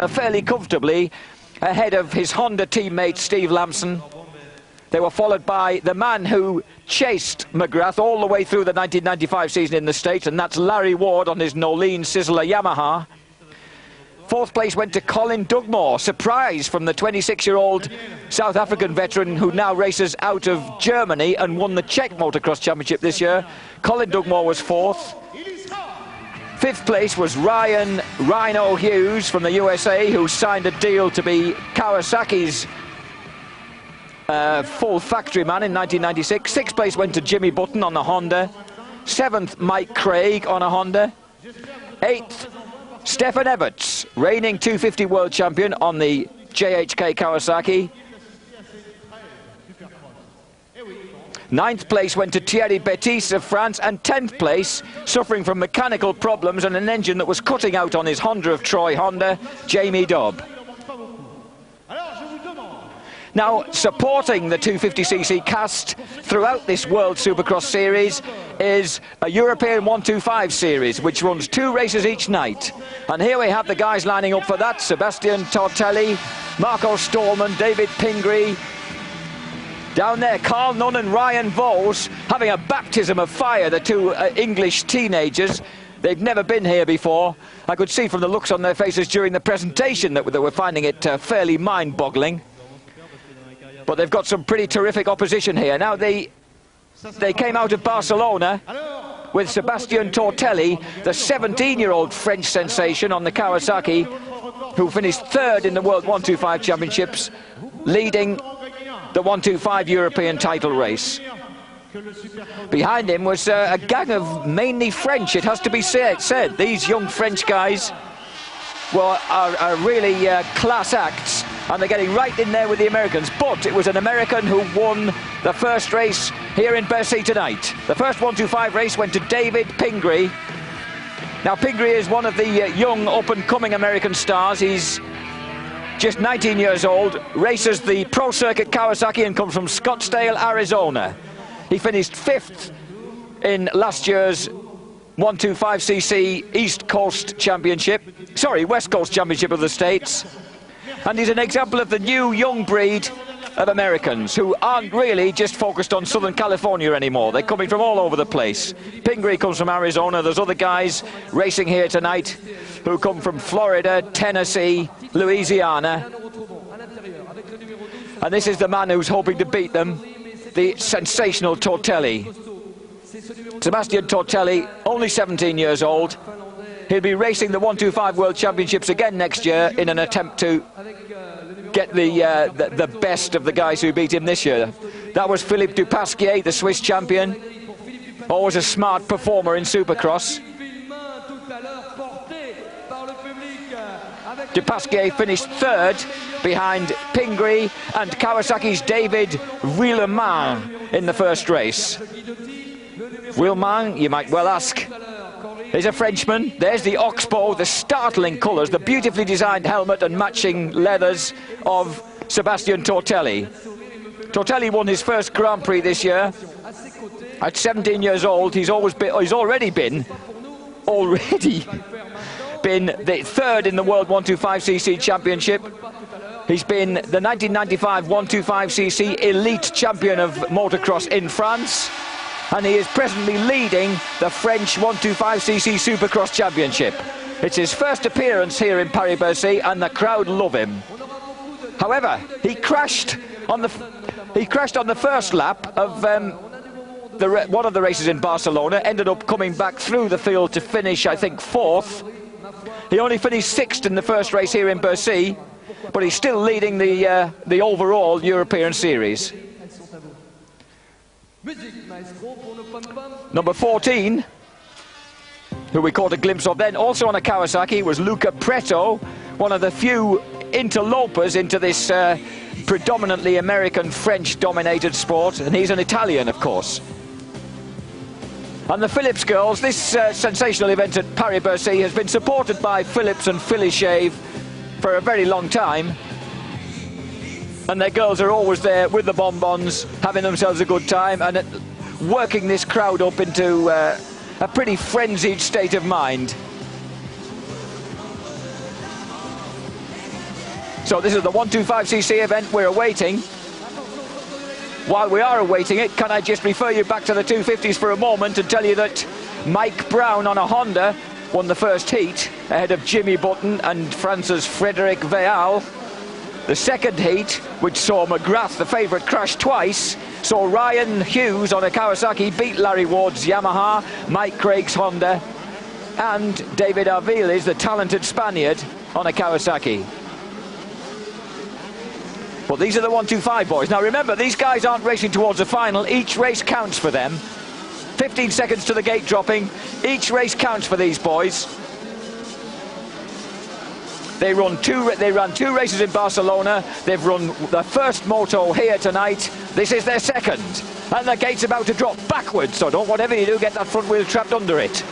fairly comfortably ahead of his Honda teammate Steve Lamson. They were followed by the man who chased McGrath all the way through the 1995 season in the States, and that's Larry Ward on his Nolene Sizzler Yamaha. Fourth place went to Colin Dugmore, surprise from the 26-year-old South African veteran who now races out of Germany and won the Czech Motocross Championship this year. Colin Dugmore was fourth. Fifth place was Ryan Rhino Hughes from the USA, who signed a deal to be Kawasaki's full factory man in 1996. Sixth place went to Jimmy Button on the Honda. Seventh, Mike Craig on a Honda. Eighth, Stefan Everts, reigning 250 world champion on the JHK Kawasaki. Ninth place went to Thierry Bettis of France, and 10th place, suffering from mechanical problems and an engine that was cutting out on his Honda of Troy Honda, Jamie Dobb. Now, supporting the 250cc cast throughout this World Supercross Series is a European 125 series, which runs 2 races each night. And here we have the guys lining up for that: Sebastian Tortelli, Marco Stallman, David Pingree. Down there, Carl Nunn and Ryan Vos having a baptism of fire, the 2 English teenagers. They've never been here before. I could see from the looks on their faces during the presentation that they were finding it fairly mind-boggling. But they've got some pretty terrific opposition here. Now, they came out of Barcelona with Sebastian Tortelli, the 17-year-old French sensation on the Kawasaki, who finished 3rd in the World 125 Championships, leading the 125 European title race. Behind him was a gang of mainly French, it has to be said. These young French guys are really class acts, and they're getting right in there with the Americans. But it was an American who won the first race here in Bercy tonight. The first 125 race went to David Pingree. Now, Pingree is one of the young up-and-coming American stars. He's just 19 years old, races the Pro Circuit Kawasaki and comes from Scottsdale, Arizona. He finished 5th in last year's 125cc East Coast Championship, sorry, West Coast Championship of the States. And he's an example of the new young breed of Americans who aren't really just focused on Southern California anymore. They're coming from all over the place. Pingree comes from Arizona. There's other guys racing here tonight who come from Florida, Tennessee, Louisiana. And this is the man who's hoping to beat them, the sensational Tortelli. Sebastian Tortelli, only 17 years old. He'll be racing the 125 World Championships again next year in an attempt to get the best of the guys who beat him this year. That was Philippe Dupasquier, the Swiss champion. Always a smart performer in Supercross. Dupasquier finished 3rd behind Pingree and Kawasaki's David Villemain in the first race. Villemain, you might well ask, is a Frenchman. There's the Oxbow, the startling colours, the beautifully designed helmet and matching leathers of Sebastian Tortelli. Tortelli won his first Grand Prix this year. At 17 years old, he's already been the 3rd in the World 125cc Championship. He's been the 1995 125cc Elite Champion of Motocross in France. And he is presently leading the French 125cc Supercross Championship. It's his first appearance here in Paris-Bercy, and the crowd love him. However, he crashed on the first lap of one of the races in Barcelona. Ended up coming back through the field to finish, I think, 4th. He only finished 6th in the first race here in Bercy, but he's still leading the overall European Series. Number 14, who we caught a glimpse of then, also on a Kawasaki, was Luca Preto, one of the few interlopers into this predominantly American, French-dominated sport, and he's an Italian, of course. And the Phillips girls, this sensational event at Paris-Bercy has been supported by Phillips and Philly Shave for a very long time. And their girls are always there with the bonbons, having themselves a good time, and working this crowd up into a pretty frenzied state of mind. So this is the 125cc event we're awaiting. While we are awaiting it, can I just refer you back to the 250s for a moment and tell you that Mike Brown on a Honda won the first heat ahead of Jimmy Button and France's Frédéric Véal. The second heat, which saw McGrath, the favourite, crash twice, saw Ryan Hughes on a Kawasaki beat Larry Ward's Yamaha, Mike Craig's Honda, and David Arviles, the talented Spaniard, on a Kawasaki. But these are the 125 boys. Now remember, these guys aren't racing towards the final. Each race counts for them. 15 seconds to the gate dropping. Each race counts for these boys. They ran two races in Barcelona. They've run their first moto here tonight. This is their second. And the gate's about to drop backwards, so don't, whatever you do, get that front wheel trapped under it.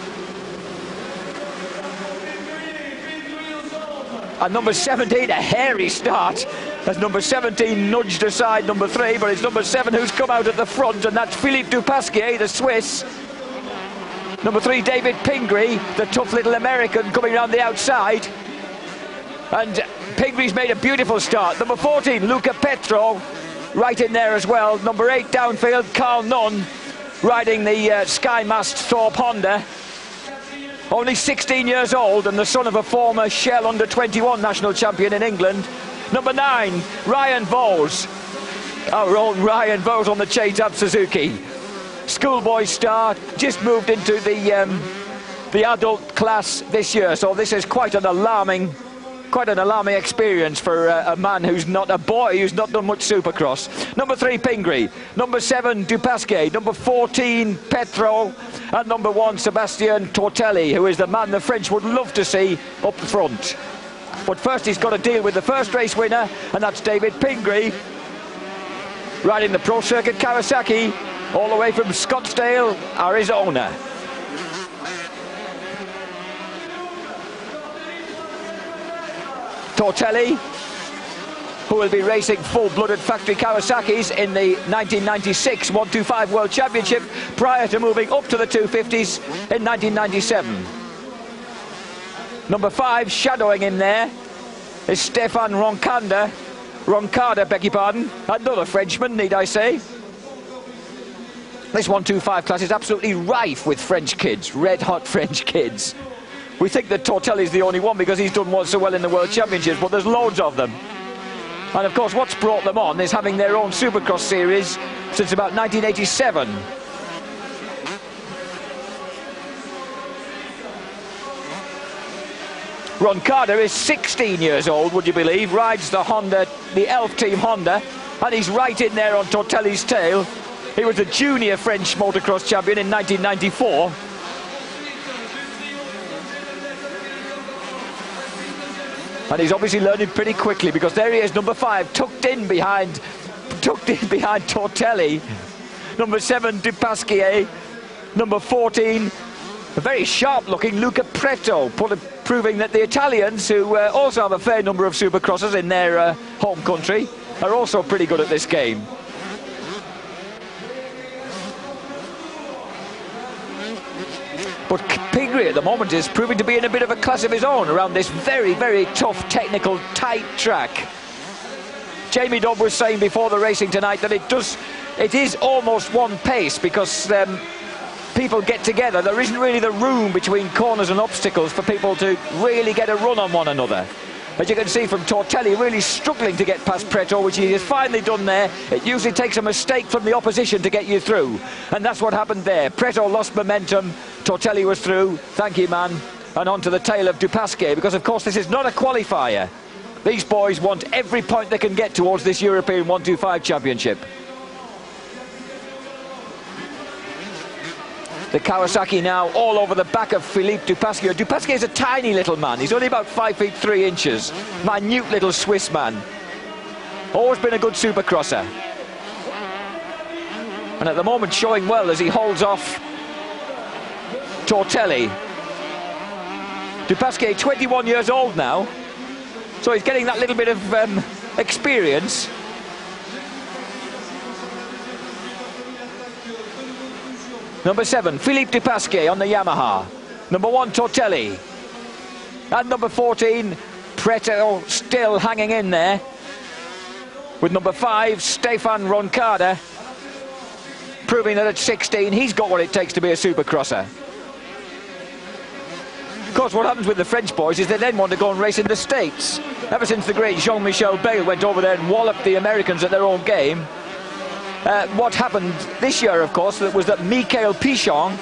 And number 17, a hairy start, as number 17 nudged aside number 3, but it's number 7 who's come out at the front, and that's Philippe Dupasquier, the Swiss. Number 3, David Pingree, the tough little American, coming around the outside. And Pingree's made a beautiful start. Number 14, Luca Petro, right in there as well. Number 8, downfield, Carl Nunn, riding the Skymast Thorpe Honda. Only 16 years old and the son of a former Shell under-21 national champion in England. Number 9, Ryan Bowes. Our own Ryan Bowes on the chain-up Suzuki. Schoolboy star, just moved into the adult class this year, so this is quite an alarming experience for a man who's not a boy, who's not done much Supercross. Number 3, Pingree. Number 7, Dupasquier. Number 14, Petro. And number 1, Sébastien Tortelli, who is the man the French would love to see up front. But first he's got to deal with the first race winner, and that's David Pingree, riding the Pro Circuit Kawasaki, all the way from Scottsdale, Arizona. Tortelli, who will be racing full-blooded factory Kawasaki's in the 1996 125 World Championship, prior to moving up to the 250s in 1997. Number 5, shadowing in there, is Stefan Roncada, beg your pardon, another Frenchman, need I say. This 125 class is absolutely rife with French kids, red-hot French kids. We think that Tortelli's the only one because he's done so well in the World Championships, but there's loads of them. And of course what's brought them on is having their own Supercross series since about 1987. Roncada is 16 years old, would you believe, rides the Honda, the Elf Team Honda, and he's right in there on Tortelli's tail. He was a junior French motocross champion in 1994. And he's obviously learning pretty quickly, because there he is, number 5, tucked in behind Tortelli. Number 7, Dupasquier. Number 14, a very sharp-looking Luca Preto, proving that the Italians, who also have a fair number of Supercrossers in their home country, are also pretty good at this game. But Pingree at the moment is proving to be in a bit of a class of his own around this very, very tough, technical, tight track. Jamie Dobb was saying before the racing tonight that it is almost one pace, because people get together. There isn't really the room between corners and obstacles for people to really get a run on one another. As you can see from Tortelli, really struggling to get past Preto, which he has finally done there. It usually takes a mistake from the opposition to get you through, and that's what happened there. Preto lost momentum, Tortelli was through, thank you man, and on to the tail of Dupasquier, because of course this is not a qualifier. These boys want every point they can get towards this European 125 Championship. The Kawasaki now all over the back of Philippe Dupasquier. Dupasquier is a tiny little man. He's only about 5 feet 3 inches. Minute little Swiss man. Always been a good Supercrosser. And at the moment showing well as he holds off Tortelli. Dupasquier, 21 years old now. So he's getting that little bit of experience. Number 7, Philippe Dupasquier on the Yamaha. Number 1, Tortelli. And number 14, Preto still hanging in there with number 5, Stefan Roncada, proving that at 16 he's got what it takes to be a supercrosser. Of course, what happens with the French boys is they then want to go and race in the States. Ever since the great Jean-Michel Bayle went over there and walloped the Americans at their own game, what happened this year, of course, was that Michael Pichon,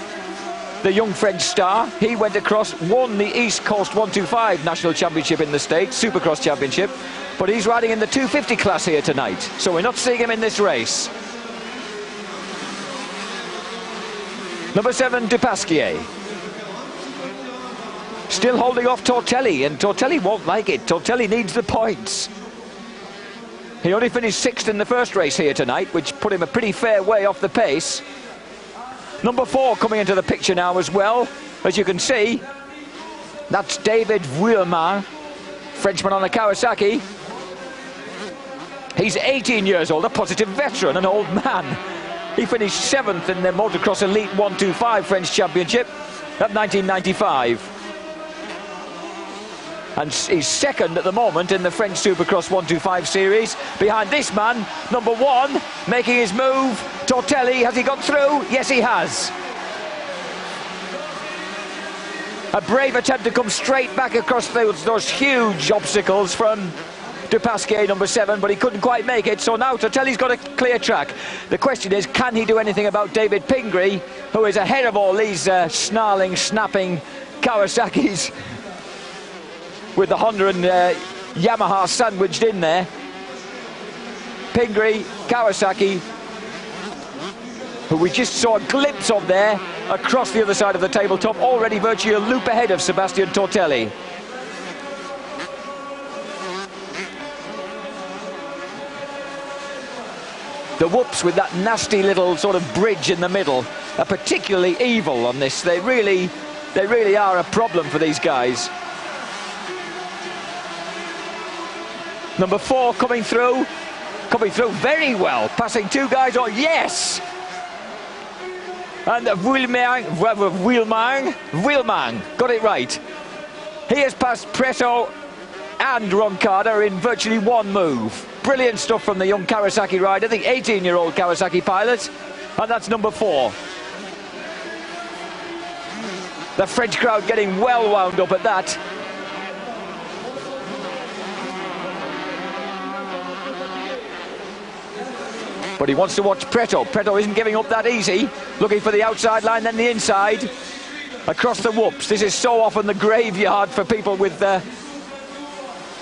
the young French star, he went across, won the East Coast 125 National Championship in the States, Supercross Championship, but he's riding in the 250 class here tonight, so we're not seeing him in this race. Number 7, Dupasquier. Still holding off Tortelli, and Tortelli won't like it. Tortelli needs the points. He only finished 6th in the first race here tonight, which put him a pretty fair way off the pace. Number 4 coming into the picture now as well. As you can see, that's David Vuillemin, Frenchman on a Kawasaki. He's 18 years old, a positive veteran, an old man. He finished 7th in the Motocross Elite 125 French Championship at 1995. And he's 2nd at the moment in the French Supercross 125 series. Behind this man, number 1, making his move, Tortelli. Has he got through? Yes, he has. A brave attempt to come straight back across those huge obstacles from Dupasquier, number 7, but he couldn't quite make it. So now Tortelli's got a clear track. The question is, can he do anything about David Pingree, who is ahead of all these snarling, snapping Kawasaki's, with the Honda and Yamaha sandwiched in there. Pingree, Kawasaki, who we just saw a glimpse of there across the other side of the tabletop, already virtually a loop ahead of Sebastian Tortelli. The whoops with that nasty little sort of bridge in the middle are particularly evil on this. They really are a problem for these guys. Number 4 coming through very well, passing 2 guys on, yes! And Vuillemin, got it right. He has passed Preto and Roncada in virtually one move. Brilliant stuff from the young Kawasaki rider, the 18-year-old Kawasaki pilot, and that's number 4. The French crowd getting well wound up at that. But he wants to watch Preto. Preto isn't giving up that easy. Looking for the outside line, then the inside. Across the whoops. This is so often the graveyard for people with... That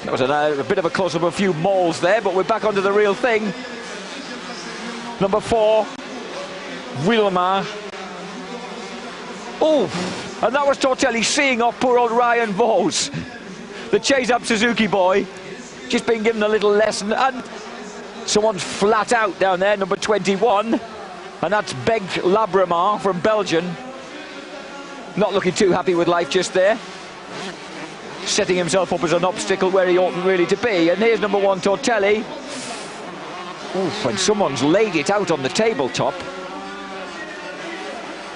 was a bit of a close-up of a few moles there, but we're back onto the real thing. Number 4, Vuillemin. Oh, and that was Tortelli seeing off poor old Ryan Vos. The chase-up Suzuki boy. Just been given a little lesson, and... someone's flat out down there, number 21, and that's Beg Labramar from Belgium. Not looking too happy with life just there. Setting himself up as an obstacle where he oughtn't really to be. And here's number 1, Tortelli. Oof, and someone's laid it out on the tabletop.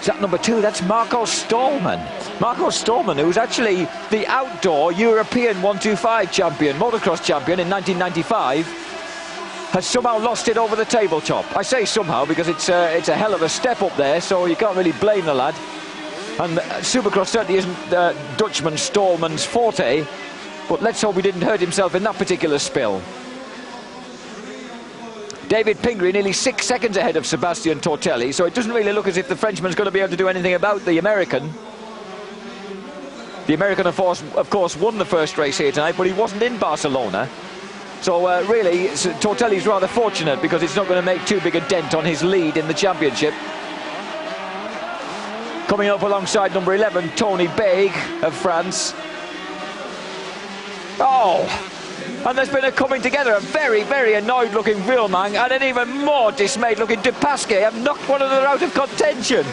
Is that number 2? That's Marco Stallman. Marco Stallman, who's actually the outdoor European 125 champion, motocross champion in 1995. Has somehow lost it over the tabletop. I say somehow because it's a hell of a step up there, so you can't really blame the lad. And Supercross certainly isn't Dutchman Stallman's forte, but let's hope he didn't hurt himself in that particular spill. David Pingree nearly 6 seconds ahead of Sebastian Tortelli, so it doesn't really look as if the Frenchman's going to be able to do anything about the American. The American, of course, won the first race here tonight, but he wasn't in Barcelona. So really, Tortelli's rather fortunate because it's not going to make too big a dent on his lead in the championship. Coming up alongside number 11, Tony Baig of France. Oh, and there's been a coming together. A very, very annoyed looking Vuillemin and an even more dismayed looking Dupasquier have knocked one another out of contention.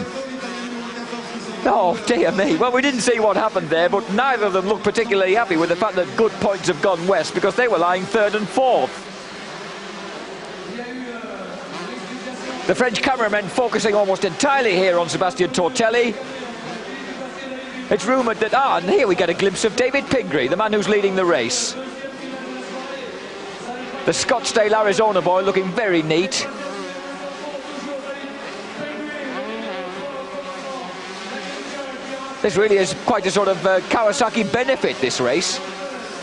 Oh, dear me. Well, we didn't see what happened there, but neither of them looked particularly happy with the fact that good points have gone west because they were lying 3rd and 4th. The French cameramen focusing almost entirely here on Sebastian Tortelli. It's rumoured that, and here we get a glimpse of David Pingree, the man who's leading the race. The Scottsdale, Arizona boy, looking very neat. This really is quite a sort of Kawasaki benefit, this race.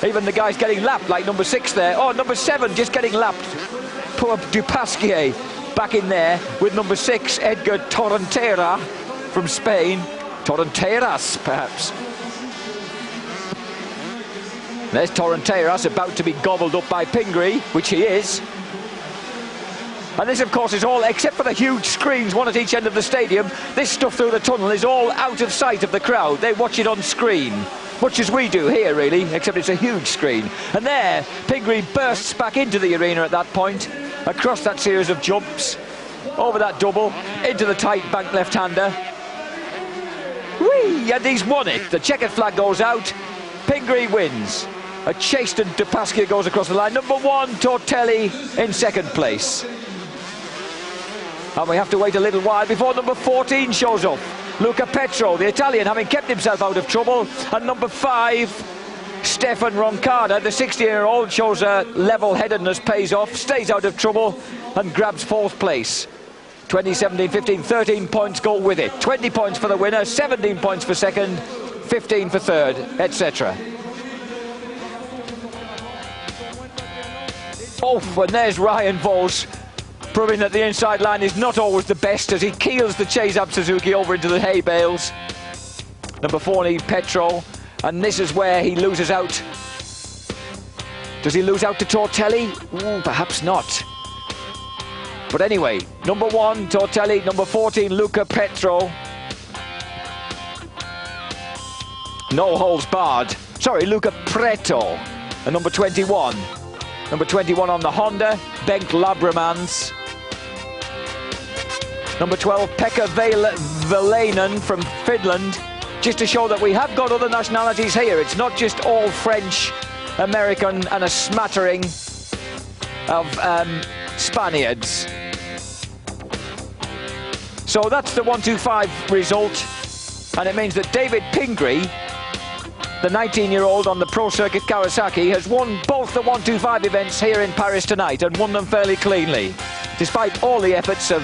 Even the guys getting lapped, like number 6 there. Oh, number 7 just getting lapped. Poor Dupasquier back in there with number 6, Edgar Torrentera from Spain. Torrenteras, perhaps. There's Torrenteras about to be gobbled up by Pingree, which he is. And this, of course, is all, except for the huge screens, one at each end of the stadium, this stuff through the tunnel is all out of sight of the crowd. They watch it on screen, much as we do here, really, except it's a huge screen. And there, Pingree bursts back into the arena at that point, across that series of jumps, over that double, into the tight bank left-hander. Whee! And he's won it. The checkered flag goes out. Pingree wins. A chastened Dupasquier goes across the line. Number 1, Tortelli in second place. And we have to wait a little while before number 14 shows up. Luca Petro, the Italian, having kept himself out of trouble. And number 5, Stefan Roncada, the 16-year-old, shows a level-headedness, pays off, stays out of trouble and grabs 4th place. 2017-15, 13 points go with it. 20 points for the winner, 17 points for second, 15 for third, etc. Oh, and there's Ryan Vos, proving that the inside line is not always the best as he keels the Chase-Up Suzuki over into the hay bales. Number 14, Petro, and this is where he loses out. Does he lose out to Tortelli? Ooh, perhaps not. But anyway, number 1, Tortelli, number 14, Luca Petro. No holds barred. Sorry, Luca Preto, and number 21. Number 21 on the Honda, Bengt Labramans. Number 12, Pekka Velainen from Finland. Just to show that we have got other nationalities here. It's not just all French, American, and a smattering of Spaniards. So that's the 125 result, and it means that David Pingree, the 19-year-old on the pro circuit Kawasaki, has won both the 125 events here in Paris tonight and won them fairly cleanly, despite all the efforts of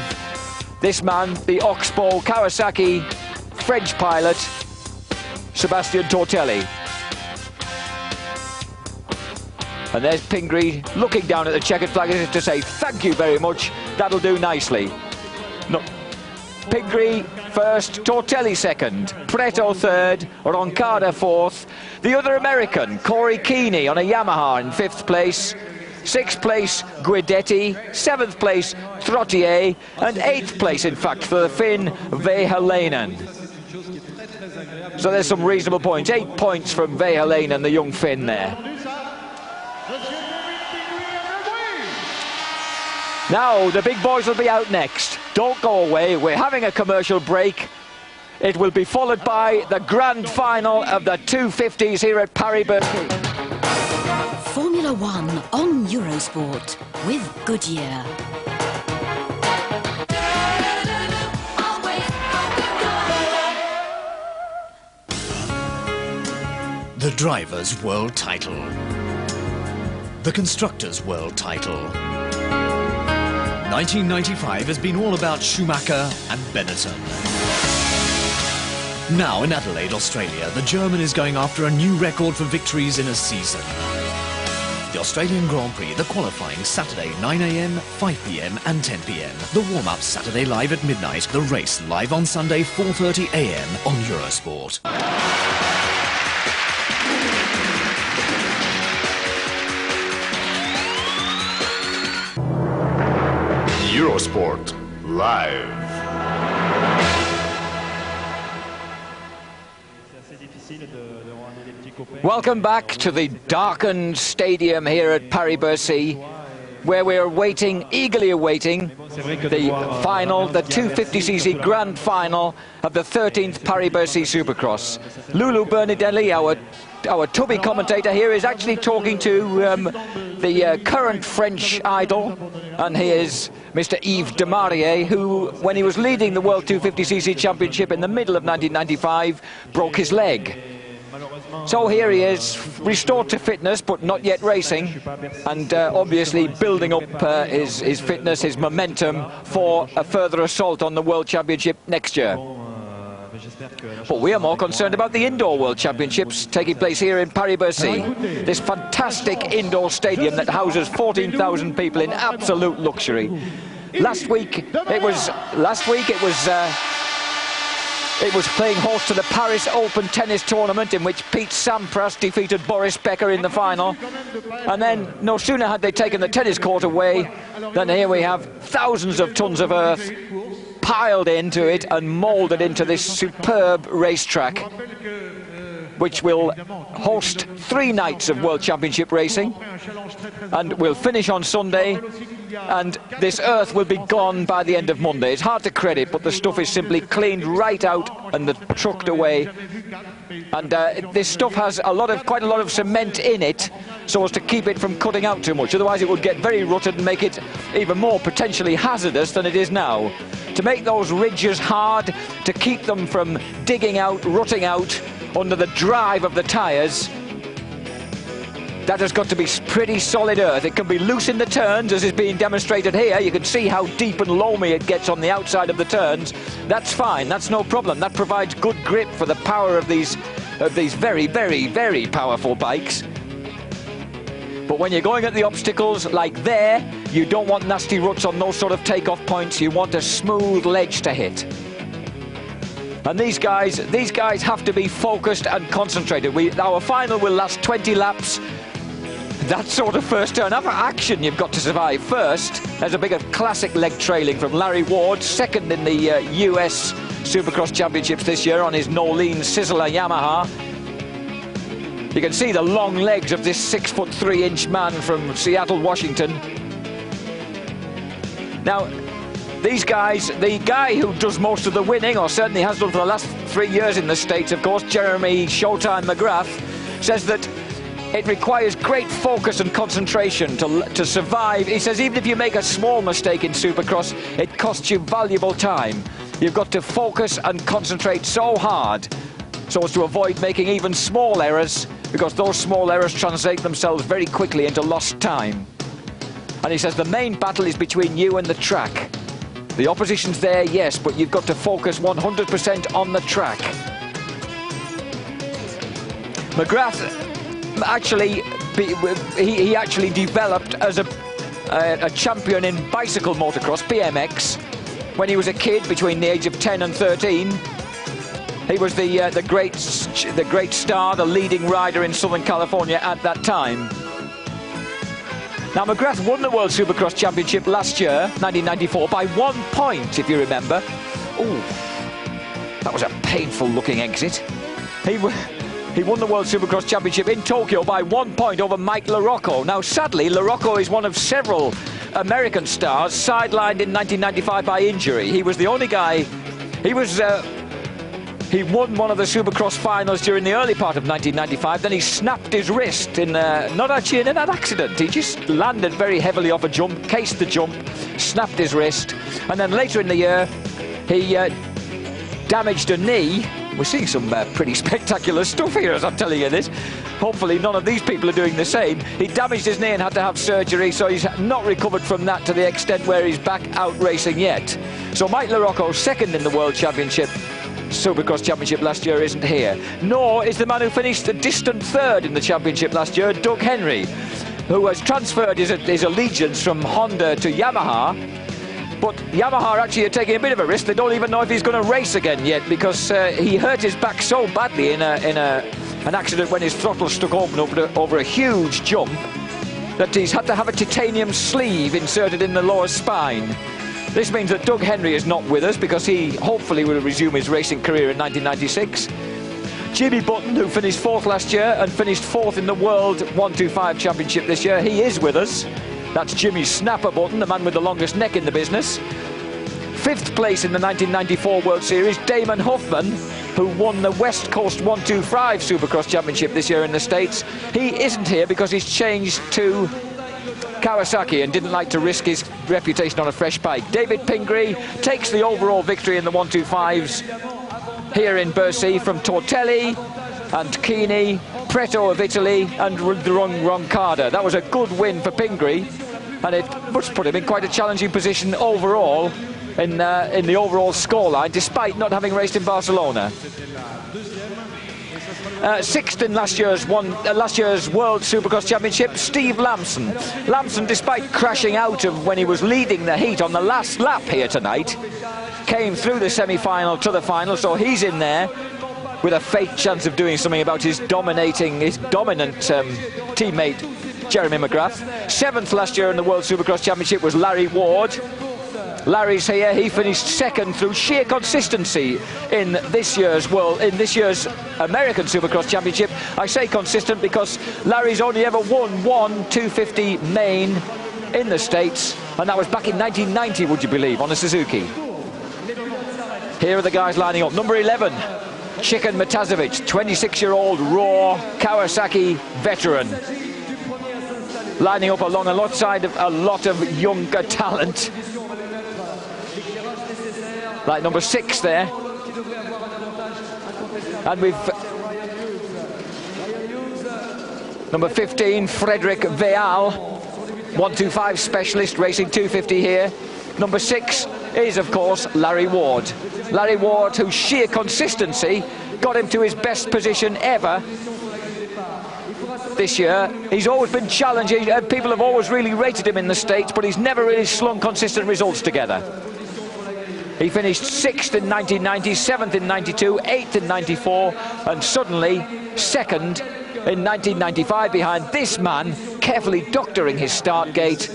this man, the Oxbow Kawasaki French pilot, Sébastien Tortelli. And there's Pingree looking down at the checkered flag as if to say, thank you very much, that'll do nicely. No. Pingree first, Tortelli second, Preto third, Roncada fourth. The other American, Corey Keeney on a Yamaha in 5th place. 6th place, Guidetti. 7th place, Trottier. And 8th place, in fact, for the Finn Vehalainen. So there's some reasonable points. 8 points from Vehalainen, the young Finn there. Now, the big boys will be out next. Don't go away, we're having a commercial break. It will be followed by the grand final of the 250s here at Paris-Bercy. Formula One on Eurosport with Goodyear. The Drivers' World Title. The Constructors' World Title. 1995 has been all about Schumacher and Benetton. Now in Adelaide, Australia, the German is going after a new record for victories in a season. The Australian Grand Prix, the qualifying Saturday 9 AM, 5 PM and 10 PM. The warm-up Saturday live at midnight. The race live on Sunday 4:30 AM on Eurosport. Eurosport Live. Welcome back to the darkened stadium here at Paris-Bercy, where we are waiting, eagerly awaiting the final, the 250cc grand final of the 13th Paris-Bercy Supercross. Lulu Bernidelli, our our tubby commentator here is actually talking to the current French idol, and he is Mr. Yves Demarié, who, when he was leading the World 250cc Championship in the middle of 1995, broke his leg. So here he is, restored to fitness, but not yet racing, and obviously building up his fitness, his momentum for a further assault on the World Championship next year. But we are more concerned about the Indoor World Championships taking place here in Bercy, this fantastic indoor stadium that houses 14,000 people in absolute luxury. Last week it was playing host to the Paris Open tennis tournament, in which Pete Sampras defeated Boris Becker in the final. And then no sooner had they taken the tennis court away than here we have thousands of tons of earth piled into it and moulded into this superb racetrack, which will host 3 nights of World Championship racing, and will finish on Sunday, and this earth will be gone by the end of Monday. It's hard to credit, but the stuff is simply cleaned right out and trucked away. And this stuff has quite a lot of cement in it, so as to keep it from cutting out too much. Otherwise it would get very rutted and make it even more potentially hazardous than it is now. To make those ridges hard, to keep them from digging out, rutting out under the drive of the tyres, that has got to be pretty solid earth. It can be loose in the turns, as is being demonstrated here. You can see how deep and loamy it gets on the outside of the turns. That's fine, that's no problem. That provides good grip for the power of these very, very, very powerful bikes. But when you're going at the obstacles like there, you don't want nasty ruts on those sort of takeoff points. You want a smooth ledge to hit. And these guys have to be focused and concentrated. Our final will last 20 laps. That sort of first turn of action you've got to survive first. There's a big classic leg trailing from Larry Ward, second in the US Supercross Championships this year on his Nolene Sizzler Yamaha. You can see the long legs of this 6'3" man from Seattle, Washington. Now, these guys, the guy who does most of the winning, or certainly has done for the last 3 years in the States, of course, Jeremy Showtime McGrath, says that it requires great focus and concentration to survive. He says even if you make a small mistake in Supercross, it costs you valuable time. You've got to focus and concentrate so hard so as to avoid making even small errors, because those small errors translate themselves very quickly into lost time. And he says the main battle is between you and the track. The opposition's there, yes, but you've got to focus 100% on the track. McGrath actually, he actually developed as a champion in bicycle motocross, BMX, when he was a kid between the age of 10 and 13. He was the great star, the leading rider in Southern California at that time. Now, McGrath won the World Supercross Championship last year, 1994, by 1 point, if you remember. Ooh, that was a painful-looking exit. He won the World Supercross Championship in Tokyo by 1 point over Mike LaRocco. Now, sadly, LaRocco is one of several American stars sidelined in 1995 by injury. He was the only guy. He won one of the Supercross finals during the early part of 1995. Then he snapped his wrist in not actually in an accident. He just landed very heavily off a jump, cased the jump, snapped his wrist, and then later in the year he damaged a knee. We're seeing some pretty spectacular stuff here as I'm telling you this. Hopefully none of these people are doing the same. He damaged his knee and had to have surgery, so he's not recovered from that to the extent where he's back out racing yet. So Mike LaRocco, second in the World Championship, Supercross Championship last year, isn't here. Nor is the man who finished a distant third in the championship last year, Doug Henry, who has transferred his allegiance from Honda to Yamaha. But Yamaha actually are taking a bit of a risk. They don't even know if he's going to race again yet, because he hurt his back so badly in an accident when his throttle stuck open over a huge jump that he's had to have a titanium sleeve inserted in the lower spine. This means that Doug Henry is not with us, because he hopefully will resume his racing career in 1996. Jimmy Button, who finished 4th last year and finished 4th in the World 125 Championship this year, he is with us. That's Jimmy Snapper Button, the man with the longest neck in the business. 5th place in the 1994 World Series, Damon Huffman. who won the West Coast 125 Supercross Championship this year in the States. He isn't here because he's changed to Kawasaki and didn't like to risk his reputation on a fresh bike. David Pingree takes the overall victory in the 125s here in Bercy from Tortelli and Chini, Preto of Italy and Roncada. That was a good win for Pingree, and it must put him in quite a challenging position overall in the overall scoreline, despite not having raced in Barcelona. Sixth in last year's World Supercross Championship, Steve Lamson. Lamson, despite crashing out of when he was leading the heat on the last lap here tonight, came through the semi-final to the final, so he's in there with a fake chance of doing something about his dominant teammate Jeremy McGrath. Seventh last year in the World Supercross Championship was Larry Ward. Larry's here. He finished second through sheer consistency in this year's American Supercross Championship. I say consistent because Larry's only ever won one 250 main in the States, and that was back in 1990, would you believe, on a Suzuki. Here are the guys lining up. Number 11, Chicken Matazovic, 26-year-old raw Kawasaki veteran, lining up along alongside of a lot of younger talent, like number 6 there. And we've number 15, Frederick Veal, 125 specialist, racing 250 here. Number 6 is, of course, Larry Ward. Larry Ward, whose sheer consistency got him to his best position ever this year. He's always been challenging, people have always really rated him in the States, but he's never really slung consistent results together. He finished 6th in 1990, 7th in 92, 8th in 94, and suddenly 2nd in 1995 behind this man, carefully doctoring his start gate,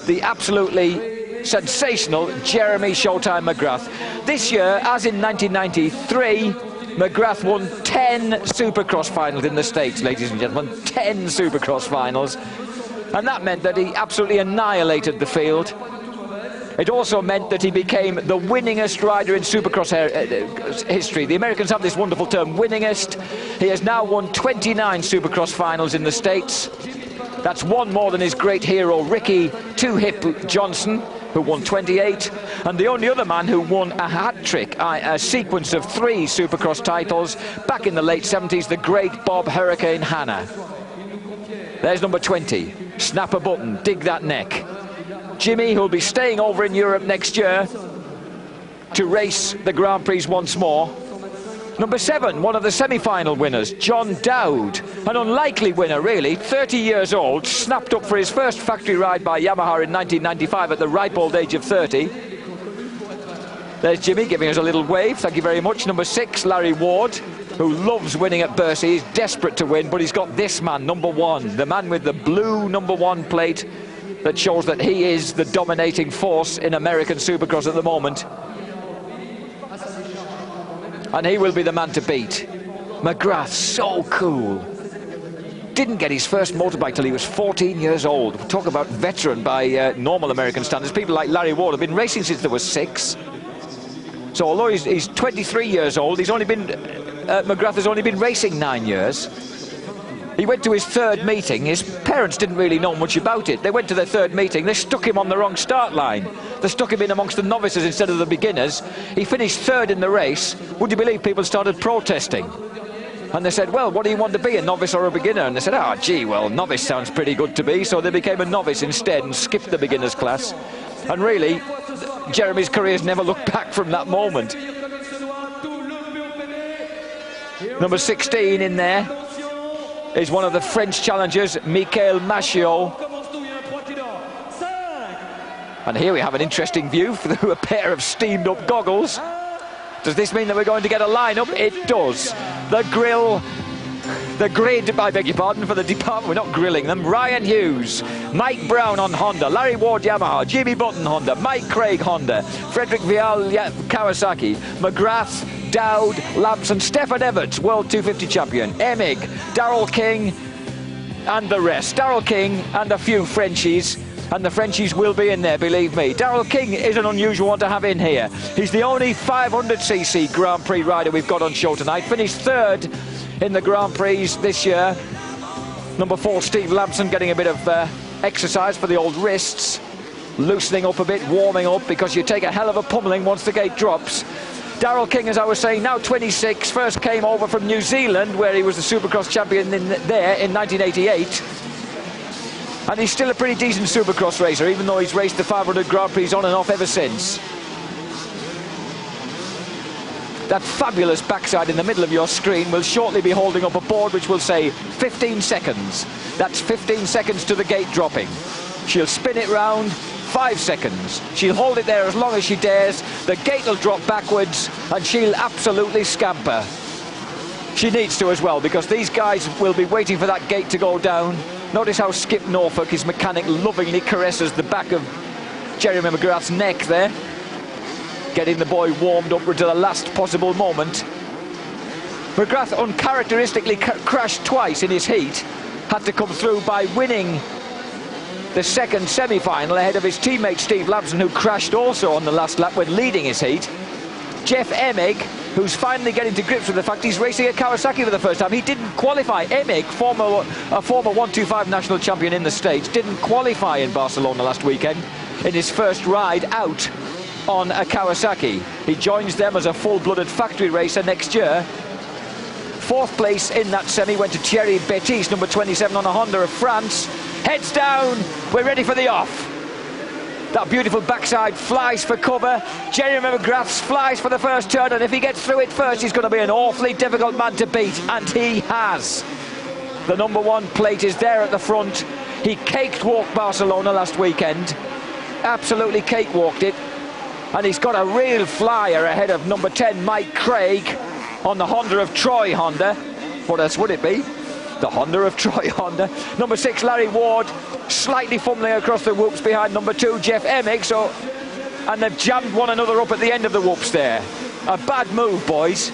the absolutely sensational Jeremy Showtime McGrath. This year, as in 1993, McGrath won 10 Supercross finals in the States, ladies and gentlemen, 10 Supercross finals. And that meant that he absolutely annihilated the field. It also meant that he became the winningest rider in Supercross history. The Americans have this wonderful term, winningest. He has now won 29 Supercross finals in the States. That's one more than his great hero, Ricky Two-Hip Johnson, who won 28. And the only other man who won a hat-trick, a sequence of 3 Supercross titles, back in the late 70s, the great Bob Hurricane Hanna. There's number 20. Snap a button, dig that neck. Jimmy, who'll be staying over in Europe next year to race the Grand Prix once more. Number 7, one of the semi-final winners, John Dowd, an unlikely winner really, 30 years old, snapped up for his first factory ride by Yamaha in 1995 at the ripe old age of 30. There's Jimmy giving us a little wave, thank you very much. Number 6, Larry Ward, who loves winning at Bercy. He's desperate to win, but he's got this man, number 1, the man with the blue number 1 plate that shows that he is the dominating force in American Supercross at the moment. And he will be the man to beat. McGrath, so cool. Didn't get his first motorbike till he was 14 years old. Talk about veteran by normal American standards. People like Larry Ward have been racing since they were 6. So although he's 23 years old, McGrath has only been racing 9 years. He went to his 3rd meeting. His parents didn't really know much about it. They went to their 3rd meeting. They stuck him on the wrong start line. They stuck him in amongst the novices instead of the beginners. He finished 3rd in the race. Would you believe people started protesting? And they said, well, what do you want to be, a novice or a beginner? And they said, oh, gee, well, novice sounds pretty good to be. So they became a novice instead and skipped the beginners class. And really, Jeremy's career's never looked back from that moment. Number 16 in there is one of the French challengers, Michael Machiot. And here we have an interesting view through a pair of steamed up goggles. Does this mean that we're going to get a lineup? It does. The grid, I beg your pardon, for the department, we're not grilling them. Ryan Hughes, Mike Brown on Honda, Larry Ward Yamaha, Jimmy Button Honda, Mike Craig Honda, Frederick Vial Kawasaki, McGrath, Dowd, Lamson, Stefan Everts, World 250 champion, Emig, Darrell King, and the rest. Darrell King and a few Frenchies. And the Frenchies will be in there, believe me. Daryl King is an unusual one to have in here. He's the only 500cc Grand Prix rider we've got on show tonight. Finished third in the Grand Prix this year. Number 4, Steve Lampson, getting a bit of exercise for the old wrists. Loosening up a bit, warming up, because you take a hell of a pummeling once the gate drops. Daryl King, as I was saying, now 26, first came over from New Zealand, where he was the Supercross champion there in 1988. And he's still a pretty decent Supercross racer, even though he's raced the 500 Grand Prix on and off ever since. That fabulous backside in the middle of your screen will shortly be holding up a board which will say 15 seconds. That's 15 seconds to the gate dropping. She'll spin it round, 5 seconds. She'll hold it there as long as she dares. The gate will drop backwards and she'll absolutely scamper. She needs to as well, because these guys will be waiting for that gate to go down. Notice how Skip Norfolk, his mechanic, lovingly caresses the back of Jeremy McGrath's neck there, getting the boy warmed up to the last possible moment. McGrath uncharacteristically crashed twice in his heat, had to come through by winning the second semi-final ahead of his teammate Steve Lampson, who crashed also on the last lap when leading his heat. Jeff Emig, who's finally getting to grips with the fact he's racing at Kawasaki for the first time. He didn't qualify. Emig, a former 125 national champion in the States, didn't qualify in Barcelona last weekend in his first ride out on a Kawasaki. He joins them as a full-blooded factory racer next year. Fourth place in that semi went to Thierry Bettis, number 27 on a Honda of France. Heads down, we're ready for the off. That beautiful backside flies for cover. Jeremy McGrath flies for the first turn, and if he gets through it first, he's going to be an awfully difficult man to beat, and he has. The number 1 plate is there at the front. He cakewalked Barcelona last weekend. Absolutely cakewalked it. And he's got a real flyer ahead of number 10, Mike Craig, on the Honda of Troy Honda. What else would it be? The Honda of Troy Honda. Number 6, Larry Ward, slightly fumbling across the whoops behind number 2, Jeff Emig. And they've jammed one another up at the end of the whoops there. A bad move, boys.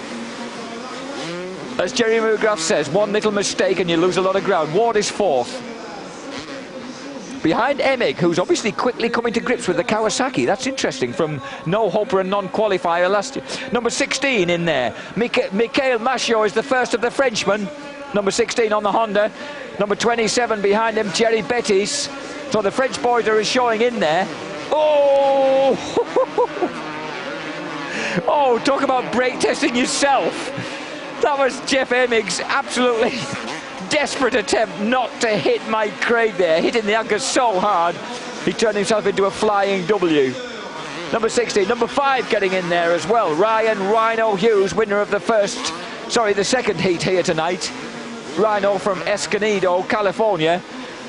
As Jerry McGrath says, one little mistake and you lose a lot of ground. Ward is 4th. Behind Emig, who's obviously quickly coming to grips with the Kawasaki. That's interesting, from no-hoper and non-qualifier last year. Number 16 in there. Michael Machiot is the first of the Frenchmen. Number 16 on the Honda. Number 27 behind him, Thierry Bettis. So the French boys are showing in there. Oh! Oh, talk about brake testing yourself. That was Jeff Emig's absolutely desperate attempt not to hit Mike Craig there, hitting the anchor so hard he turned himself into a flying W. Number 16, number 5 getting in there as well. Ryan Rhino Hughes, winner of the second heat here tonight. Rhino from Escondido, California,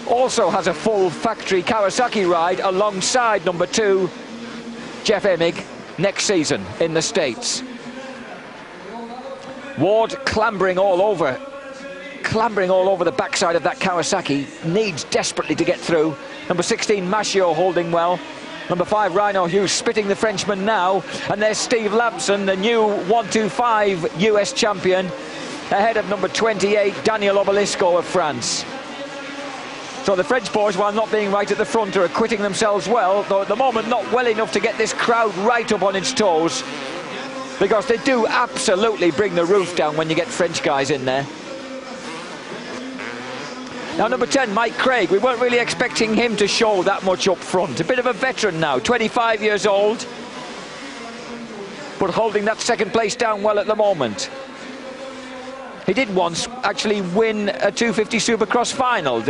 also has a full factory Kawasaki ride alongside number 2, Jeff Emig, next season in the States. Ward clambering all over the backside of that Kawasaki, needs desperately to get through. Number 16, Machiot, holding well. Number 5, Rhino Hughes, spitting the Frenchman now. And there's Steve Lampson, the new 125 US champion, ahead of number 28, Daniel Obelisco of France. So the French boys, while not being right at the front, are acquitting themselves well, though at the moment not well enough to get this crowd right up on its toes, because they do absolutely bring the roof down when you get French guys in there. Now number 10, Mike Craig, we weren't really expecting him to show that much up front. A bit of a veteran now, 25 years old, but holding that second place down well at the moment. He did once actually win a 250 Supercross final,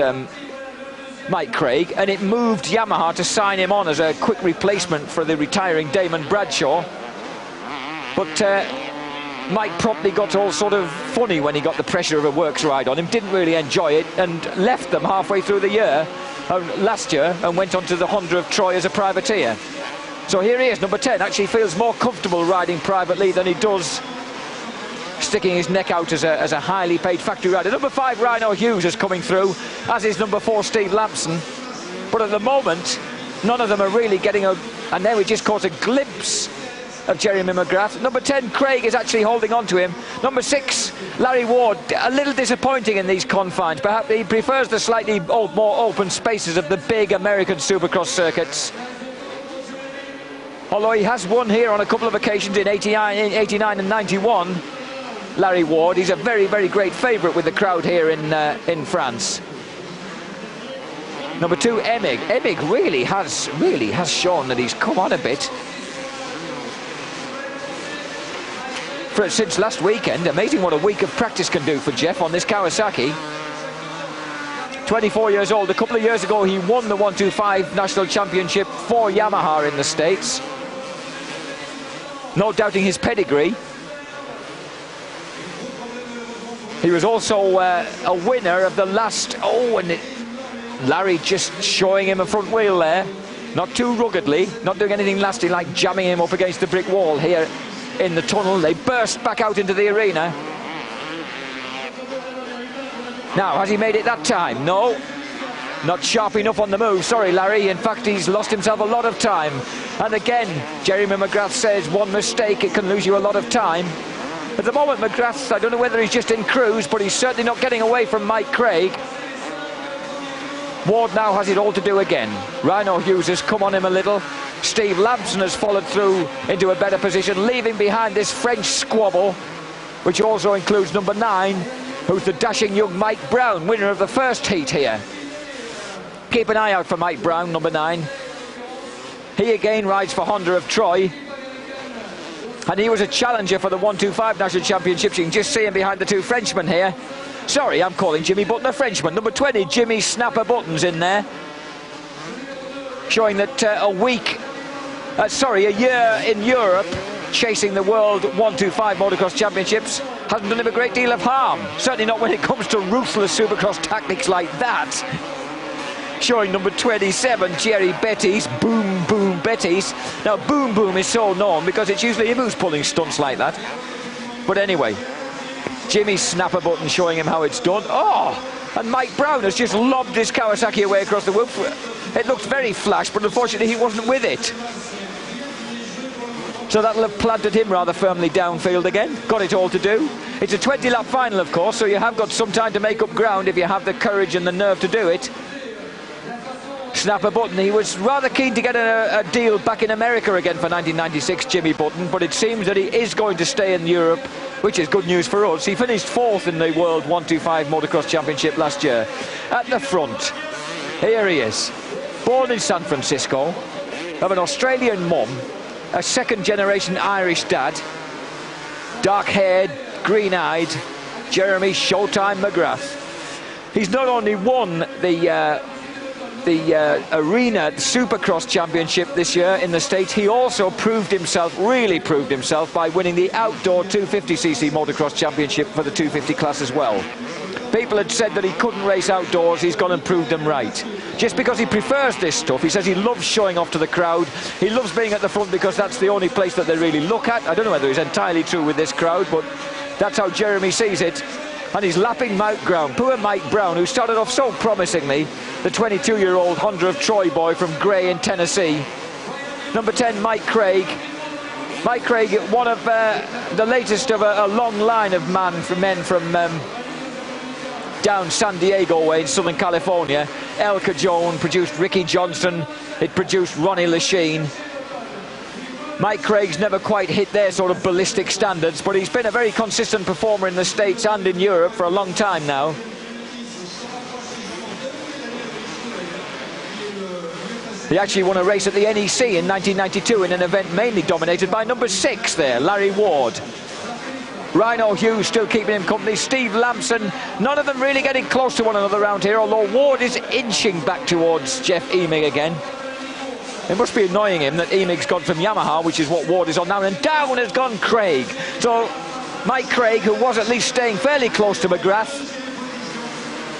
Mike Craig, and it moved Yamaha to sign him on as a quick replacement for the retiring Damon Bradshaw. But Mike promptly got all sort of funny when he got the pressure of a works ride on him, didn't really enjoy it, and left them halfway through the year, last year, and went on to the Honda of Troy as a privateer. So here he is, number 10, actually feels more comfortable riding privately than he does sticking his neck out as a highly paid factory rider. Number 5, Rhino Hughes, is coming through, as is number 4, Steve Lampson. But at the moment, none of them are really getting and there we just caught a glimpse of Jeremy McGrath. Number 10, Craig, is actually holding on to him. Number 6, Larry Ward, a little disappointing in these confines. Perhaps he prefers the slightly more open spaces of the big American Supercross circuits. Although he has won here on a couple of occasions in 89 and 91, Larry Ward. He's a very, very great favourite with the crowd here in France. Number 2, Emig. Emig really has shown that he's come on a bit. Since last weekend, amazing what a week of practice can do for Jeff on this Kawasaki. 24 years old. A couple of years ago, he won the 125 National Championship for Yamaha in the States. No doubting his pedigree. He was also a winner of the last... Larry just showing him a front wheel there. Not too ruggedly, not doing anything nasty like jamming him up against the brick wall here in the tunnel. They burst back out into the arena. Now, has he made it that time? No. Not sharp enough on the move. Sorry, Larry. In fact, he's lost himself a lot of time. And again, Jeremy McGrath says one mistake, it can lose you a lot of time. At the moment, McGrath, I don't know whether he's just in cruise, but he's certainly not getting away from Mike Craig. Ward now has it all to do again. Rhino Hughes has come on him a little. Steve Lampson has followed through into a better position, leaving behind this French squabble, which also includes number 9, who's the dashing young Mike Brown, winner of the first heat here. Keep an eye out for Mike Brown, number 9. He again rides for Honda of Troy. And he was a challenger for the 125 National Championships. You can just see him behind the 2 Frenchmen here. Sorry, I'm calling Jimmy Button a Frenchman. Number 20, Jimmy Snapper Buttons in there. Showing that a year in Europe, chasing the World 125 Motocross Championships, hasn't done him a great deal of harm. Certainly not when it comes to ruthless Supercross tactics like that. Showing number 27, Jerry Betty's, Boom Boom Betty's. Now, Boom Boom is so known because it's usually him who's pulling stunts like that. But anyway, Jimmy Snapper Button showing him how it's done. Oh, and Mike Brown has just lobbed his Kawasaki away across the whoop. It looked very flash, but unfortunately he wasn't with it. So that'll have planted him rather firmly downfield again. Got it all to do. It's a 20-lap final, of course, so you have got some time to make up ground if you have the courage and the nerve to do it. Snapper Button, he was rather keen to get a deal back in America again for 1996, Jimmy Button, but it seems that he is going to stay in Europe, which is good news for us. He finished 4th in the World 125 Motocross Championship last year. At the front, here he is. Born in San Francisco, of an Australian mum, a second-generation Irish dad, dark-haired, green-eyed, Jeremy Showtime McGrath. He's not only won the Arena Supercross Championship this year in the States, he also really proved himself by winning the outdoor 250cc Motocross Championship for the 250 class as well. People had said that he couldn't race outdoors. He's gone and proved them right. Just because he prefers this stuff. He says he loves showing off to the crowd. He loves being at the front because that's the only place that they really look at. I don't know whether he's entirely true with this crowd, but that's how Jeremy sees it. And he's lapping Mike Brown. Poor Mike Brown, who started off so promisingly. The 22-year-old Honda of Troy boy from Gray in Tennessee. Number 10, Mike Craig. Mike Craig, one of the latest of a long line of men from down San Diego way in Southern California. El Cajon produced Ricky Johnson. It produced Ronnie Lachine. Mike Craig's never quite hit their sort of ballistic standards, but he's been a very consistent performer in the States and in Europe for a long time now. He actually won a race at the NEC in 1992 in an event mainly dominated by number 6 there, Larry Ward. Rhino Hughes still keeping him company. Steve Lampson, none of them really getting close to one another around here, although Ward is inching back towards Jeff Emig again. It must be annoying him that Emig's gone from Yamaha, which is what Ward is on now, and down has gone Craig. So Mike Craig, who was at least staying fairly close to McGrath,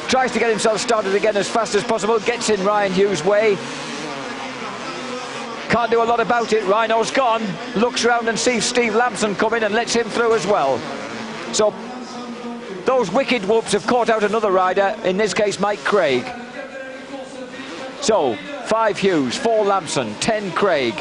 tries to get himself started again as fast as possible, gets in Ryan Hughes' way. Can't do a lot about it. Rhino's gone. Looks round and sees Steve Lampson come in and lets him through as well. So those wicked whoops have caught out another rider, in this case Mike Craig. So 5 Hughes, 4 Lampson, 10 Craig.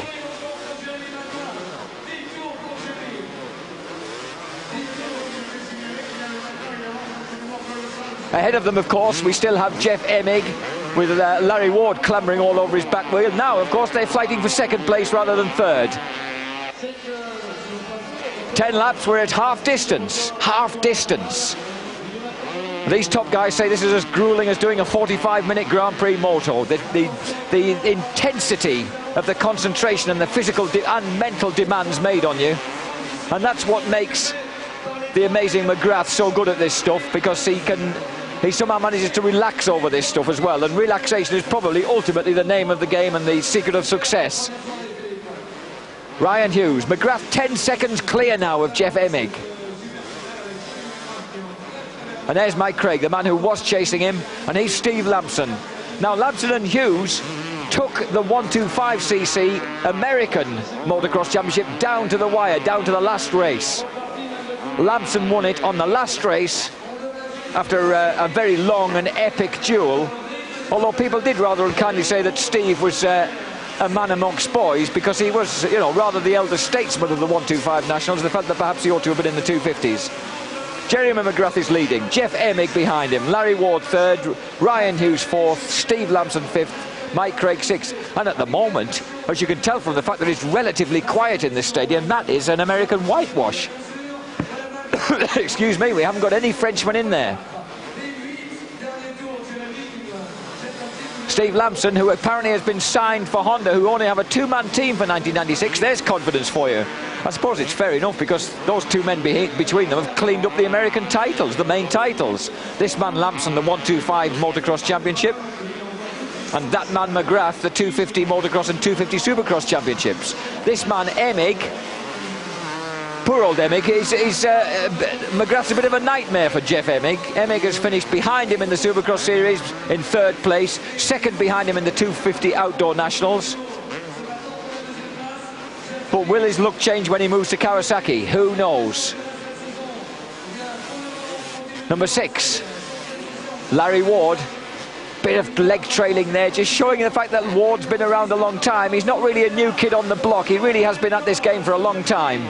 Ahead of them, of course, we still have Jeff Emig with Larry Ward clambering all over his back wheel. Now, of course, they're fighting for second place rather than third. 10 laps, we're at half distance. Half distance. These top guys say this is as grueling as doing a 45-minute Grand Prix moto. The intensity of the concentration and the physical and mental demands made on you. And that's what makes the amazing McGrath so good at this stuff, because he somehow manages to relax over this stuff as well. And relaxation is probably ultimately the name of the game and the secret of success. Ryan Hughes, McGrath 10 seconds clear now of Jeff Emig. And there's Mike Craig, the man who was chasing him, and he's Steve Lampson. Now, Lampson and Hughes took the 125cc American Motocross Championship down to the wire, down to the last race. Lampson won it on the last race after a very long and epic duel, although people did rather unkindly say that Steve was a man amongst boys, because he was, you know, rather the elder statesman of the 125 Nationals. They felt that perhaps he ought to have been in the 250s. Jeremy McGrath is leading, Jeff Emig behind him, Larry Ward third, Ryan Hughes fourth, Steve Lampson fifth, Mike Craig sixth. And at the moment, as you can tell from the fact that it's relatively quiet in this stadium, that is an American whitewash. Excuse me, we haven't got any Frenchmen in there. Steve Lampson, who apparently has been signed for Honda, who only have a two-man team for 1996. There's confidence for you. I suppose it's fair enough, because those two men between them have cleaned up the American titles, the main titles. This man Lampson, the 125 Motocross Championship, and that man McGrath, the 250 Motocross and 250 Supercross Championships. This man Emig, poor old Emig, McGrath's a bit of a nightmare for Jeff Emig. Emig has finished behind him in the Supercross Series in third place, second behind him in the 250 Outdoor Nationals. But will his luck change when he moves to Kawasaki? Who knows? Number 6, Larry Ward. Bit of leg trailing there, just showing the fact that Ward's been around a long time. He's not really a new kid on the block. He really has been at this game for a long time.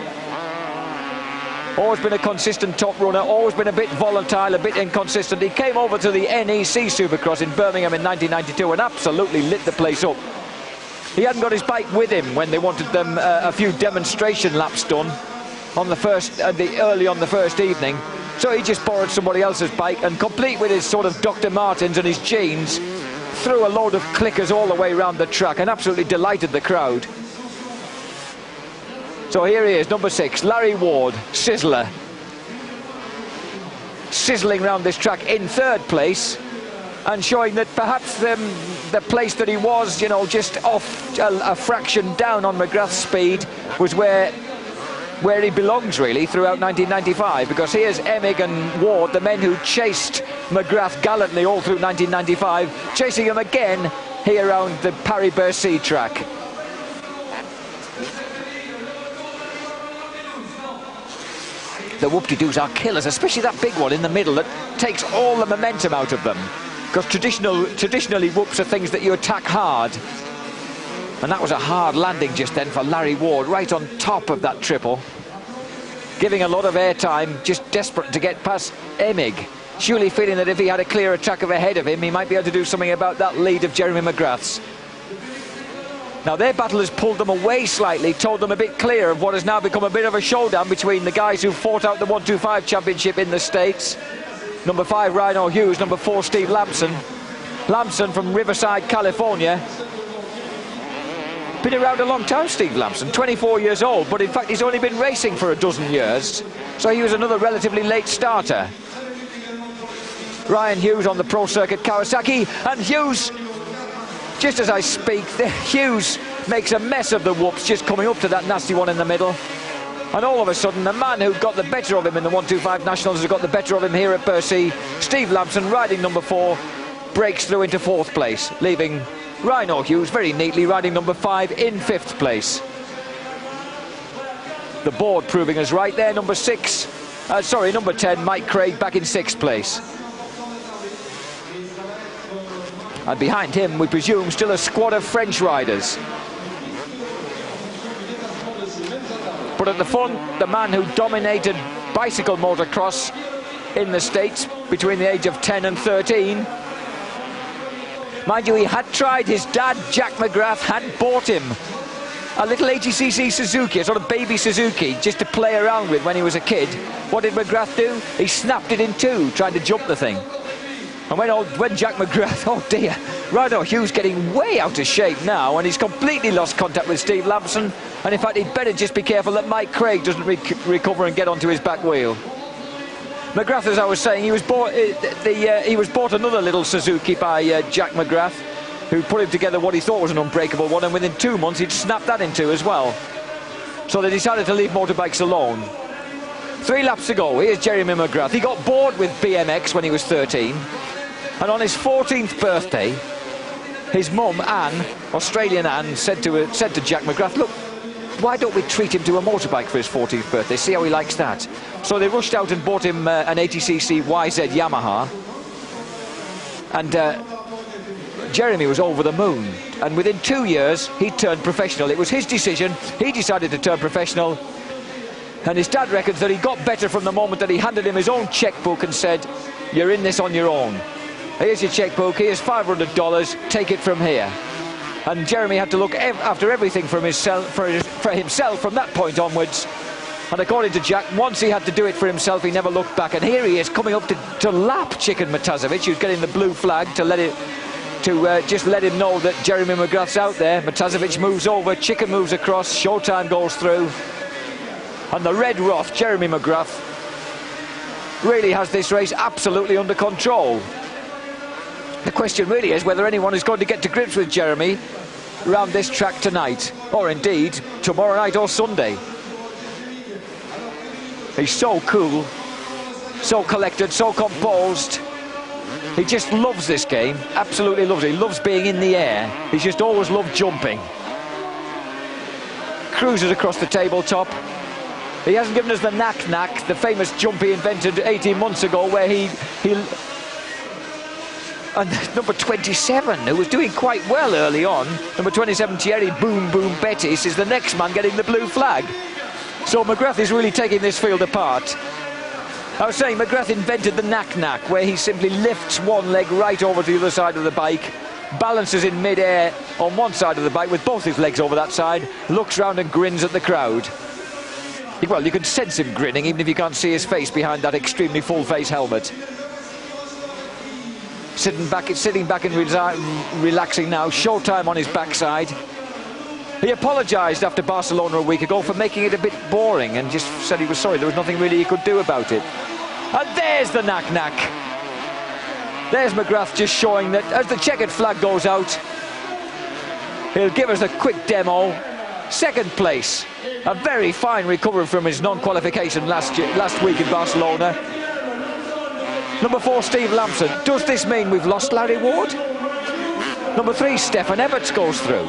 Always been a consistent top runner, always been a bit volatile, a bit inconsistent. He came over to the NEC Supercross in Birmingham in 1992 and absolutely lit the place up. He hadn't got his bike with him when they wanted them a few demonstration laps done on the early on the first evening. So he just borrowed somebody else's bike and, complete with his sort of Dr. Martens and his jeans, threw a load of clickers all the way around the track and absolutely delighted the crowd. So here he is, number 6, Larry Ward, Sizzler. Sizzling around this track in third place, and showing that perhaps the place that he was, you know, just off a fraction down on McGrath's speed was where he belongs really throughout 1995, because here's Emig and Ward, the men who chased McGrath gallantly all through 1995, chasing him again here around the Paris-Bercy track. The whoop-de-doos are killers, especially that big one in the middle that takes all the momentum out of them. Because traditionally whoops are things that you attack hard. And that was a hard landing just then for Larry Ward, right on top of that triple. Giving a lot of airtime, just desperate to get past Emig. Surely feeling that if he had a clearer track ahead of him, he might be able to do something about that lead of Jeremy McGrath's. Now their battle has pulled them away slightly, told them a bit clear of what has now become a bit of a showdown between the guys who fought out the 125 championship in the States. Number 5, Rhino Hughes. Number 4, Steve Lampson. Lampson from Riverside, California. Been around a long time, Steve Lampson, 24 years old, but in fact he's only been racing for a dozen years, so he was another relatively late starter. Ryan Hughes on the pro circuit, Kawasaki, and Hughes, just as I speak, Hughes makes a mess of the whoops, just coming up to that nasty one in the middle. And all of a sudden, the man who got the better of him in the 125 Nationals has got the better of him here at Bercy. Steve Lampson, riding number 4, breaks through into 4th place, leaving Rhino Hughes very neatly riding number 5 in 5th place. The board proving us right there. Number 10, Mike Craig back in 6th place. And behind him, we presume, still a squad of French riders. But at the front, the man who dominated bicycle motocross in the States between the age of 10 and 13. Mind you, he had tried, his dad, Jack McGrath, had bought him a little 80cc Suzuki, a sort of baby Suzuki, just to play around with when he was a kid. What did McGrath do? He snapped it in two, trying to jump the thing. And when Jack McGrath, oh dear, Rhino Hughes getting way out of shape now, and he's completely lost contact with Steve Lampson. And in fact, he'd better just be careful that Mike Craig doesn't recover and get onto his back wheel. McGrath, as I was saying, he was bought another little Suzuki by Jack McGrath, who put him together what he thought was an unbreakable one, and within 2 months he'd snapped that in two as well. So they decided to leave motorbikes alone. 3 laps to go. Here's Jeremy McGrath. He got bored with BMX when he was 13, and on his 14th birthday, his mum, Anne, Australian Anne, said to Jack McGrath, look, why don't we treat him to a motorbike for his 14th birthday, see how he likes that. So they rushed out and bought him an 80cc YZ Yamaha, and Jeremy was over the moon, and within 2 years he turned professional. It was his decision. He decided to turn professional, and his dad reckons that he got better from the moment that he handed him his own checkbook and said, you're in this on your own. Here's your checkbook, here's $500, take it from here. And Jeremy had to look after everything for himself from that point onwards. And according to Jack, once he had to do it for himself, he never looked back. And here he is coming up to lap Chicken Matazovic, who's getting the blue flag to just let him know that Jeremy McGrath's out there. Matazovic moves over, Chicken moves across, Showtime goes through. And the Red Roth, Jeremy McGrath, really has this race absolutely under control. The question really is whether anyone is going to get to grips with Jeremy around this track tonight, or indeed tomorrow night or Sunday. He's so cool, so collected, so composed. He just loves this game, absolutely loves it. He loves being in the air. He's just always loved jumping. Cruises across the tabletop. He hasn't given us the knack, the famous jump he invented 18 months ago, where and number 27, who was doing quite well early on, number 27, Thierry Boom Boom Bettis, is the next man getting the blue flag. So McGrath is really taking this field apart. I was saying McGrath invented the knack, where he simply lifts one leg right over to the other side of the bike, balances in mid-air on one side of the bike with both his legs over that side, looks round and grins at the crowd. Well, you can sense him grinning, even if you can't see his face behind that extremely full-face helmet. Sitting back and relaxing now. Showtime on his backside. He apologised after Barcelona a week ago for making it a bit boring and just said he was sorry. There was nothing really he could do about it. And there's the knack. There's McGrath just showing that as the checkered flag goes out, he'll give us a quick demo. Second place. A very fine recovery from his non-qualification last week in Barcelona. Number 4, Steve Lampson. Does this mean we've lost Larry Ward? Number 3, Stefan Everts goes through.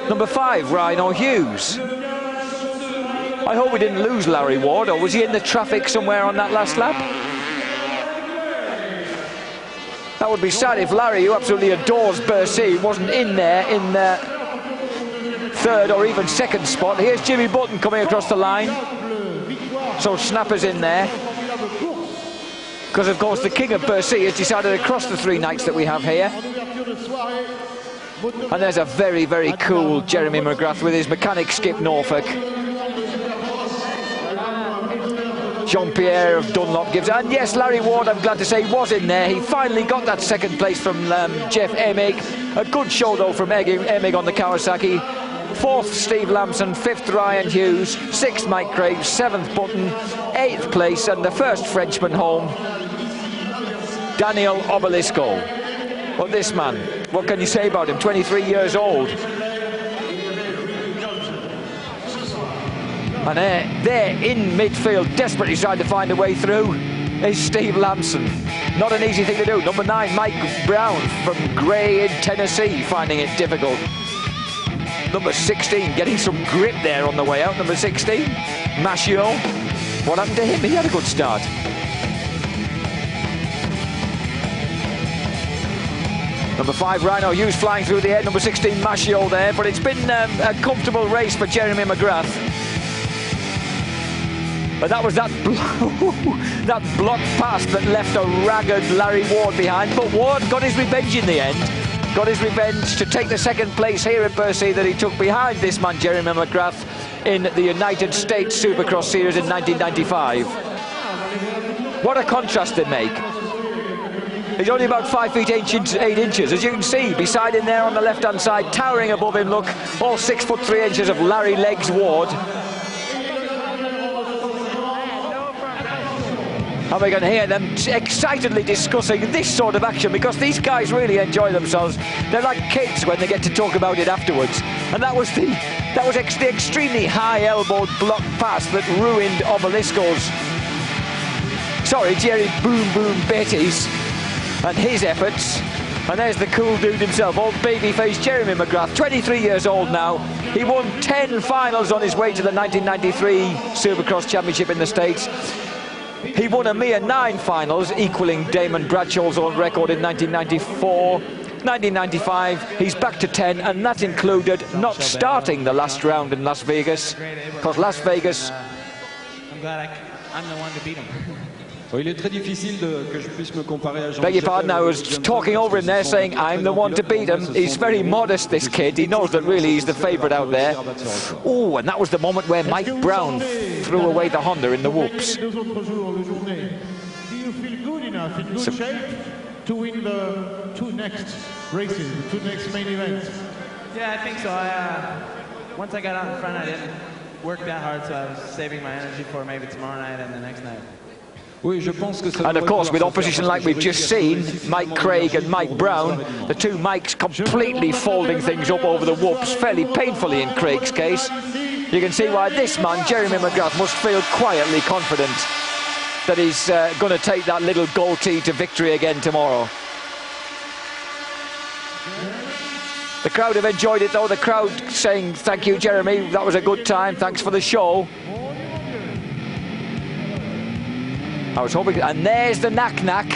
Number 5, Rhino Hughes. I hope we didn't lose Larry Ward, or was he in the traffic somewhere on that last lap? That would be sad if Larry, who absolutely adores Bercy, wasn't in there in the 3rd or even 2nd spot. Here's Jimmy Button coming across the line. So Snapper's in there. Because, of course, the king of Bercy has decided across the 3 nights that we have here. And there's a very, very cool Jeremy McGrath with his mechanic Skip Norfolk. Jean-Pierre of Dunlop gives... And yes, Larry Ward, I'm glad to say, was in there. He finally got that 2nd place from Jeff Emig. A good show, though, from Emig on the Kawasaki. 4th, Steve Lampson. 5th, Ryan Hughes. 6th, Mike Craig. 7th, Button. 8th place, and the first Frenchman home, Daniel Obelisco. Well, this man, what can you say about him? 23 years old. And there in midfield, desperately trying to find a way through, is Steve Lampson. Not an easy thing to do. Number 9, Mike Brown from Gray in Tennessee, finding it difficult. Number 16, getting some grip there on the way out. Number 16, Machio. What happened to him? He had a good start. Number 5, Rhino Hughes flying through the air. Number 16, Machio there. But it's been a comfortable race for Jeremy McGrath. But that was that block pass that left a ragged Larry Ward behind. But Ward got his revenge in the end. Got his revenge to take the second place here at Bercy that he took behind this man, Jeremy McGrath, in the United States Supercross Series in 1995. What a contrast they make. He's only about 5 feet 8 inches, as you can see, beside him there on the left-hand side, towering above him, look, all 6 foot 3 inches of Larry Legs Ward. And we can hear them excitedly discussing this sort of action, because these guys really enjoy themselves. They're like kids when they get to talk about it afterwards. And that was the extremely high-elbowed block pass that ruined Jerry Boom Boom Beatty's and his efforts. And there's the cool dude himself, old babyface Jeremy McGrath, 23 years old now. He won 10 finals on his way to the 1993 Supercross Championship in the States. He won a mere 9 finals, equaling Damon Bradshaw's own record in 1994. 1995, he's back to 10, and that included not starting the last round in Las Vegas, because Las Vegas... I'm glad I'm the one to beat him. Beg your pardon, I was talking over him there, saying I'm the one to beat him. He's very modest, this kid. He knows that really he's the favourite out there. Oh, and that was the moment where Mike Brown threw away the Honda in the whoops. Do you feel good enough, in good shape, to win the 2 next races, the 2 next main events? Yeah, I think so. Once I got out in front, I didn't work that hard, so I was saving my energy for maybe tomorrow night and the next night. And of course, with opposition like we've just seen, Mike Craig and Mike Brown, the two Mikes completely folding things up over the whoops, fairly painfully in Craig's case. You can see why this man, Jeremy McGrath, must feel quietly confident that he's going to take that little goatee to victory again tomorrow. The crowd have enjoyed it though, the crowd saying, thank you Jeremy, that was a good time, thanks for the show. I was hoping, and there's the knack-knack.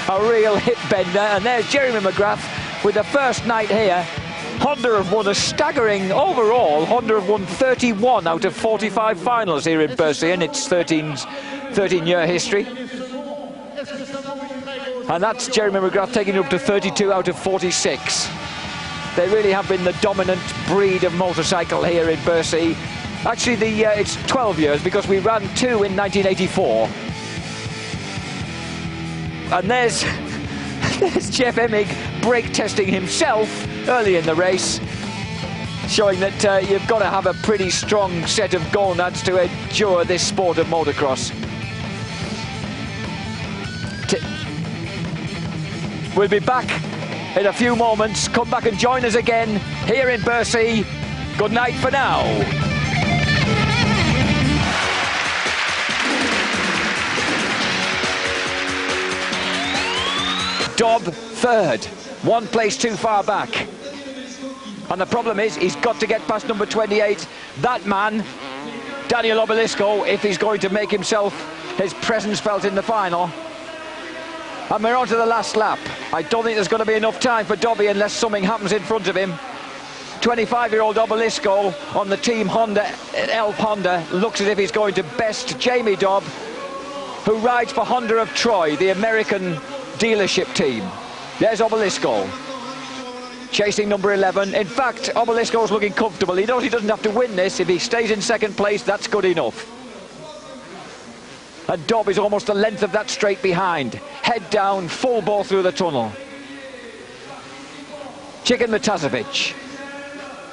A real hip bender, and there's Jeremy McGrath with the first night here. Honda have won a staggering, overall, Honda have won 31 out of 45 finals here in Bercy in its 13-year history. And that's Jeremy McGrath taking it up to 32 out of 46. They really have been the dominant breed of motorcycle here in Bercy. Actually, it's 12 years, because we ran 2 in 1984. And there's Jeff Emig brake testing himself early in the race, showing that you've got to have a pretty strong set of gonads to endure this sport of motocross. We'll be back in a few moments. Come back and join us again here in Bercy. Good night for now. Dobb third, 1 place too far back. And the problem is, he's got to get past number 28. That man, Daniel Obelisco, if he's going to make himself his presence felt in the final. And we're on to the last lap. I don't think there's going to be enough time for Dobby unless something happens in front of him. 25-year-old Obelisco on the Team Honda, Elf Honda, looks as if he's going to best Jamie Dobb, who rides for Honda of Troy, the American dealership team. There's Obelisco chasing number 11. In fact, Obelisco's looking comfortable. He knows he doesn't have to win this. If he stays in second place, that's good enough. And Dobb is almost the length of that straight behind. Head down, full ball through the tunnel. Chicken Matazovic,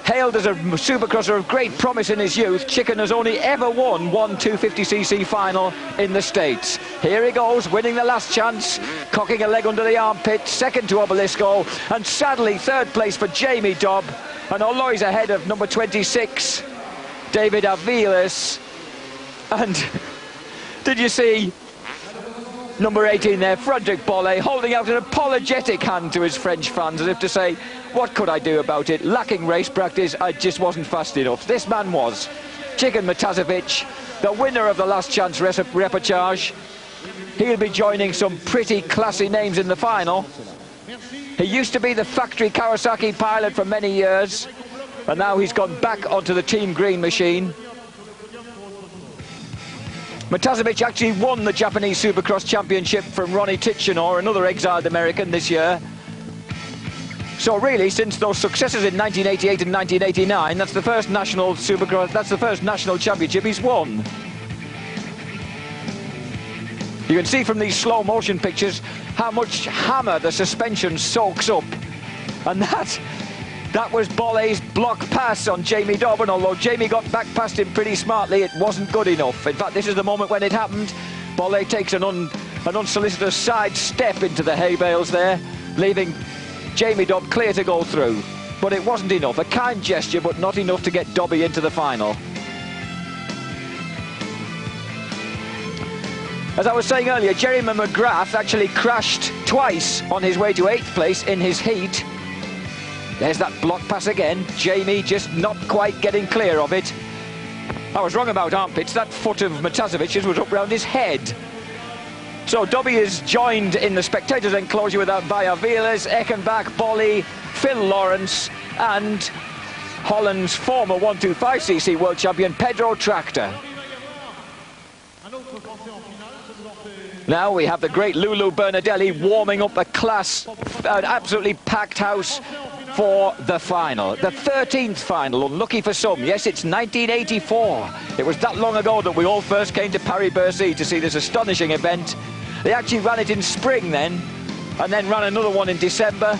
hailed as a supercrosser of great promise in his youth, Chicken has only ever won one 250cc final in the States. Here he goes, winning the last chance, cocking a leg under the armpit, second to Obelisco, and sadly third place for Jamie Dobb. And although he's ahead of number 26, David Aviles, and did you see number 18 there, Frederic Bolle, holding out an apologetic hand to his French fans as if to say, what could I do about it? Lacking race practice, I just wasn't fast enough. This man was. Chicken Matazovic, the winner of the last chance repechage. He'll be joining some pretty classy names in the final. He used to be the factory Kawasaki pilot for many years, and now he's gone back onto the Team Green machine. Matazovic actually won the Japanese Supercross Championship from Ronnie Tichenor, another exiled American, this year. So really, since those successes in 1988 and 1989, that's the first national Supercross, that's the first national championship he's won. You can see from these slow motion pictures how much hammer the suspension soaks up. And that was Bolle's block pass on Jamie Dobbin. Although Jamie got back past him pretty smartly, it wasn't good enough. In fact, this is the moment when it happened. Bolle takes an unsolicited side step into the hay bales there, leaving Jamie Dobb clear to go through. But it wasn't enough. A kind gesture, but not enough to get Dobby into the final. As I was saying earlier, Jeremy McGrath actually crashed twice on his way to 8th place in his heat. There's that block pass again. Jamie just not quite getting clear of it. I was wrong about armpits. That foot of Matazovic's was up round his head. So Dobby is joined in the spectators' enclosure with Bayer Vilas, Eckenbach, Bolle, Phil Lawrence and Holland's former 125cc world champion Pedro Tractor. Now we have the great Lulu Bernadelli warming up an absolutely packed house for the final. The 13th final, unlucky for some. Yes, it's 1984. It was that long ago that we all first came to Paris-Bercy to see this astonishing event. They actually ran it in spring then, and then ran another one in December.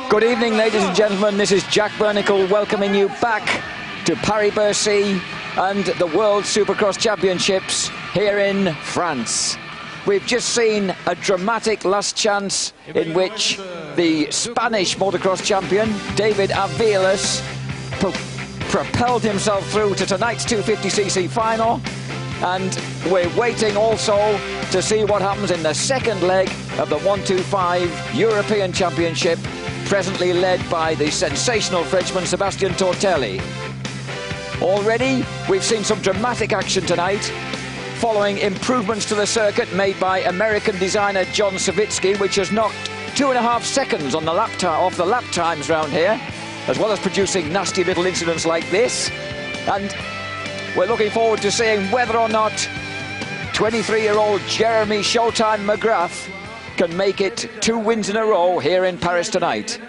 Good evening, ladies and gentlemen. This is Jack Bernicle welcoming you back to Paris-Bercy and the World Supercross Championships here in France. We've just seen a dramatic last chance in which the Spanish motocross champion, David Aviles, propelled himself through to tonight's 250cc final. And we're waiting also to see what happens in the second leg of the 125 European Championship, presently led by the sensational Frenchman Sébastien Tortelli. Already, we've seen some dramatic action tonight, following improvements to the circuit made by American designer John Savitsky, which has knocked 2.5 seconds on the off the lap times round here, as well as producing nasty little incidents like this. And we're looking forward to seeing whether or not 23-year-old Jeremy Showtime McGrath can make it 2 wins in a row here in Paris tonight.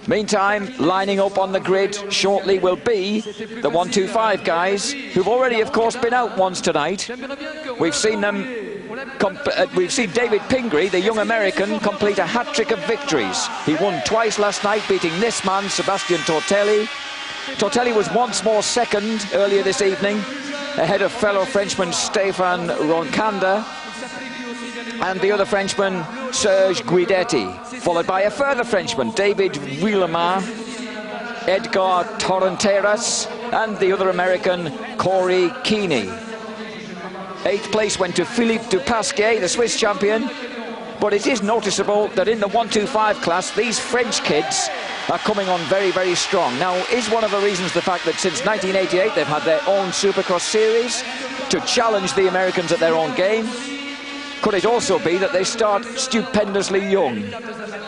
Meantime, lining up on the grid shortly will be the 125 guys, who've already, of course, been out once tonight. We've seen them. We've seen David Pingree, the young American, complete a hat-trick of victories. He won twice last night, beating this man, Sébastien Tortelli. Tortelli was once more second earlier this evening, ahead of fellow Frenchman Stéphane Roncanda and the other Frenchman, Serge Guidetti, followed by a further Frenchman, David Willemar, Edgar Torrenteras, and the other American, Corey Keeney. 8th place went to Philippe Dupasquier, the Swiss champion, but it is noticeable that in the 125 class, these French kids are coming on very, very strong. Now, is one of the reasons the fact that since 1988 they've had their own Supercross series to challenge the Americans at their own game? Could it also be that they start stupendously young?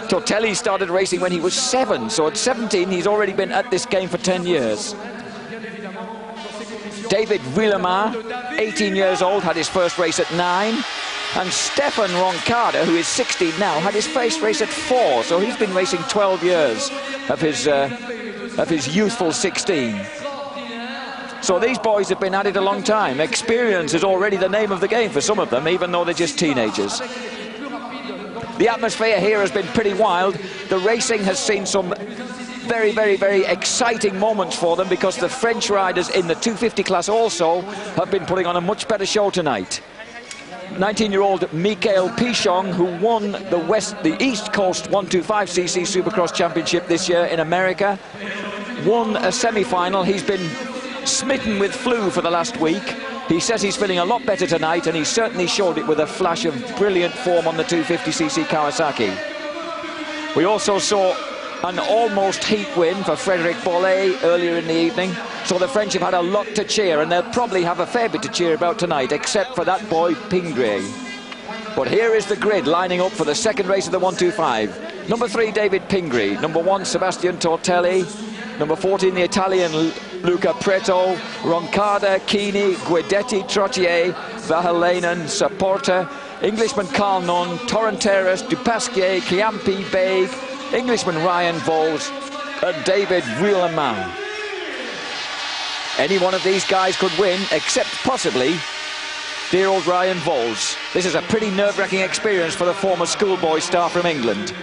Tortelli started racing when he was 7, so at 17 he's already been at this game for 10 years. David Willemar, 18 years old, had his first race at 9. And Stéphane Roncada, who is 16 now, had his first race at 4. So he's been racing 12 years of his youthful 16. So these boys have been at it a long time. Experience is already the name of the game for some of them, even though they're just teenagers. The atmosphere here has been pretty wild. The racing has seen some very, very, very exciting moments for them, because the French riders in the 250 class also have been putting on a much better show tonight. 19-year-old Michael Pichon, who won the East Coast 125cc Supercross Championship this year in America, won a semi-final. He's been smitten with flu for the last week. He says he's feeling a lot better tonight, and he certainly showed it with a flash of brilliant form on the 250cc Kawasaki. We also saw an almost heat win for Frédéric Bolle earlier in the evening. So the French have had a lot to cheer, and they'll probably have a fair bit to cheer about tonight, except for that boy Pingree. But here is the grid lining up for the second race of the 125. Number 3, David Pingree. Number 1, Sebastian Tortelli. Number 14, the Italian Luca Preto. Roncada, Kini, Guidetti, Trottier, Vahalainen, Saporta. Englishman Carl Nunn, Torrenteras, Dupasquier, Chiampi, Baig. Englishman Ryan Vols and David Wheelerman. Any one of these guys could win, except possibly dear old Ryan Vols. This is a pretty nerve-wracking experience for the former schoolboy star from England.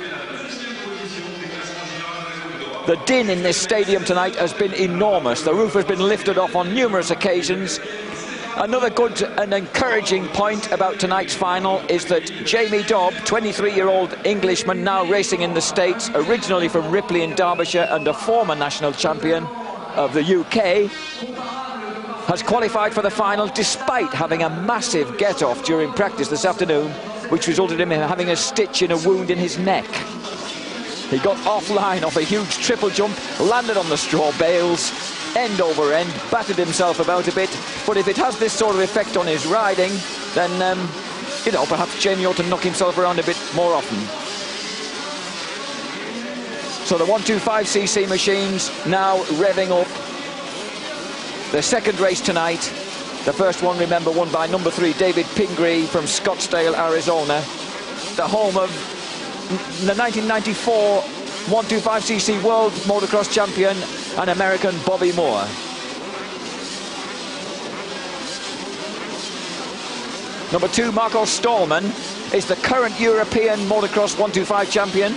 The din in this stadium tonight has been enormous. The roof has been lifted off on numerous occasions. Another good and encouraging point about tonight's final is that Jamie Dobb, 23-year-old Englishman now racing in the States, originally from Ripley in Derbyshire and a former national champion of the UK, has qualified for the final despite having a massive get-off during practice this afternoon, which resulted in him having a stitch in a wound in his neck. He got offline off a huge triple jump, landed on the straw bales, end over end, battered himself about a bit. But if it has this sort of effect on his riding, then, you know, perhaps Jamie ought to knock himself around a bit more often. So the 125cc machines now revving up. The second race tonight. The first one, remember, won by number 3, David Pingree from Scottsdale, Arizona. The home of the 1994 125cc World Motocross Champion and American Bobby Moore. Number 2, Marco Stallman, is the current European Motocross 125 champion.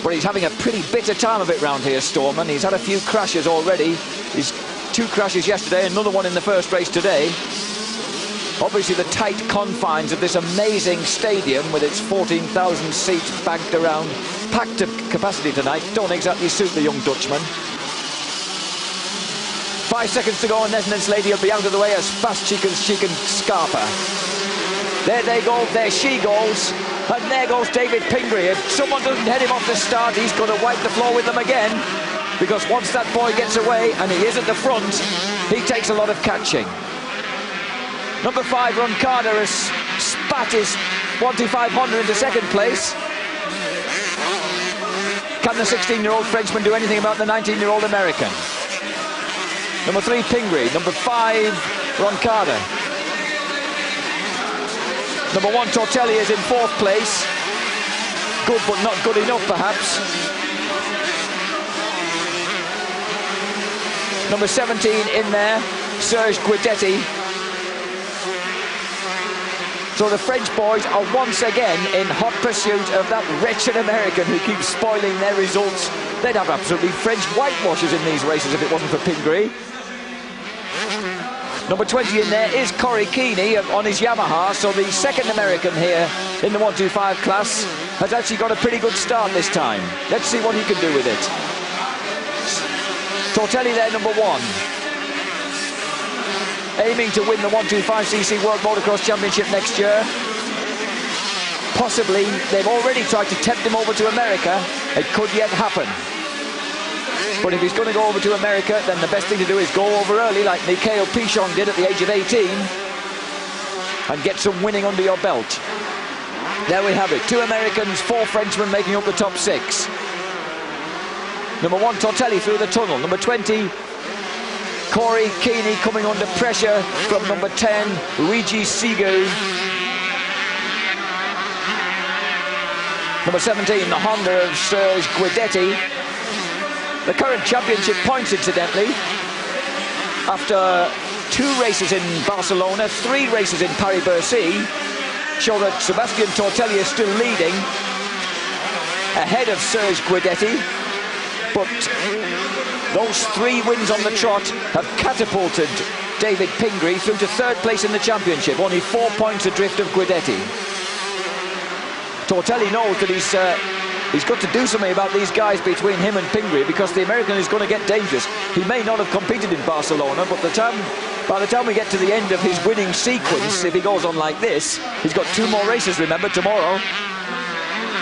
But he's having a pretty bitter time of it round here, Stallman. He's had a few crashes already. He's 2 crashes yesterday, another one in the first race today. Obviously the tight confines of this amazing stadium with its 14,000 seats banked around, packed to capacity tonight, don't exactly suit the young Dutchman. 5 seconds to go and Nesnet's Lady will be out of the way as fast she can Scarpa. There they go, there she goes, and there goes David Pingree. If someone doesn't head him off the start, he's going to wipe the floor with them again, because once that boy gets away, and he is at the front, he takes a lot of catching. Number 5, Roncada, has spat his 125 into second place. Can the 16-year-old Frenchman do anything about the 19-year-old American? Number 3, Pingree. Number 5, Roncada. Number 1, Tortelli, is in 4th place. Good, but not good enough, perhaps. Number 17 in there, Serge Guidetti. So the French boys are once again in hot pursuit of that wretched American who keeps spoiling their results. They'd have absolutely French whitewashers in these races if it wasn't for Pingree. Number 20 in there is Corey Keeney on his Yamaha, so the second American here in the 125 class has actually got a pretty good start this time. Let's see what he can do with it. Tortelli there, number 1. Aiming to win the 125cc World Motocross Championship next year. Possibly, they've already tried to tempt him over to America. It could yet happen. But if he's going to go over to America, then the best thing to do is go over early, like Mikhail Pichon did at the age of 18, and get some winning under your belt. There we have it. 2 Americans, 4 Frenchmen making up the top 6. Number 1, Tortelli through the tunnel. Number 20, Corey Keeney coming under pressure from number 10, Luigi Sigu. Number 17, the Honda of Serge Guidetti. The current championship points, incidentally, after 2 races in Barcelona, 3 races in Paris-Bercy, show that Sebastian Tortelli is still leading, ahead of Serge Guidetti. But those 3 wins on the trot have catapulted David Pingree through to 3rd place in the championship, only 4 points adrift of Guidetti. Tortelli knows that he's got to do something about these guys between him and Pingree, because the American is going to get dangerous. He may not have competed in Barcelona, but by the time we get to the end of his winning sequence, if he goes on like this, he's got 2 more races, remember, tomorrow.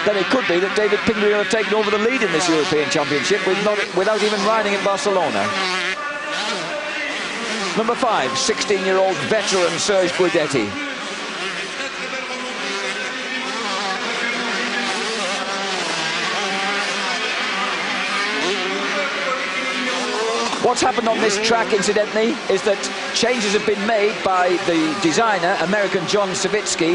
Then it could be that David Pingree will have taken over the lead in this European Championship without even riding in Barcelona. Number 5, 16-year-old veteran Serge Guidetti. What's happened on this track, incidentally, is that changes have been made by the designer, American John Savitsky,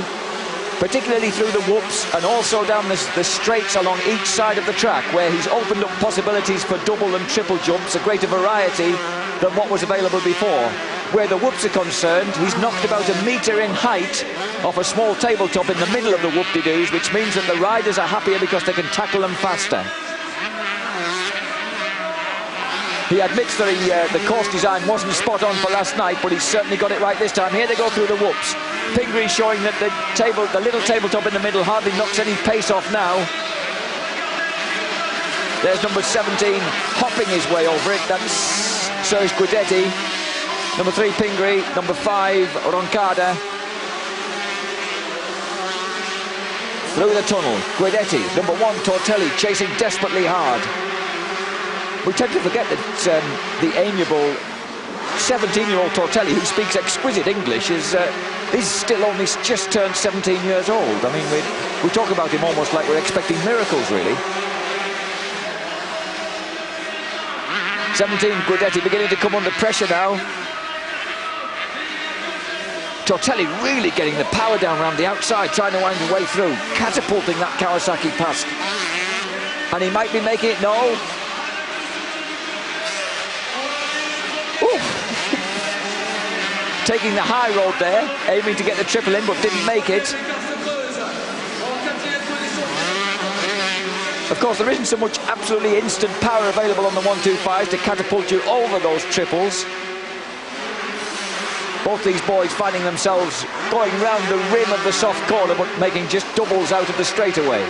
particularly through the whoops and also down the straights along each side of the track, where he's opened up possibilities for double and triple jumps, a greater variety than what was available before. Where the whoops are concerned, he's knocked about 1 metre in height off a small tabletop in the middle of the whoop-de-doos, which means that the riders are happier because they can tackle them faster. He admits that the course design wasn't spot on for last night, but he's certainly got it right this time. Here they go through the whoops. Pingree showing that the little tabletop in the middle hardly knocks any pace off now. There's number 17 hopping his way over it. So is Guidetti. Number 3 Pingree. Number 5 Roncada. Through the tunnel, Guidetti. Number 1 Tortelli chasing desperately hard. We tend to forget that the amiable 17-year-old Tortelli, who speaks exquisite English, is still only just turned 17 years old. I mean, we talk about him almost like we're expecting miracles, really. 17, Guidetti beginning to come under pressure now. Tortelli really getting the power down around the outside, trying to wind his way through, catapulting that Kawasaki past. And he might be making it, no. Taking the high road there, aiming to get the triple in, but didn't make it. Of course, there isn't so much absolutely instant power available on the 125s to catapult you over those triples. Both these boys finding themselves going round the rim of the soft corner, but making just doubles out of the straightaway.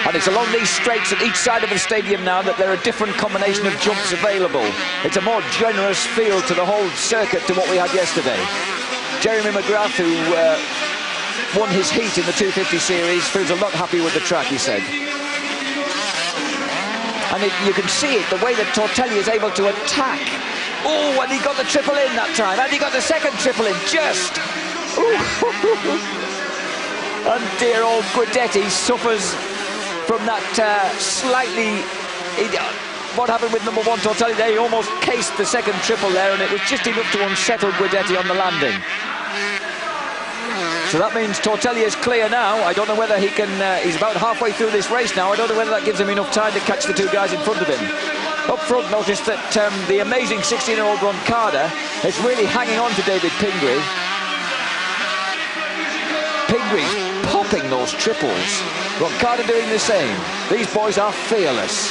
And it's along these straights at each side of the stadium now that there are different combination of jumps available. It's a more generous feel to the whole circuit to what we had yesterday. Jeremy McGrath, who won his heat in the 250 series, feels a lot happy with the track, he said. And you can see it, the way that Tortelli is able to attack. Oh, and he got the triple in that time, and he got the second triple in, just. And dear old Guidetti suffers from that what happened with number 1 Tortelli there, he almost cased the second triple there, and it was just enough to unsettle Guidetti on the landing. So that means Tortelli is clear now. I don't know whether he can, he's about halfway through this race now. I don't know whether that gives him enough time to catch the 2 guys in front of him. Up front, notice that the amazing 16-year-old Roncada is really hanging on to David Pingree. Pingree popping those triples. Roncada doing the same. These boys are fearless.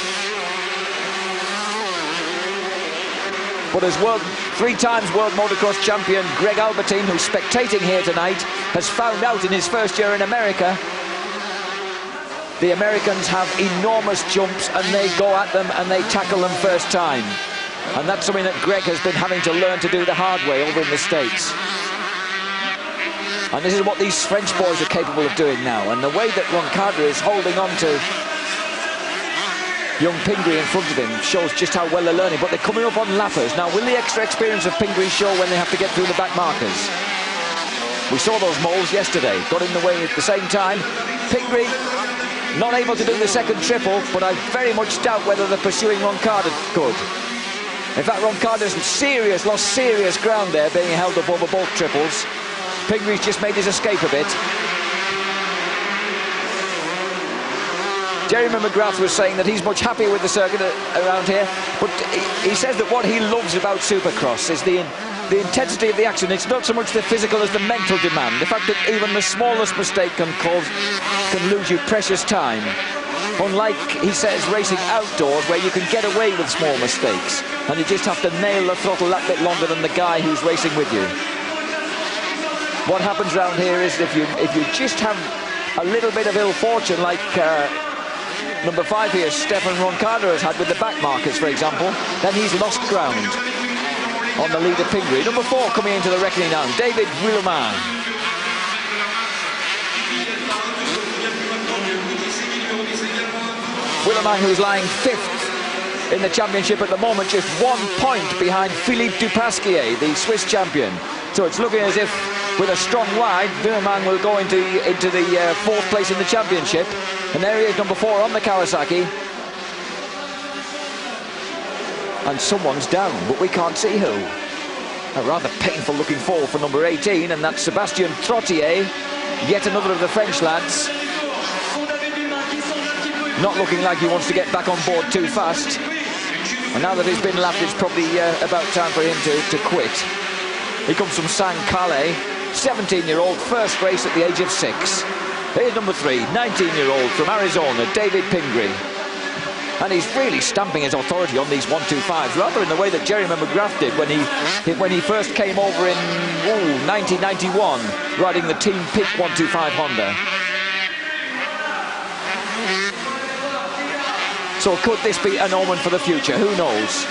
But as 3 times world motocross champion Greg Albertine, who's spectating here tonight, has found out in his first year in America, the Americans have enormous jumps and they go at them and they tackle them first time. And that's something that Greg has been having to learn to do the hard way over in the States. And this is what these French boys are capable of doing now. And the way that Roncada is holding on to young Pingree in front of him shows just how well they're learning. But they're coming up on lappers. Now, will the extra experience of Pingree show when they have to get through the back markers? We saw those moles yesterday. Got in the way at the same time. Pingree not able to do the second triple, but I very much doubt whether the pursuing Roncada could. In fact, Roncada's lost serious ground there, being held up over both triples. Pingree's just made his escape a bit. Jeremy McGrath was saying that he's much happier with the circuit around here, but he says that what he loves about Supercross is the intensity of the action. It's not so much the physical as the mental demand. The fact that even the smallest mistake can lose you precious time. Unlike, he says, racing outdoors where you can get away with small mistakes and you just have to nail the throttle that bit longer than the guy who's racing with you. What happens around here is if you just have a little bit of ill fortune, like number 5 here, Stefan Roncada has had with the back markers, for example, then he's lost ground on the leader Pingree. Number 4 coming into the reckoning now, David Willemin. Willemin, who's lying 5th in the championship at the moment, just 1 point behind Philippe Dupasquier, the Swiss champion. So it's looking as if with a strong line. Willemang will go into the fourth place in the championship. And there he is, number 4 on the Kawasaki. And someone's down, but we can't see who. A rather painful looking fall for number 18, and that's Sébastien Trottier, yet another of the French lads. Not looking like he wants to get back on board too fast. And now that he's been lapped, it's probably about time for him to quit. He comes from San Calais, 17-year-old, first race at the age of 6. Here's number 3, 19-year-old from Arizona, David Pingree. And he's really stamping his authority on these 125s, rather in the way that Jeremy McGrath did when he first came over in 1991, riding the Team Peak 125 Honda. So could this be an omen for the future? Who knows?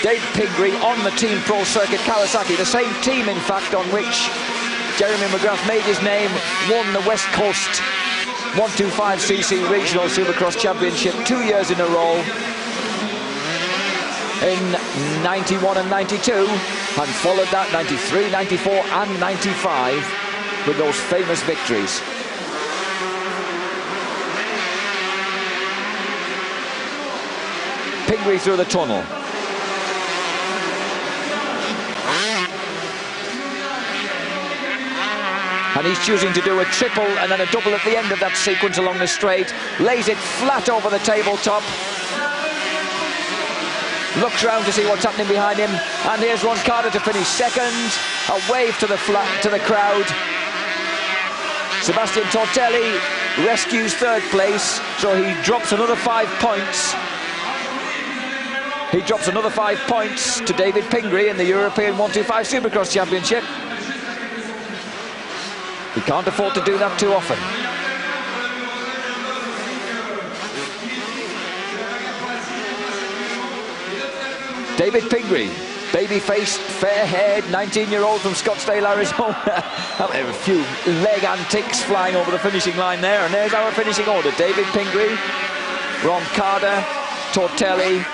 Dave Pingree on the Team Pro Circuit Kawasaki, the same team, in fact, on which Jeremy McGrath made his name, won the West Coast 125cc Regional Supercross Championship 2 years in a row in 91 and 92, and followed that 93, 94 and 95 with those famous victories. Pingree through the tunnel. And he's choosing to do a triple and then a double at the end of that sequence along the straight. Lays it flat over the tabletop. Looks round to see what's happening behind him. And here's Ron Carter to finish second. A wave to the crowd. Sebastian Tortelli rescues third place, so he drops another 5 points. He drops another 5 points to David Pingree in the European 125 Supercross Championship. He can't afford to do that too often. David Pingree, baby-faced, fair-haired, 19-year-old from Scottsdale, Arizona. A few leg antics flying over the finishing line there. And there's our finishing order. David Pingree, Ron Carter, Tortelli,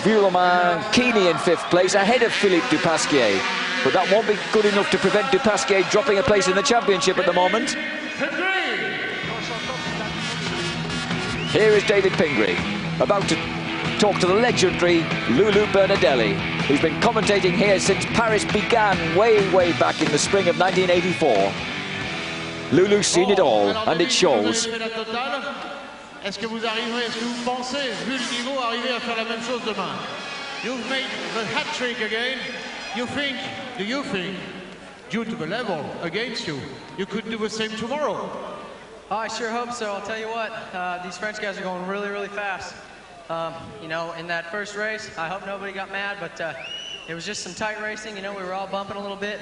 Willemang, Keeney in 5th place, ahead of Philippe Dupasquier. But that won't be good enough to prevent Dupasquier dropping a place in the championship at the moment. Here is David Pingree, about to talk to the legendary Lulu Bernadelli, who's been commentating here since Paris began way back in the spring of 1984. Lulu's seen it all, and it shows. Est-ce que vous arriverez, est-ce que vous pensez, vu le niveau, arriver à faire la même chose demain? You've made the hat-trick again. Do you think, due to the level against you, you could do the same tomorrow? Oh, I sure hope so. I'll tell you what, these French guys are going really fast. You know, in that first race, I hope nobody got mad, but it was just some tight racing. You know, we were all bumping a little bit,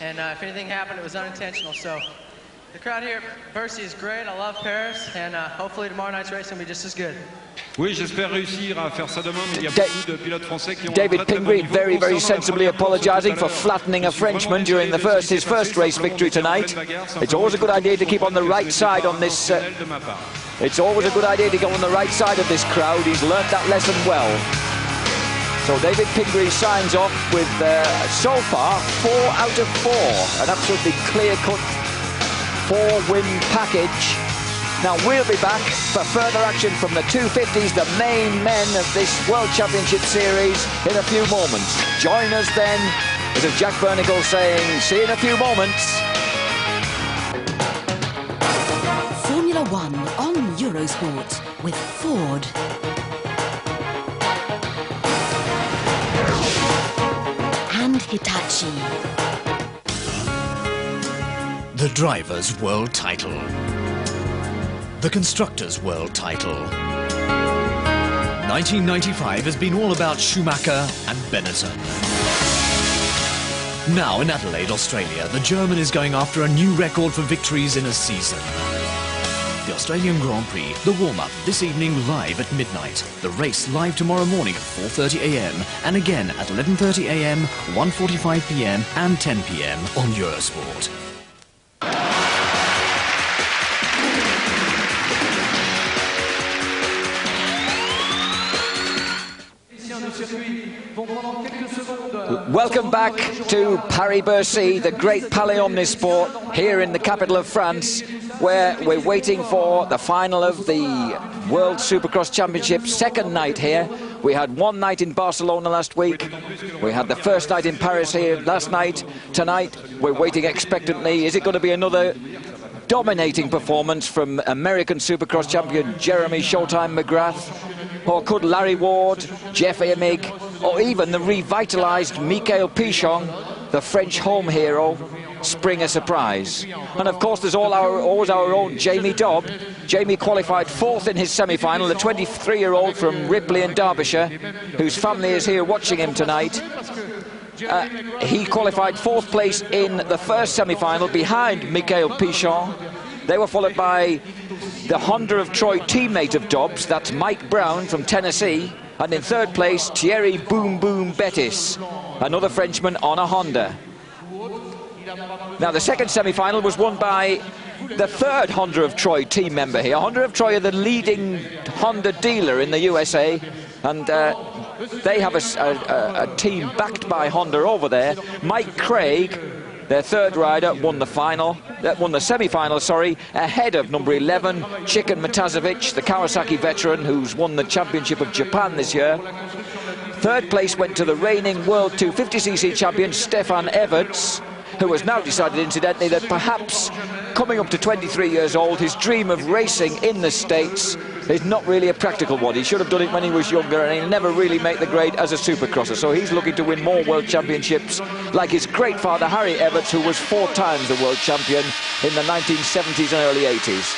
and if anything happened, it was unintentional. So the crowd here at Bercy is great. I love Paris, and hopefully tomorrow night's racing will be just as good. Oui, j'espère réussir à faire ça demain. Il y a beaucoup de pilotes français qui ont David Pingree very sensibly apologising for flattening a Frenchman during his first race victory tonight. It's always a good idea to keep on the right side on this. It's always a good idea to go on the right side of this crowd. He's learnt that lesson well. So David Pingree signs off with, so far, 4 out of 4. An absolutely clear-cut 4-win package. Now we'll be back for further action from the 250s, the main men of this World Championship Series, in a few moments. Join us then, as of Jack Bernicle saying, see you in a few moments. Formula One on Eurosport with Ford. And Hitachi. The Drivers' World Title. The Constructors' World Title. 1995 has been all about Schumacher and Benetton. Now in Adelaide, Australia, the German is going after a new record for victories in a season. The Australian Grand Prix, the warm-up this evening live at midnight. The race live tomorrow morning at 4:30 a.m. and again at 11:30 a.m., 1:45 p.m. and 10 p.m. on Eurosport. Du circuit Welcome back to Paris-Bercy, the great Palais Omnisport, here in the capital of France, where we're waiting for the final of the World Supercross Championship, second night here. We had one night in Barcelona last week. We had the first night in Paris here last night. Tonight, we're waiting expectantly. Is it going to be another dominating performance from American Supercross champion Jeremy Showtime McGrath? Or could Larry Ward, Jeff Emig, or even the revitalised Michael Pichon, the French home hero, spring a surprise? And of course there's always our own Jamie Dobb. Jamie qualified fourth in his semi-final, the 23-year-old from Ripley in Derbyshire, whose family is here watching him tonight. He qualified fourth place in the first semi-final behind Michael Pichon. They were followed by the Honda of Troy teammate of Dobbs, that's Mike Brown from Tennessee, and in third place Thierry Boom Boom Bettis, another Frenchman on a Honda. Now the second semi-final was won by the third Honda of Troy team member here. Honda of Troy are the leading Honda dealer in the USA, and they have a team backed by Honda over there. Mike Craig, their third rider, won the semi-final, ahead of number 11, Chicken Matazovic, the Kawasaki veteran who's won the Championship of Japan this year. Third place went to the reigning World 250cc champion, Stefan Everts, who has now decided, incidentally, that perhaps coming up to 23 years old, his dream of racing in the States is not really a practical one. He should have done it when he was younger, and he'll never really make the grade as a supercrosser. So he's looking to win more world championships, like his great father, Harry Everts, who was 4 times the world champion in the 1970s and early 80s.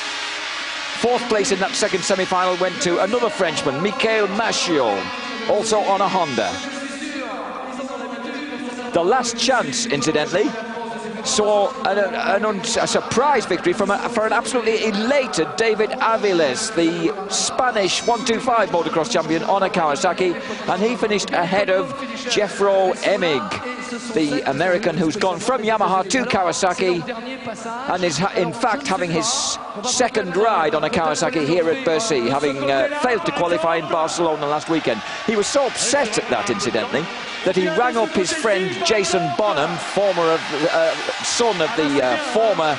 Fourth place in that second semi-final went to another Frenchman, Michael Machiot, also on a Honda. The last chance, incidentally, saw a surprise victory for an absolutely elated David Aviles, the Spanish 125 motocross champion on a Kawasaki, and he finished ahead of Jeffro Emig, the American who's gone from Yamaha to Kawasaki and is in fact having his second ride on a Kawasaki here at Bercy, having failed to qualify in Barcelona last weekend. He was so upset at that, incidentally, that he rang up his friend Jason Bonham, son of the former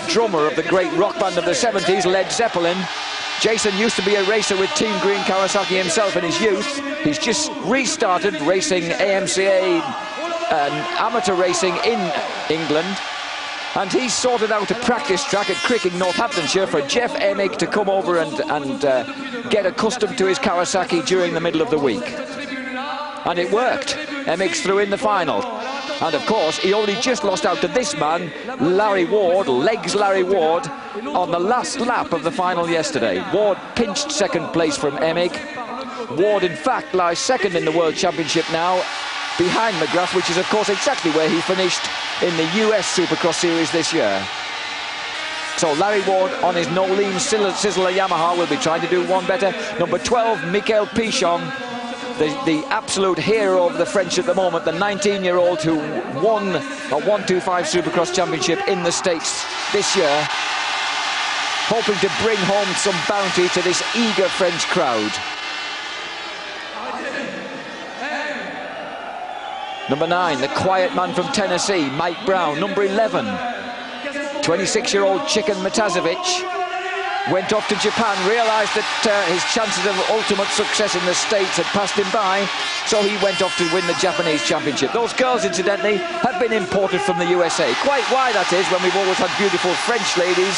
drummer of the great rock band of the 70s, Led Zeppelin. Jason used to be a racer with Team Green Kawasaki himself in his youth. He's just restarted racing AMCA amateur racing in England, and he sorted out a practice track at Cricking, Northamptonshire, for Jeff Emig to come over and get accustomed to his Kawasaki during the middle of the week. And it worked. Emig's through in the final. And of course, he only just lost out to this man, Larry Ward, Legs Larry Ward, on the last lap of the final yesterday. Ward pinched second place from Emig. Ward, in fact, lies second in the World Championship now, behind McGrath, which is, of course, exactly where he finished in the US Supercross Series this year. So Larry Ward on his Nolene Sizzler Yamaha will be trying to do one better. Number 12, Michael Pichon, the absolute hero of the French at the moment, the 19-year-old who won a 125 Supercross Championship in the States this year, hoping to bring home some bounty to this eager French crowd. Number 9, the quiet man from Tennessee, Mike Brown. Number 11, 26-year-old Chicken Matazovic, went off to Japan, realised that his chances of ultimate success in the States had passed him by, so he went off to win the Japanese championship. Those girls, incidentally, have been imported from the USA. Quite why that is, when we've always had beautiful French ladies,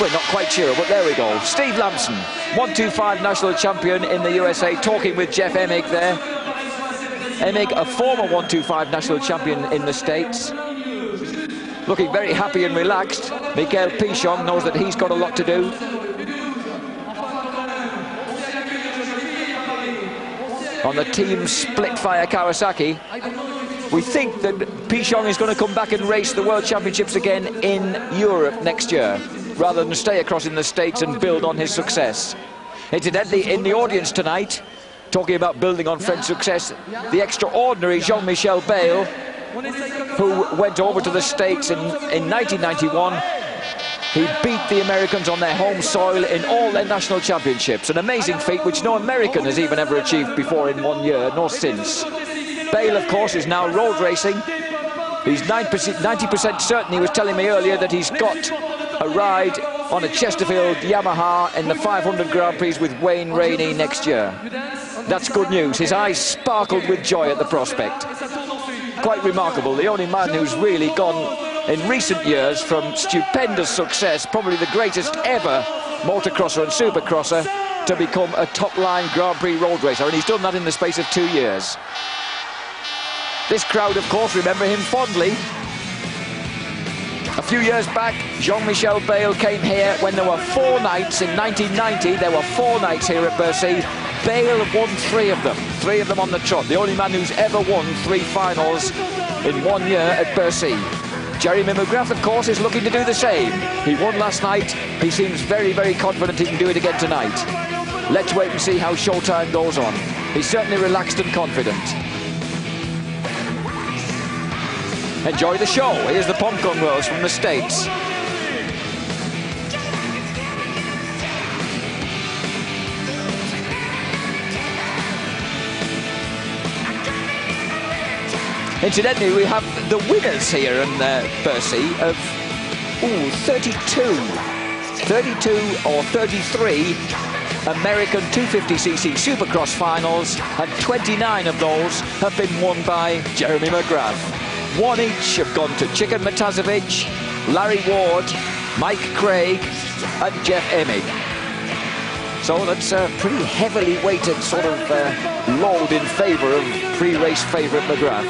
we're not quite sure, but there we go. Steve Lamson, 125 national champion in the USA, talking with Jeff Emig there. Emig, a former 125 national champion in the States, looking very happy and relaxed. Michael Pichon knows that he's got a lot to do. On the team Splitfire Kawasaki, we think that Pichon is going to come back and race the World Championships again in Europe next year, rather than stay across in the States and build on his success. Incidentally, in the audience tonight, talking about building on French success, the extraordinary Jean-Michel Bayle, who went over to the States in 1991 he beat the Americans on their home soil in all their national championships. An amazing feat which no American has even ever achieved before in 1 year, nor since. Bale, of course, is now road racing. He's 90% certain, he was telling me earlier, that he's got a ride on a Chesterfield Yamaha in the 500 Grand Prix with Wayne Rainey next year. That's good news. His eyes sparkled with joy at the prospect. Quite remarkable. The only man who's really gone in recent years from stupendous success, probably the greatest ever motocrosser and supercrosser, to become a top-line Grand Prix road racer, and he's done that in the space of 2 years. This crowd, of course, remember him fondly. A few years back, Jean-Michel Bale came here when there were 4 nights. In 1990, there were 4 nights here at Bercy. Bale won 3 of them on the trot. The only man who's ever won 3 finals in 1 year at Bercy. Jeremy McGrath, of course, is looking to do the same. He won last night. He seems very, very confident he can do it again tonight. Let's wait and see how Showtime goes on. He's certainly relaxed and confident. Enjoy the show. Here's the Popcorn Girls from the States. Incidentally, we have the winners here in Bercy of 32 or 33 American 250cc Supercross finals, and 29 of those have been won by Jeremy McGrath. 1 each have gone to Chicken Matazovic, Larry Ward, Mike Craig and Jeff Emig. So that's a pretty heavily weighted sort of load in favour of pre-race favourite McGrath.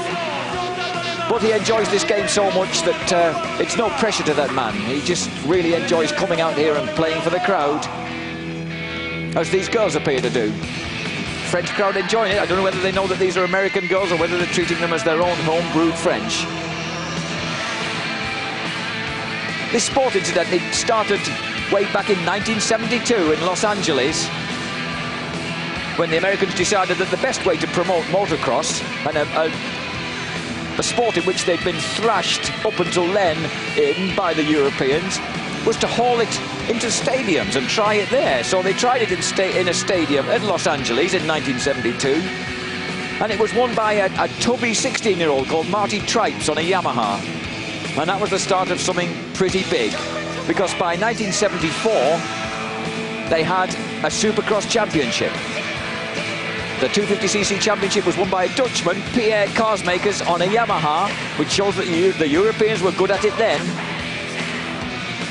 But he enjoys this game so much that it's no pressure to that man. He just really enjoys coming out here and playing for the crowd, as these girls appear to do. French crowd enjoying it. I don't know whether they know that these are American girls or whether they're treating them as their own home-brewed French. This sport, incidentally, started way back in 1972 in Los Angeles, when the Americans decided that the best way to promote motocross, and a sport in which they'd been thrashed up until then by the Europeans, was to haul it into stadiums and try it there. So they tried it in a stadium in Los Angeles in 1972, and it was won by a tubby 16-year-old called Marty Tripes on a Yamaha. And that was the start of something pretty big, because by 1974 they had a Supercross championship. The 250cc championship was won by a Dutchman, Pierre Karsmakers, on a Yamaha, which shows that the Europeans were good at it then.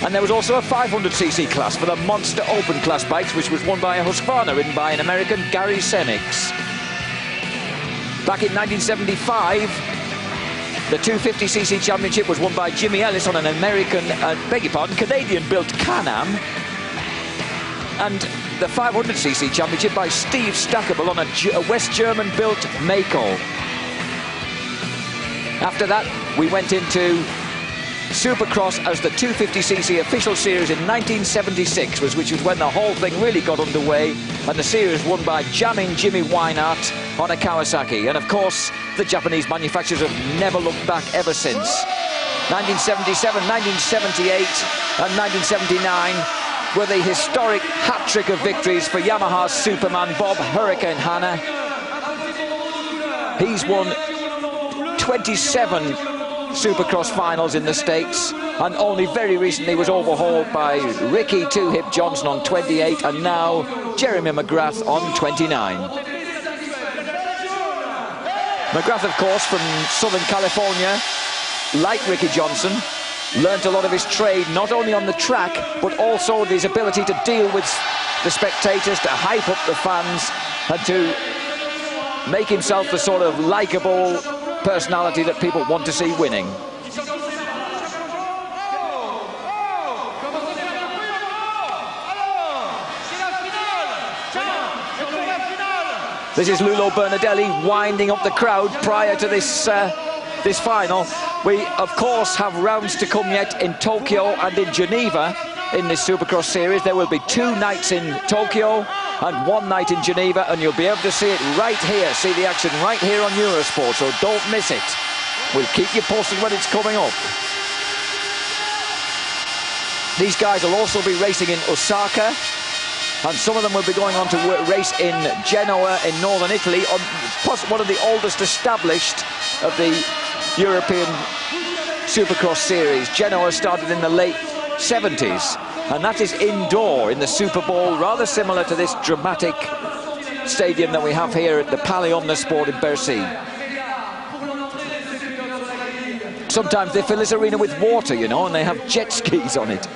And there was also a 500cc class for the Monster Open class bikes, which was won by a Husqvarna, ridden by an American, Gary Semix. Back in 1975, the 250cc championship was won by Jimmy Ellis on an Canadian-built Can-Am. And the 500cc championship by Steve Stackable on a West German-built Mako. After that, we went into Supercross as the 250cc official series in 1976, which was when the whole thing really got underway, and the series won by Jamming Jimmy Weinert on a Kawasaki. And of course, the Japanese manufacturers have never looked back ever since. 1977, 1978 and 1979 were the historic hat-trick of victories for Yamaha's Superman Bob Hurricane Hanna. He's won 27 Supercross finals in the States, and only very recently was overhauled by Ricky Two-Hip Johnson on 28, and now Jeremy McGrath on 29. McGrath, of course, from Southern California, like Ricky Johnson, learnt a lot of his trade not only on the track, but also his ability to deal with the spectators, to hype up the fans, and to make himself the sort of likeable personality that people want to see winning. This is Lulo Bernadelli winding up the crowd prior to this this final. We, of course, have rounds to come yet in Tokyo and in Geneva in this Supercross series. There will be 2 nights in Tokyo and 1 night in Geneva, and you'll be able to see it right here, see the action right here on Eurosport, so don't miss it. We'll keep you posted when it's coming up. These guys will also be racing in Osaka, and some of them will be going on to race in Genoa in northern Italy, on one of the oldest established of the European Supercross series. Genoa started in the late 70s, and that is indoor in the Super Bowl, rather similar to this dramatic stadium that we have here at the Palais Omnisport in Bercy. Sometimes they fill this arena with water, you know, and they have jet skis on it.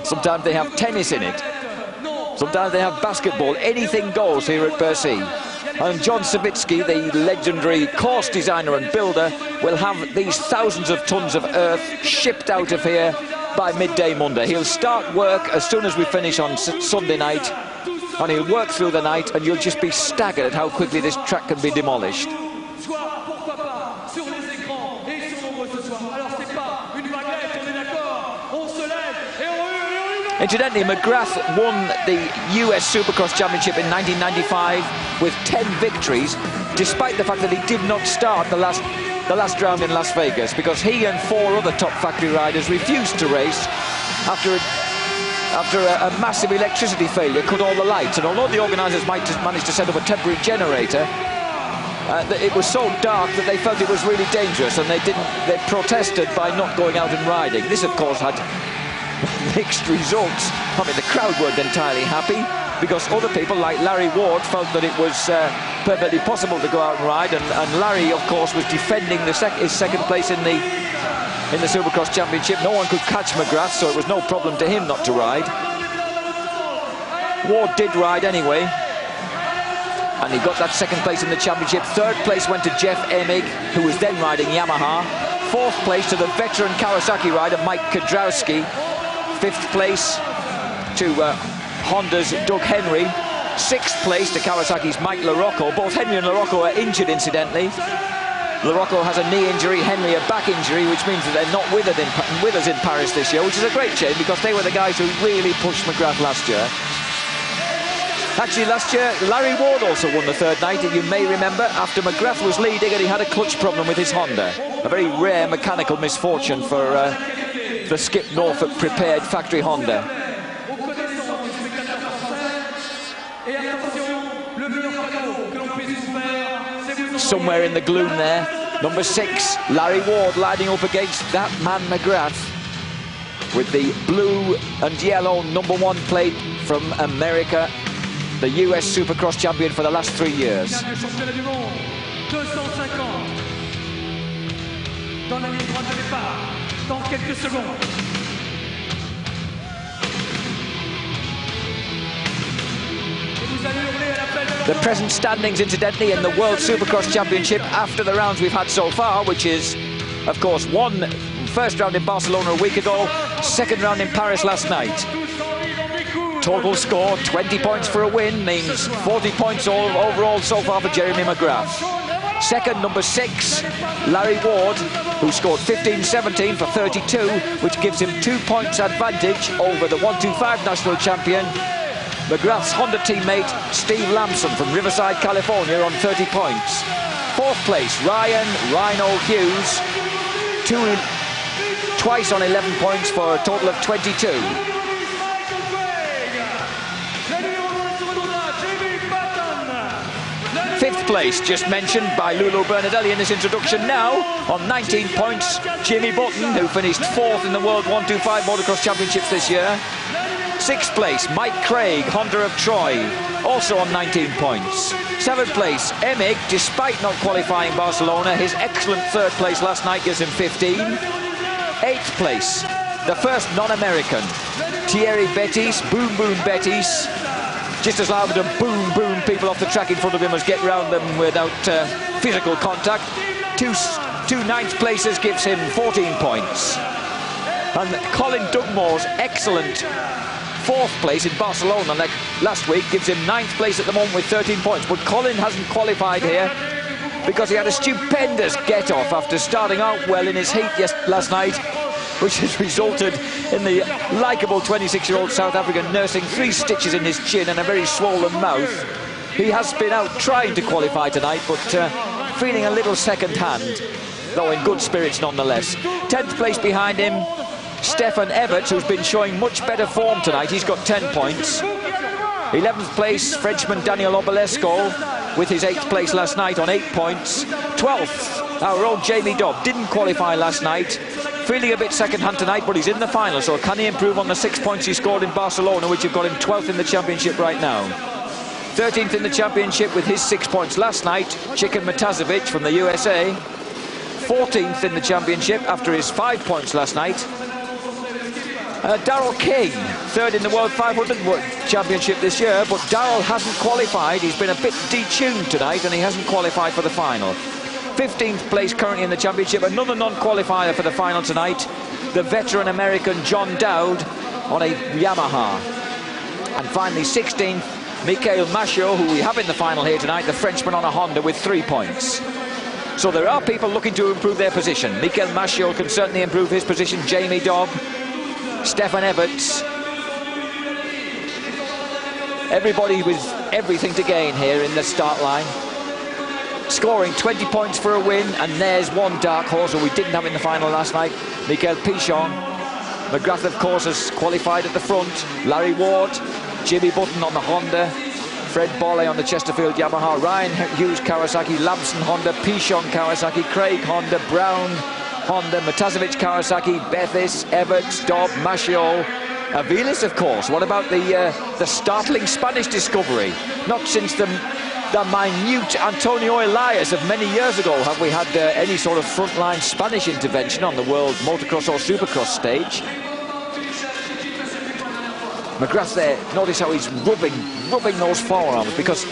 Sometimes they have tennis in it. Sometimes they have basketball. Anything goes here at Bercy. And John Savitsky, the legendary course designer and builder, will have these thousands of tons of earth shipped out of here by midday Monday. He'll start work as soon as we finish on Sunday night, and he'll work through the night, and you'll just be staggered at how quickly this track can be demolished. Incidentally, McGrath won the US Supercross Championship in 1995 with 10 victories, despite the fact that he did not start the last round in Las Vegas, because he and 4 other top factory riders refused to race after a massive electricity failure cut all the lights. And although the organisers might have managed to set up a temporary generator, it was so dark that they felt it was really dangerous, and they protested by not going out and riding. This, of course, had mixed results. I mean, the crowd weren't entirely happy, because other people like Larry Ward felt that it was perfectly possible to go out and ride, and Larry, of course, was defending his second place in the Supercross Championship. No one could catch McGrath, so it was no problem to him not to ride. Ward did ride anyway, and he got that second place in the championship. Third place went to Jeff Emig, who was then riding Yamaha. Fourth place to the veteran Kawasaki rider Mike Kudrowski. Fifth place to Honda's Doug Henry. Sixth place to Kawasaki's Mike LaRocco. Both Henry and LaRocco are injured, incidentally. LaRocco has a knee injury, Henry a back injury, which means that they're not with us in Paris this year, which is a great shame, because they were the guys who really pushed McGrath last year. Actually, last year, Larry Ward also won the third night, if you may remember, after McGrath was leading and he had a clutch problem with his Honda. A very rare mechanical misfortune for the Skip Norfolk prepared factory Honda. Somewhere in the gloom there, number 6, Larry Ward lining up against that man McGrath with the blue and yellow number 1 plate from America, the US Supercross champion for the last 3 years. The present standings, incidentally, in the World Supercross Championship after the rounds we've had so far, which is, of course, first round in Barcelona a week ago, second round in Paris last night. Total score, 20 points for a win, means 40 points overall so far for Jeremy McGrath. Second, number 6, Larry Ward, who scored 15-17 for 32, which gives him 2 points advantage over the 125 national champion, McGrath's Honda teammate Steve Lamson from Riverside, California, on 30 points. Fourth place, Rhino Hughes, twice on 11 points for a total of 22. Fifth place, just mentioned by Lulu Bernadelli in this introduction now, on 19 points, Jimmy Button, who finished 4th in the World 125 Motocross Championships this year. Sixth place, Mike Craig, Honda of Troy, also on 19 points. Seventh place, Emig, despite not qualifying Barcelona, his excellent third place last night gives him 15. Eighth place, the first non-American, Thierry Bettis, Boom Bettis, just as loud to boom people off the track in front of him as get round them without physical contact. Two ninth places gives him 14 points. And Colin Dugmore's excellent 4th place in Barcelona last week gives him 9th place at the moment with 13 points. But Colin hasn't qualified here because he had a stupendous get-off after starting out well in his heat last night, which has resulted in the likeable 26-year-old South African nursing 3 stitches in his chin and a very swollen mouth. He has been out trying to qualify tonight, but feeling a little second-hand, though in good spirits nonetheless. 10th place behind him, Stefan Everts, who's been showing much better form tonight. He's got 10 points. 11th place, Frenchman Daniel Obalesco, with his 8th place last night on 8 points. 12th, our own Jamie Dobb, didn't qualify last night. Feeling a bit second-hand tonight, but he's in the final, so can he improve on the 6 points he scored in Barcelona, which have got him 12th in the championship right now. 13th in the championship with his 6 points last night, Chicken Matazovic from the USA. 14th in the championship after his 5 points last night. Darrell King, 3rd in the World 500 Championship this year, but Darrell hasn't qualified. He's been a bit detuned tonight and he hasn't qualified for the final. 15th place currently in the championship, another non-qualifier for the final tonight, the veteran American John Dowd on a Yamaha. And finally 16th, Michael Machaut, who we have in the final here tonight, the Frenchman on a Honda with 3 points. So there are people looking to improve their position. Michael Machaut can certainly improve his position, Jamie Dobb, Stefan Everts. Everybody with everything to gain here in the start line. Scoring 20 points for a win, and there's one dark horse who we didn't have in the final last night, Michael Pichon. McGrath, of course, has qualified at the front. Larry Ward, Jimmy Button on the Honda, Fred Bolle on the Chesterfield Yamaha, Ryan Hughes Kawasaki, Lamson Honda, Pichon Kawasaki, Craig Honda, Brown Honda, Matazovic Kawasaki, Bethis, Everts, Dobb, Machaut, Aviles, of course. What about the startling Spanish discovery? Not since the minute Antonio Elias of many years ago have we had any sort of frontline Spanish intervention on the world motocross or supercross stage. McGrath there, notice how he's rubbing those forearms, because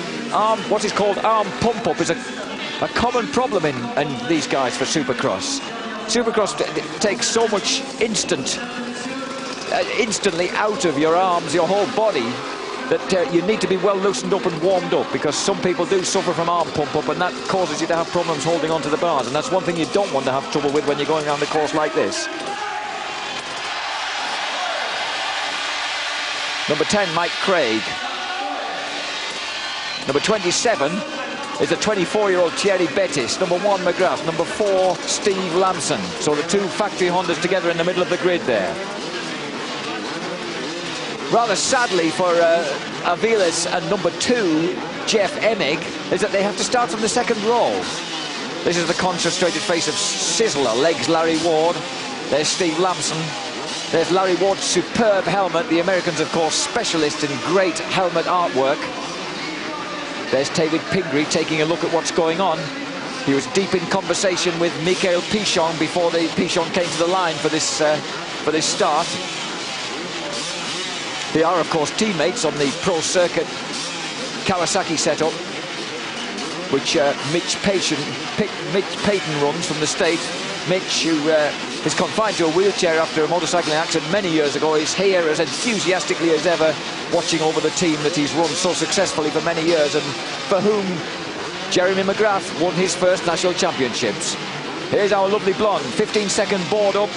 what is called arm pump-up is a common problem in these guys for Supercross. Supercross takes so much instantly out of your arms, your whole body, that you need to be well loosened up and warmed up, because some people do suffer from arm pump-up, and that causes you to have problems holding onto the bars, and that's one thing you don't want to have trouble with when you're going around the course like this. Number 10, Mike Craig. Number 27 is the 24-year-old Thierry Bettis. Number 1, McGrath. Number 4, Steve Lamson. So the two factory Hondas together in the middle of the grid there. Rather sadly for Aviles and number 2, Jeff Emig, is that they have to start from the second row. This is the concentrated face of Sizzler, legs Larry Ward. There's Steve Lamson. There's Larry Ward's superb helmet. The Americans, of course, specialists in great helmet artwork. There's David Pingree taking a look at what's going on. He was deep in conversation with Michael Pichon before Pichon came to the line for this start. They are, of course, teammates on the Pro Circuit Kawasaki setup, which Mitch Payton runs from the state. Mitch, who is confined to a wheelchair after a motorcycling accident many years ago, is here as enthusiastically as ever, watching over the team that he's run so successfully for many years, and for whom Jeremy McGrath won his first national championships. Here's our lovely blonde, 15-second board up,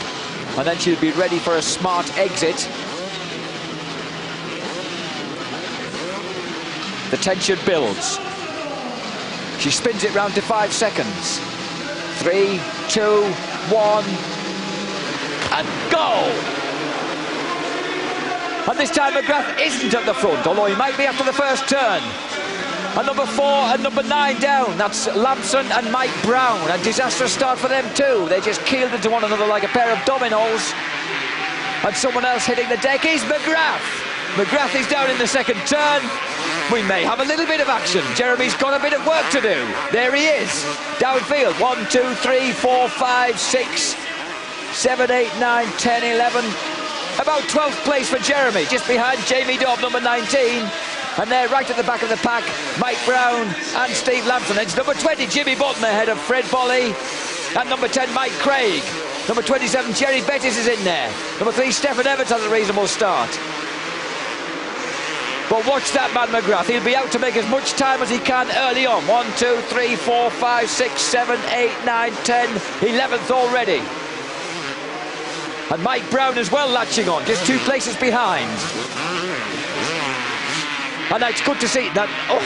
and then she'll be ready for a smart exit. The tension builds. She spins it round to 5 seconds. 3, 2, 1, and go! And this time McGrath isn't at the front, although he might be after the first turn. And number 4 and number 9 down. That's Lamson and Mike Brown. A disastrous start for them too. They just keeled into one another like a pair of dominoes. And someone else hitting the deck is McGrath. McGrath is down in the second turn. We may have a little bit of action. Jeremy's got a bit of work to do. There he is. Downfield. 1, 2, 3, 4, 5, 6, 7, 8, 9, 10, 11. About 12th place for Jeremy, just behind Jamie Dobb, number 19. And they're right at the back of the pack, Mike Brown and Steve Lamson. It's number 20, Jimmy Button, ahead of Fred Bolle. And number 10, Mike Craig. Number 27, Thierry Bettis is in there. Number 3, Stefan Everts has a reasonable start. But watch that man McGrath. He'll be out to make as much time as he can early on. 1, 2, 3, 4, 5, 6, 7, 8, 9, 10, 11th already. And Mike Brown as well latching on, just 2 places behind. And it's good to see that. Oh,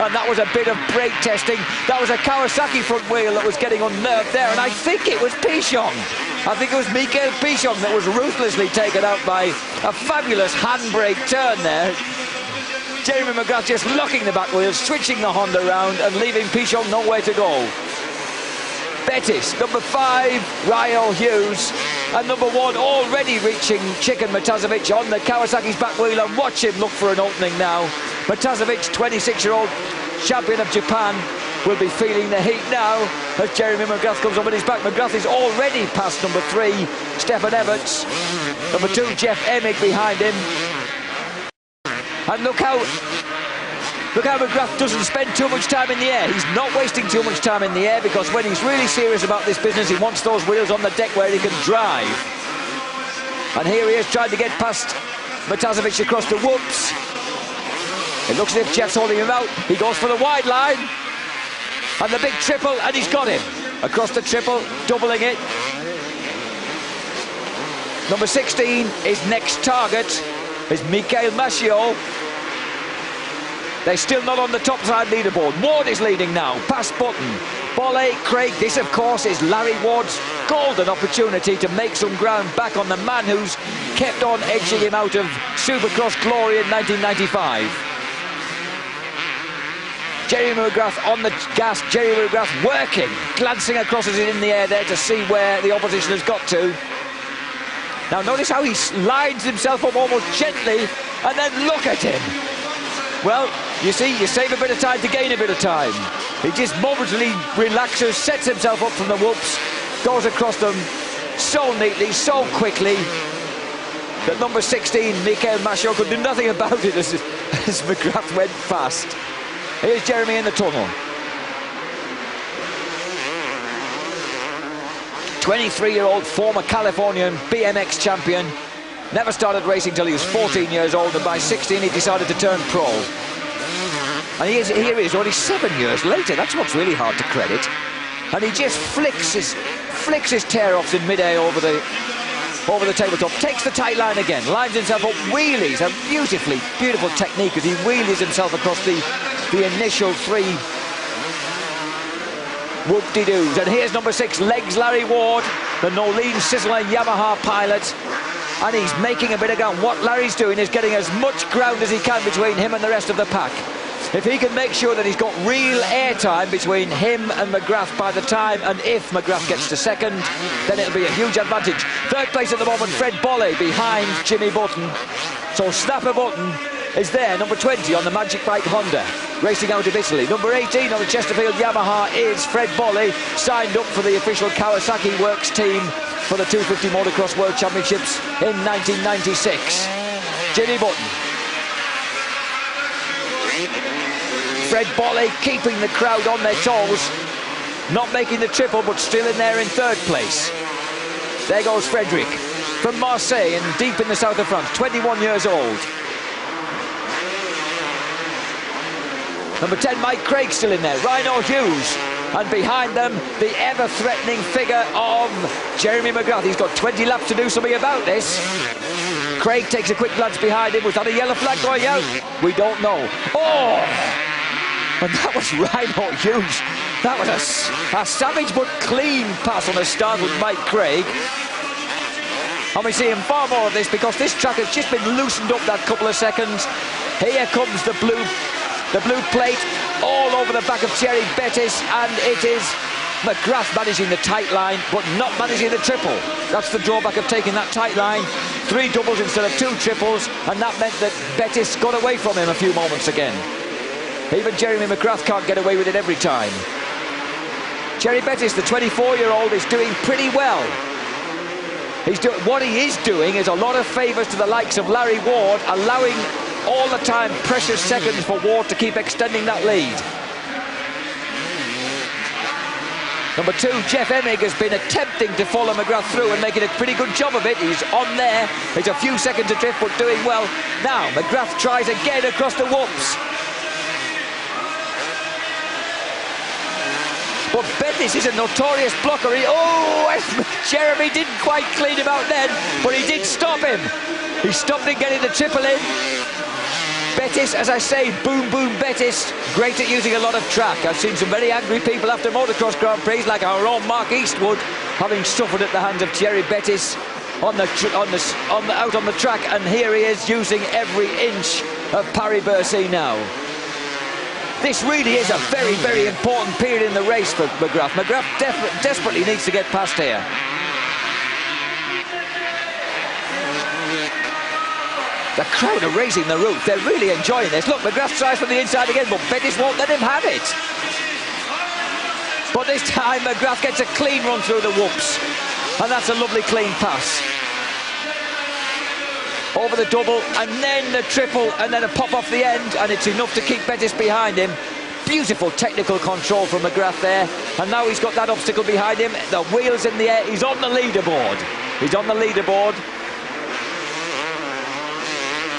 and that was a bit of brake testing. That was a Kawasaki front wheel that was getting unnerved there, and I think it was Pichon. I think it was Michael Pichon that was ruthlessly taken out by a fabulous handbrake turn there. Jeremy McGrath just locking the back wheels, switching the Honda round and leaving Pichon nowhere to go. Bettis, number 5, Ryo Hughes, and number 1 already reaching Chicken Matazovic on the Kawasaki's back wheel, and watch him look for an opening now. Matazovic, 26-year-old champion of Japan, will be feeling the heat now as Jeremy McGrath comes up on his back. McGrath is already past number 3, Stefan Everts. Number 2, Jeff Emig behind him. And look how McGrath doesn't spend too much time in the air. He's not wasting too much time in the air, because when he's really serious about this business, he wants those wheels on the deck where he can drive. And here he is trying to get past Matazovic across the whoops. It looks as if Jeff's holding him out. He goes for the wide line. And the big triple, and he's got him. Across the triple, doubling it. Number 16, his next target is Michael Machiot. They're still not on the top side leaderboard. Ward is leading now, past Button. Bolle, Craig, this of course is Larry Ward's golden opportunity to make some ground back on the man who's kept on edging him out of Supercross glory in 1995. Jeremy McGrath on the gas, Jeremy McGrath working, glancing across as he's in the air there to see where the opposition has got to. Now notice how he lines himself up almost gently, and then look at him. Well, you see, you save a bit of time to gain a bit of time. He just momentarily relaxes, sets himself up from the whoops, goes across them so neatly, so quickly, that number 16, Michael Machiot, could do nothing about it as McGrath went past. Here's Jeremy in the tunnel. 23-year-old former Californian BMX champion. Never started racing till he was 14 years old, and by 16 he decided to turn pro. And here he is, only 7 years later. That's what's really hard to credit. And he just flicks his tear-offs in mid-air over the tabletop, takes the tight line again, lines himself up, wheelies, a beautiful technique as he wheelies himself across the initial 3 whoop-de-doos. And here's number 6, legs Larry Ward, the Nolene Sizzler Yamaha pilot. And he's making a bit of ground. What Larry's doing is getting as much ground as he can between him and the rest of the pack. If he can make sure that he's got real airtime between him and McGrath by the time, and if McGrath gets to second, then it'll be a huge advantage. Third place at the moment, Fred Bolle behind Jimmy Button. So Snapper Button is there, number 20 on the Magic Bike Honda, racing out of Italy. Number 18 on the Chesterfield Yamaha is Fred Bolle, signed up for the official Kawasaki Works team for the 250 Motocross World Championships in 1996. Jimmy Button. Fred Bolle keeping the crowd on their toes, not making the triple, but still in there in third place. There goes Frederick from Marseille and deep in the south of France, 21 years old. Number 10, Mike Craig still in there, Rhino Hughes. And behind them, the ever-threatening figure of Jeremy McGrath. He's got 20 laps to do something about this. Craig takes a quick glance behind him. Was that a yellow flag going out? We don't know. Oh! And that was Rhino Hughes. That was a savage but clean pass on a start with Mike Craig. And we see him far more of this because this track has just been loosened up that couple of seconds. Here comes the blue plate all over the back of Thierry Bettis, and it is McGrath managing the tight line but not managing the triple. That's the drawback of taking that tight line. 3 doubles instead of 2 triples, and that meant that Bettis got away from him a few moments again. Even Jeremy McGrath can't get away with it every time. Thierry Bettis, the 24-year-old, is doing pretty well. What he is doing is a lot of favours to the likes of Larry Ward, allowing all the time precious seconds for Ward to keep extending that lead. Number 2, Jeff Emig, has been attempting to follow McGrath through and making a pretty good job of it. He's on there. It's a few seconds adrift, but doing well. Now, McGrath tries again across the whoops. But Bettis is a notorious blocker. Jeremy didn't quite clean him out then, but he did stop him. He stopped him getting the triple in. Bettis, as I say, boom, boom, Bettis, great at using a lot of track. I've seen some very angry people after motocross Grand Prix, like our own Mark Eastwood, having suffered at the hands of Jerry Bettis out on the track, and here he is using every inch of Paris-Bercy now. This really is a very, very important period in the race for McGrath. McGrath desperately needs to get past here. The crowd are raising the roof. They're really enjoying this. Look, McGrath tries from the inside again, but Bettis won't let him have it. But this time, McGrath gets a clean run through the whoops. And that's a lovely clean pass. Over the double, and then the triple, and then a pop off the end, and it's enough to keep Bettis behind him. Beautiful technical control from McGrath there. And now he's got that obstacle behind him. The wheel's in the air. He's on the leaderboard. He's on the leaderboard.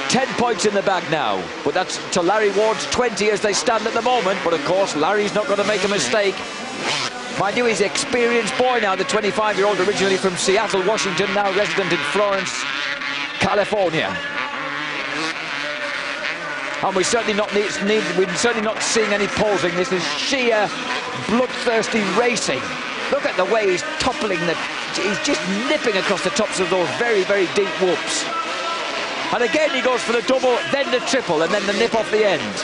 10 points in the bag now, but that's to Larry Ward's 20 as they stand at the moment. But of course, Larry's not going to make a mistake. Mind you, he's an experienced boy now, the 25-year-old, originally from Seattle, Washington, now resident in Florence, California. And we're certainly not seeing any posing. This is sheer bloodthirsty racing. Look at the way he's toppling he's just nipping across the tops of those very, very deep whoops. And again he goes for the double, then the triple, and then the nip off the end.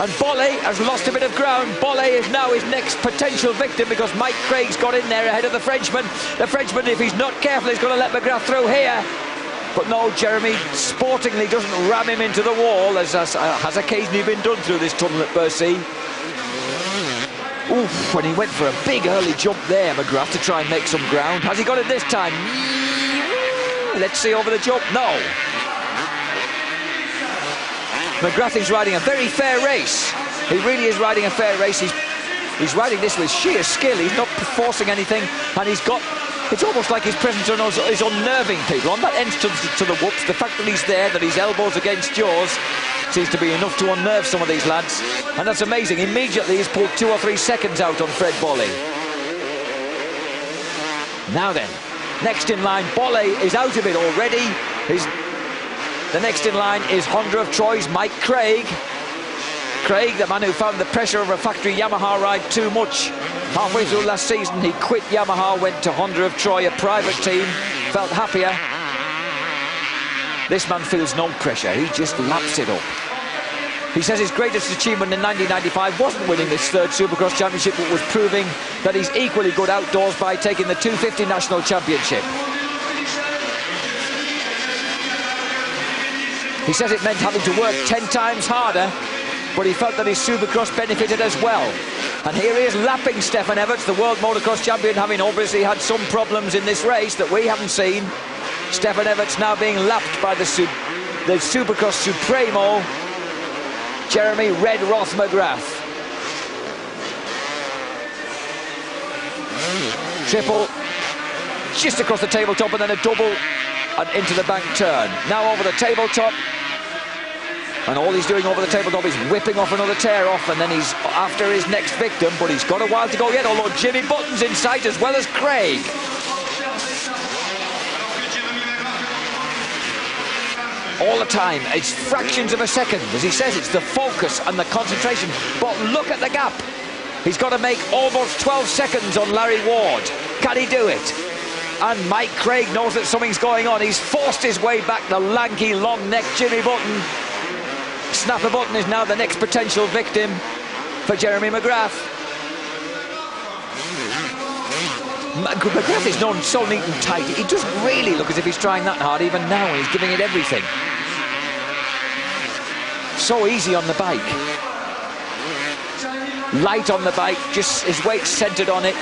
And Bolle has lost a bit of ground. Bolle is now his next potential victim because Mike Craig's got in there ahead of the Frenchman. The Frenchman, if he's not careful, is going to let McGrath through here. But no, Jeremy sportingly doesn't ram him into the wall, as has occasionally been done through this tunnel at Bercy. Oof, when he went for a big early jump there, McGrath, to try and make some ground. Has he got it this time? Let's see over the jump. No. McGrath is riding a very fair race. He really is riding a fair race. He's riding this with sheer skill. He's not forcing anything, and he's got... It's almost like his presence is unnerving people. On that entrance to the whoops, the fact that he's there, that his elbows against jaws, seems to be enough to unnerve some of these lads. And that's amazing. Immediately he's pulled 2 or 3 seconds out on Fred Bolle. Now then, next in line, Bolle is out of it already. The next in line is Honda of Troy's Mike Craig. Craig, the man who found the pressure of a factory Yamaha ride too much. Halfway through last season, he quit Yamaha, went to Honda of Troy, a private team, felt happier. This man feels no pressure, he just laps it up. He says his greatest achievement in 1995 wasn't winning this 3rd Supercross Championship, but was proving that he's equally good outdoors by taking the 250 National Championship. He says it meant having to work 10 times harder, but he felt that his Supercross benefited as well. And here he is lapping Stefan Everts, the world motocross champion, having obviously had some problems in this race that we haven't seen. Stefan Everts now being lapped by the Supercross Supremo, Jeremy Red Roth McGrath. Triple, just across the tabletop, and then a double, and into the bank turn. Now over the tabletop, and all he's doing over the tabletop is whipping off another tear off, and then he's after his next victim, but he's got a while to go yet, although Jimmy Button's in sight as well as Craig. All the time, it's fractions of a second. As he says, it's the focus and the concentration. But look at the gap. He's got to make almost 12 seconds on Larry Ward. Can he do it? And Mike Craig knows that something's going on. He's forced his way back, the lanky, long-necked Jimmy Button. Snapper Button is now the next potential victim for Jeremy McGrath. McGrath is known so neat and tight. He doesn't really look as if he's trying that hard even now, and he's giving it everything. So easy on the bike. Light on the bike, just his weight centered on it.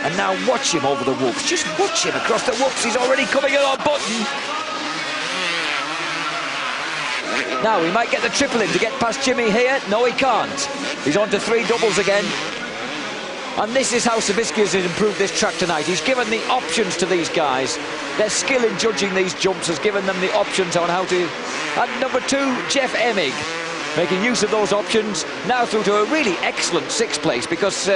And now watch him over the whoops. Just watch him across the whoops. He's already coming in on Button. Now he might get the triple in to get past Jimmy here. No, he can't. He's on to 3 doubles again. And this is how Savicki has improved this track tonight. He's given the options to these guys. Their skill in judging these jumps has given them the options on how to... And number 2, Jeff Emig, making use of those options. Now through to a really excellent 6th place because,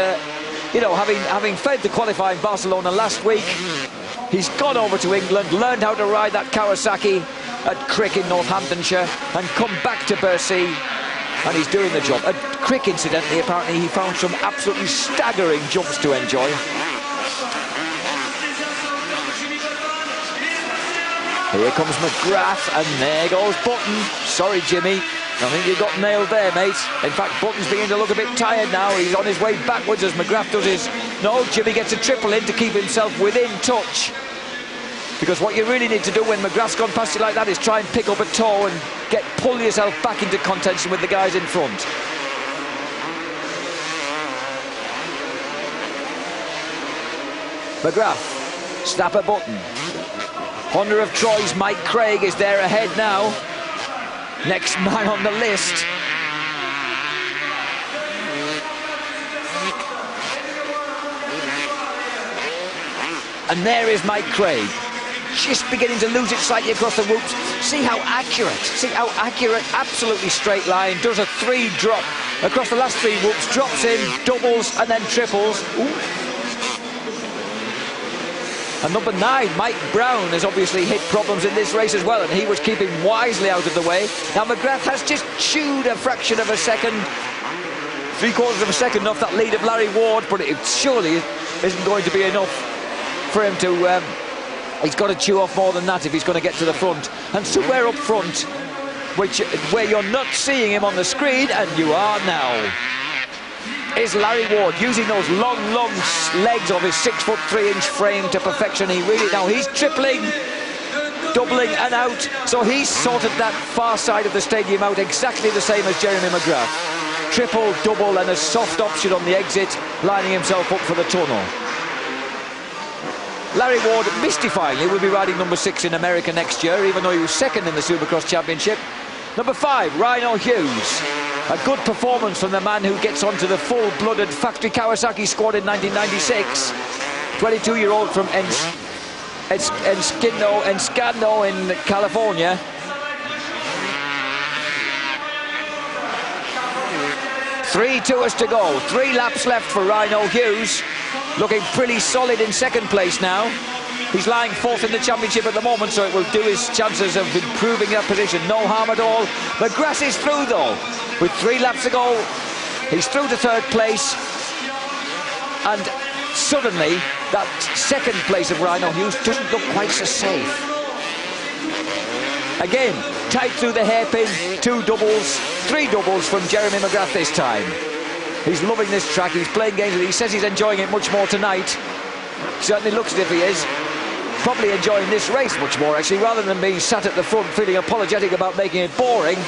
you know, having failed to qualify in Barcelona last week, he's gone over to England, learned how to ride that Kawasaki at Crick in Northamptonshire, and come back to Bercy and he's doing the job. A Crick, incidentally, apparently he found some absolutely staggering jumps to enjoy. Here comes McGrath, and there goes Button. Sorry, Jimmy. I think you got nailed there, mate. In fact, Button's beginning to look a bit tired now. He's on his way backwards as McGrath does his... No, Jimmy gets a triple in to keep himself within touch. Because what you really need to do when McGrath's gone past you like that is try and pick up a toe and pull yourself back into contention with the guys in front. McGrath, snapper Button. Honor of Troy's Mike Craig is there ahead now. Next man on the list. And there is Mike Craig. Just beginning to lose it slightly across the whoops. See how accurate, absolutely straight line. Does a 3 drop across the last 3 whoops, drops in, doubles and then triples. Ooh. And number 9, Mike Brown, has obviously hit problems in this race as well, and he was keeping wisely out of the way. Now McGrath has just chewed a fraction of a second, 3/4 of a second off that lead of Larry Ward, but it surely isn't going to be enough for him to... he's got to chew off more than that if he's going to get to the front. And somewhere up front, where you're not seeing him on the screen, and you are now, is Larry Ward, using those long legs of his 6'3" frame to perfection. He's tripling, doubling and out, so he's sorted that far side of the stadium out exactly the same as Jeremy McGrath. Triple, double and a soft option on the exit, lining himself up for the tunnel. Larry Ward, mystifyingly, will be riding number 6 in America next year, even though he was second in the Supercross Championship. Number 5, Rhino Hughes. A good performance from the man who gets onto the full-blooded factory Kawasaki squad in 1996. 22-year-old from Encino in California. Three tours to go. 3 laps left for Rhino Hughes. Looking pretty solid in second place now. He's lying 4th in the championship at the moment, so it will do his chances of improving that position no harm at all. McGrath is through, though. With 3 laps to go, he's through to 3rd place. And suddenly, that 2nd place of Rhino Hughes doesn't look quite so safe. Again, tight through the hairpin, 2 doubles, 3 doubles from Jeremy McGrath this time. He's loving this track, he's playing games with it. He says he's enjoying it much more tonight. Certainly looks as if he is. Probably enjoying this race much more, actually, rather than being sat at the front feeling apologetic about making it boring.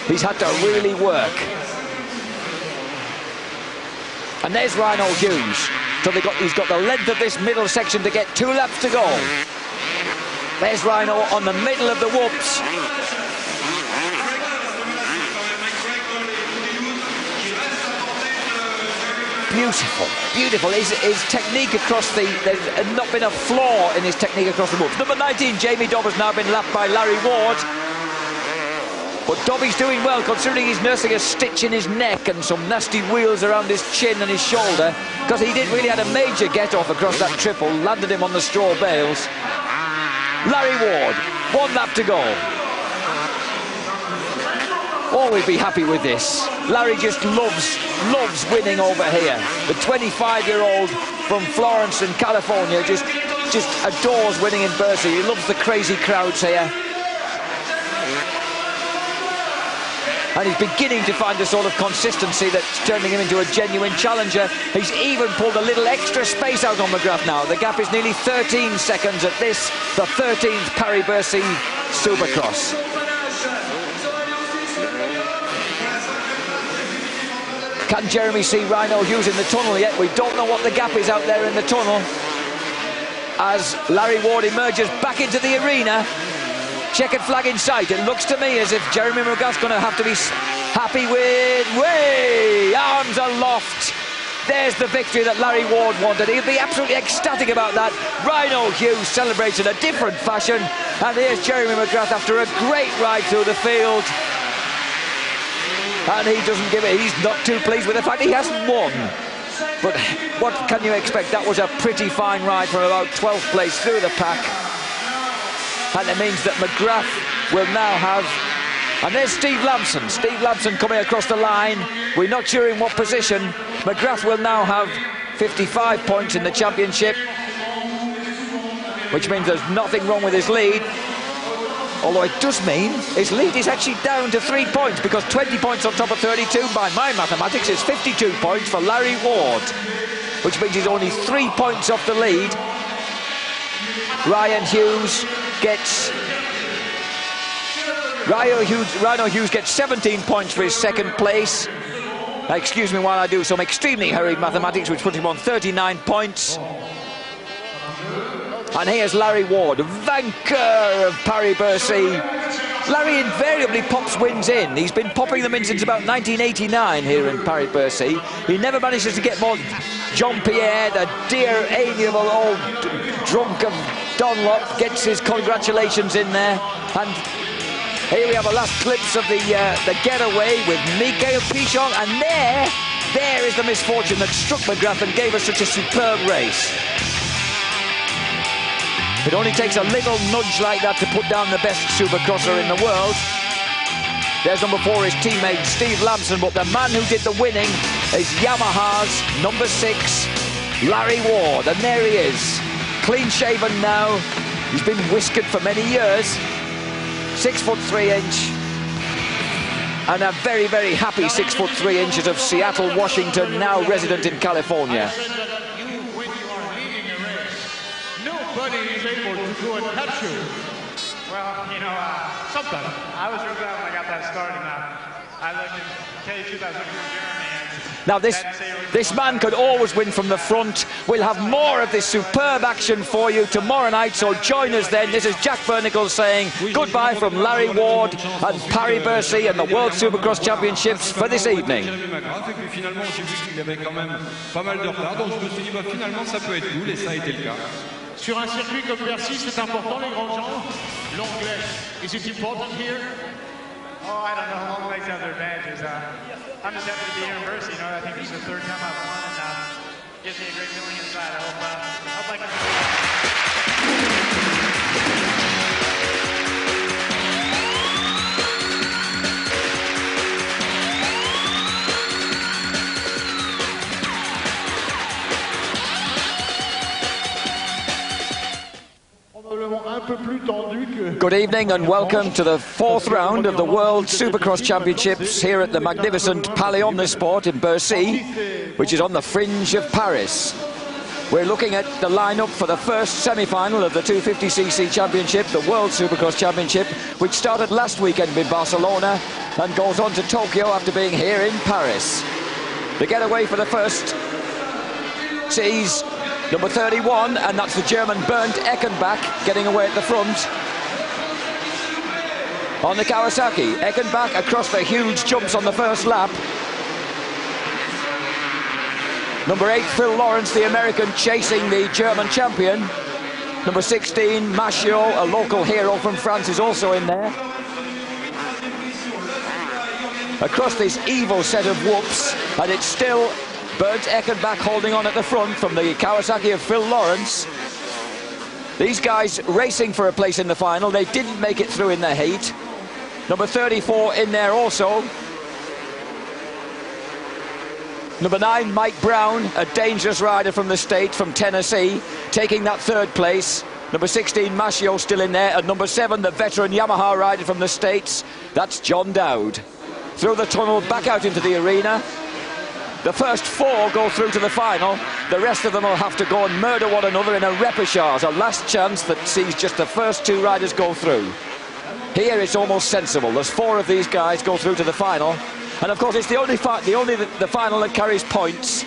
He's had to really work. And there's Rhino Hughes. So he's got the length of this middle section to get 2 laps to go. There's Rhino on the middle of the whoops. Beautiful, beautiful. His technique across there's not been a flaw in his technique across the whoops. Number 19, Jamie Dobb, has now been lapped by Larry Ward. But Dobby's doing well, considering he's nursing a stitch in his neck and some nasty wheels around his chin and his shoulder, because he did really had a major get-off across that triple, landed him on the straw bales. Larry Ward, 1 lap to go. Oh, we'd be happy with this. Larry just loves winning over here. The 25-year-old from Florence in California just adores winning in Bercy. He loves the crazy crowds here. And he's beginning to find the sort of consistency that's turning him into a genuine challenger. He's even pulled a little extra space out on McGrath now. The gap is nearly 13 seconds at this, the 13th Paris-Bercy Supercross. Can Jeremy see Rhino Hughes in the tunnel yet? We don't know what the gap is out there in the tunnel. As Larry Ward emerges back into the arena. Checkered flag in sight. It looks to me as if Jeremy McGrath's going to have to be happy with... Way! Arms aloft. There's the victory that Larry Ward wanted. He'll be absolutely ecstatic about that. Rhino Hughes celebrates in a different fashion. And here's Jeremy McGrath after a great ride through the field. And he doesn't give it. He's not too pleased with the fact he hasn't won. But what can you expect? That was a pretty fine ride from about 12th place through the pack. And it means that McGrath will now have And there's Steve Lamson. Steve Lamson coming across the line. We're not sure in what position. McGrath will now have 55 points in the championship, which means there's nothing wrong with his lead. Although it does mean his lead is actually down to 3 points, because 20 points on top of 32 by my mathematics is 52 points for Larry Ward, which means he's only 3 points off the lead. Rhino Hughes gets 17 points for his second place. Excuse me while I do some extremely hurried mathematics, which puts him on 39 points. And here's Larry Ward, vanqueur of Paris-Bercy. Larry invariably pops wins in. He's been popping them in since about 1989 here in Paris-Bercy. He never manages to get more. Jean-Pierre, the dear, amiable old drunk of Dunlop, gets his congratulations in there. And here we have a last glimpse of the getaway with Mikhail Pichon. And there is the misfortune that struck McGrath and gave us such a superb race. It only takes a little nudge like that to put down the best supercrosser in the world. There's number 4, his teammate Steve Lamson, but the man who did the winning is Yamaha's number 6, Larry Ward. And there he is, clean shaven now. He's been whiskered for many years. 6 foot 3 inch. And a very, very happy 6 foot 3 inches of Seattle, Washington, now resident in California. Nobody is able to go and catch you. Well, you know, sometimes. I was real glad when I got that started. I looked at K2, I was looking for Jeremy. Now this man could always win from the front. We'll have more of this superb action for you tomorrow night, so join us then. This is Jack Burnicle saying goodbye from Larry Ward and Paris-Bercy and the World Supercross Championships for this evening. Sur un circuit comme Bercy, c'est important les grands gens. L'anglais, is it important here? Oh, I don't know. Long legs have their advantages. I'm just happy to be here in Bercy. You know, I think this is the 3rd time I've won, and gives me a great feeling inside. I hope I can. Good evening and welcome to the 4th round of the World Supercross Championships here at the magnificent Palais Omnisport in Bercy, which is on the fringe of Paris. We're looking at the lineup for the first semi-final of the 250cc Championship, the World Supercross Championship, which started last weekend in Barcelona and goes on to Tokyo after being here in Paris. The getaway for the first sees number 31, and that's the German Bernd Eckenbach getting away at the front. On the Kawasaki, Eckenbach across the huge jumps on the first lap. Number 8, Phil Lawrence, the American, chasing the German champion. Number 16, Machiot, a local hero from France, is also in there. Across this evil set of whoops, and it's still Bernd Eckenbach holding on at the front from the Kawasaki of Phil Lawrence. These guys racing for a place in the final. They didn't make it through in the heat. Number 34 in there also. Number 9, Mike Brown, a dangerous rider from the state, from Tennessee, taking that 3rd place. Number 16, Machiot, still in there. And number 7, the veteran Yamaha rider from the States, that's John Dowd. Through the tunnel, back out into the arena. The first 4 go through to the final. The rest of them will have to go and murder one another in a repechage, a last chance that sees just the first 2 riders go through. Here it's almost sensible. There's 4 of these guys go through to the final. And of course it's the final that carries points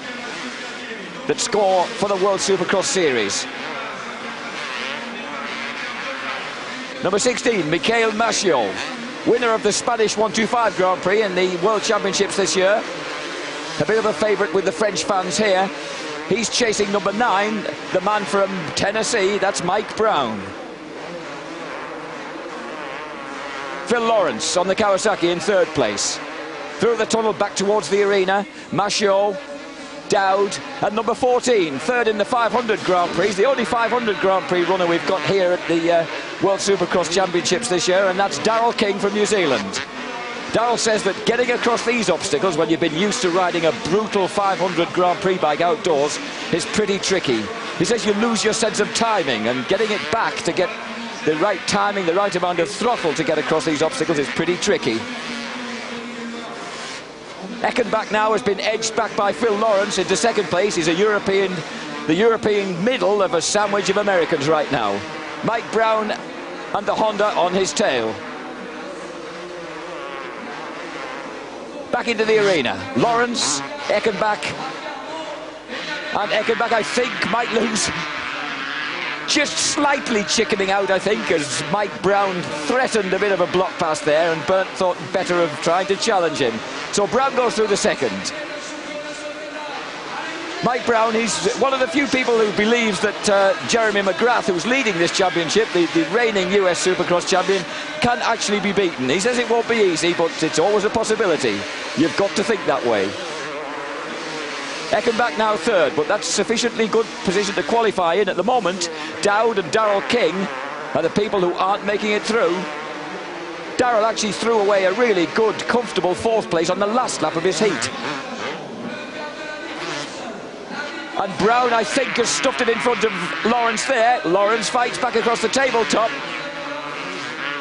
that score for the World Supercross Series. Number 16, Mikhail Machiot, winner of the Spanish 125 Grand Prix in the World Championships this year. A bit of a favourite with the French fans here. He's chasing number 9, the man from Tennessee, that's Mike Brown. Phil Lawrence on the Kawasaki in 3rd place. Through the tunnel back towards the arena, Machiot, Dowd, and number 14, 3rd in the 500 Grand Prix, the only 500 Grand Prix runner we've got here at the World Supercross Championships this year, and that's Darrell King from New Zealand. Darrell says that getting across these obstacles when you've been used to riding a brutal 500 Grand Prix bike outdoors is pretty tricky. He says you lose your sense of timing, and getting it back to get the right timing, the right amount of throttle to get across these obstacles is pretty tricky. Eckenbach now has been edged back by Phil Lawrence into second place. He's the European middle of a sandwich of Americans right now. Mike Brown and the Honda on his tail. Back into the arena. Lawrence, Eckenbach, and Eckenbach, I think, might lose. Just slightly chickening out, I think, as Mike Brown threatened a bit of a block pass there, and Bernd thought better of trying to challenge him. So Brown goes through the second. Mike Brown, he's one of the few people who believes that Jeremy McGrath, who's leading this championship, the reigning US Supercross champion, can actually be beaten. He says it won't be easy, but it's always a possibility. You've got to think that way. Eckenbach now third, but that's sufficiently good position to qualify in at the moment. Dowd and Darrell King are the people who aren't making it through. Darrell actually threw away a really good, comfortable fourth place on the last lap of his heat. And Brown, I think, has stuffed it in front of Lawrence there. Lawrence fights back across the tabletop.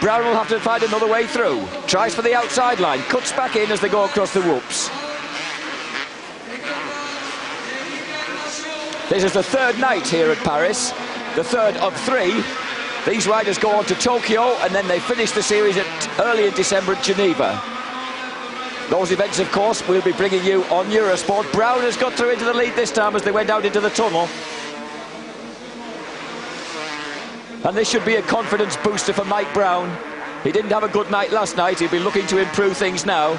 Brown will have to find another way through. Tries for the outside line, cuts back in as they go across the whoops. This is the third night here at Paris, the third of three. These riders go on to Tokyo, and then they finish the series early in December at Geneva. Those events, of course, we'll be bringing you on Eurosport. Brown has got through into the lead this time as they went out into the tunnel. And this should be a confidence booster for Mike Brown. He didn't have a good night last night. He'll be looking to improve things now.